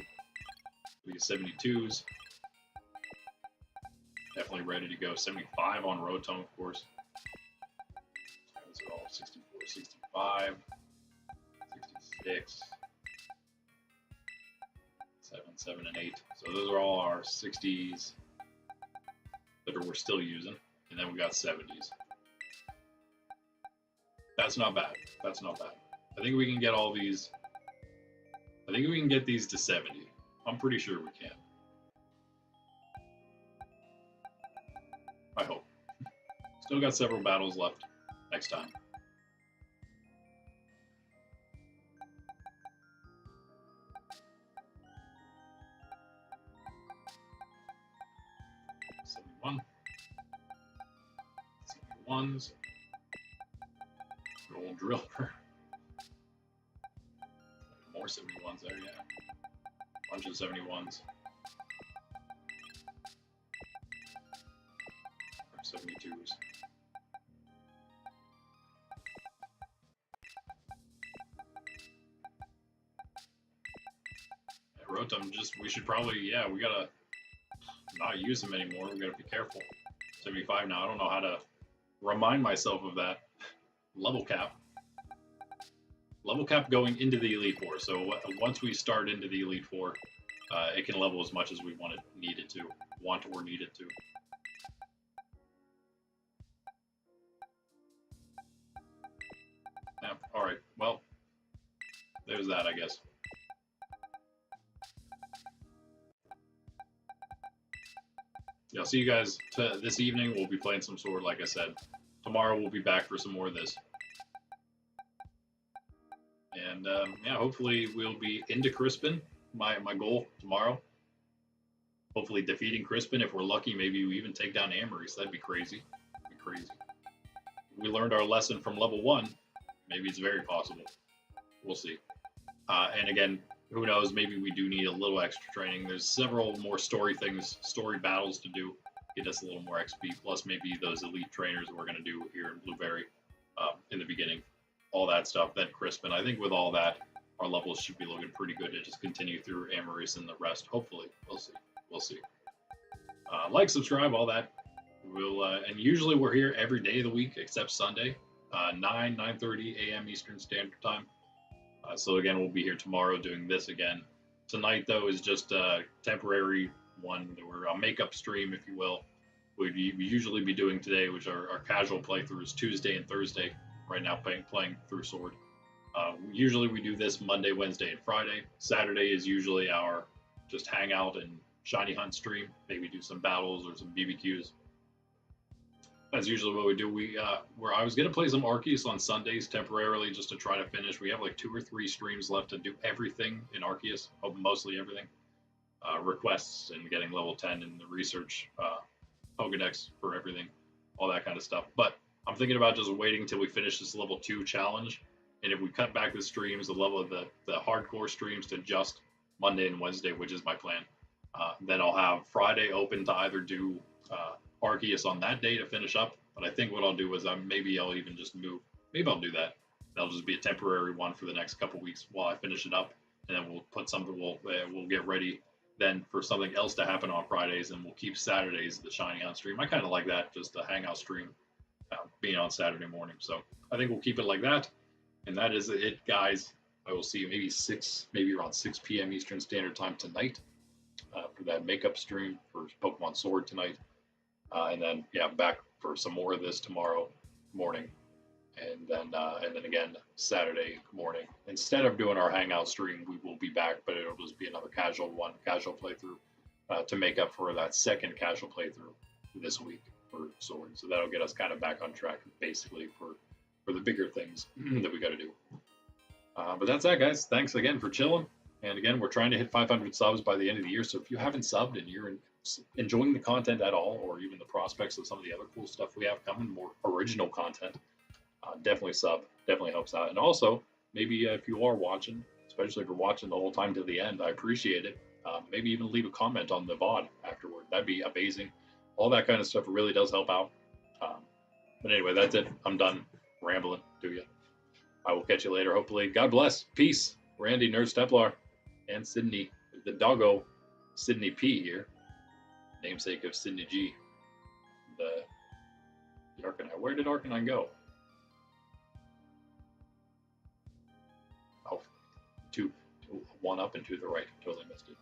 S1: These 72s. Definitely ready to go. 75 on Rotom, of course. Those are all 64, 65, 66, 7, 7, and 8. So those are all our 60s that we're still using. And then we got 70s. That's not bad. That's not bad. I think we can get all these. I think we can get these to 70. I'm pretty sure we can. I hope. Still got several battles left next time. '71. '71s. Roll Driller. More 71s there, yeah. Bunch of 71s. 72s. Yeah, Rotom, we should probably, yeah, we gotta not use them anymore. We gotta be careful. 75 now. I don't know how to remind myself of that. Level cap. Level cap going into the Elite Four. So once we start into the Elite Four, it can level as much as we want or need it to. Yeah, alright. Well, there's that, I guess. Yeah, I'll see you guys this evening. We'll be playing some Sword, like I said. Tomorrow we'll be back for some more of this. And yeah, hopefully we'll be into Crispin. My goal tomorrow. Hopefully defeating Crispin. If we're lucky, maybe we even take down Amoris. That'd be crazy. We learned our lesson from level 1. Maybe it's very possible. We'll see. And again, who knows? Maybe we do need a little extra training. There's several more story battles to do. Get us a little more XP. Plus maybe those elite trainers we're going to do here in Blueberry in the beginning. All that stuff. Then Crispin. I think with all that, our levels should be looking pretty good to just continue through Amoris and the rest. Hopefully. We'll see. Like, subscribe, all that. And usually we're here every day of the week except Sunday. 9:30 a.m. Eastern Standard Time. So again, we'll be here tomorrow doing this again. Tonight, though, is just a temporary one. We're a makeup stream, if you will. We usually be doing today, which are our casual playthroughs, Tuesday and Thursday. Right now, playing through Sword. Usually we do this Monday, Wednesday, and Friday. Saturday is usually our just hangout and shiny hunt stream. Maybe do some battles or some BBQs. That's usually what we do. I was gonna play some Arceus on Sundays temporarily just to try to finish. We have like 2 or 3 streams left to do everything in Arceus, mostly everything. Requests and getting level 10 and the research Pokedex for everything, all that kind of stuff. But I'm thinking about just waiting till we finish this level 2 challenge. And if we cut back the streams, the level of the hardcore streams to just Monday and Wednesday, which is my plan, then I'll have Friday open to either do Arceus on that day to finish up, but I think what I'll do is maybe I'll even just move. Maybe I'll do that. That'll just be a temporary one for the next couple weeks while I finish it up, and then we'll put something. We'll get ready then for something else to happen on Fridays, and we'll keep Saturdays the Shiny Hunt stream. I kind of like that, just a hangout stream, being on Saturday morning. So I think we'll keep it like that, and that is it, guys. I will see you maybe around 6 p.m. Eastern Standard Time tonight for that makeup stream for Pokemon Sword tonight. And then, yeah, back for some more of this tomorrow morning, and then again Saturday morning. Instead of doing our hangout stream, we will be back, but it'll just be another casual playthrough to make up for that second casual playthrough this week for Sword. So that'll get us kind of back on track, basically, for the bigger things that we got to do. But that's that, guys. Thanks again for chilling. And again, we're trying to hit 500 subs by the end of the year. So if you haven't subbed and you're enjoying the content at all, or even the prospects of some of the other cool stuff we have coming, more original content, definitely sub. Definitely helps out. And also, maybe if you are watching, especially if you're watching the whole time to the end, I appreciate it. Maybe even leave a comment on the VOD afterward. That'd be amazing. All that kind of stuff really does help out. But anyway, that's it. I'm done rambling to you. I will catch you later, hopefully. God bless. Peace. Randy, Nerd Steplar, and Sydney, the doggo, Sydney P here, namesake of Sydney G. The Arcanine. Where did Arcanine go? Oh, one up and to the right. Totally missed it.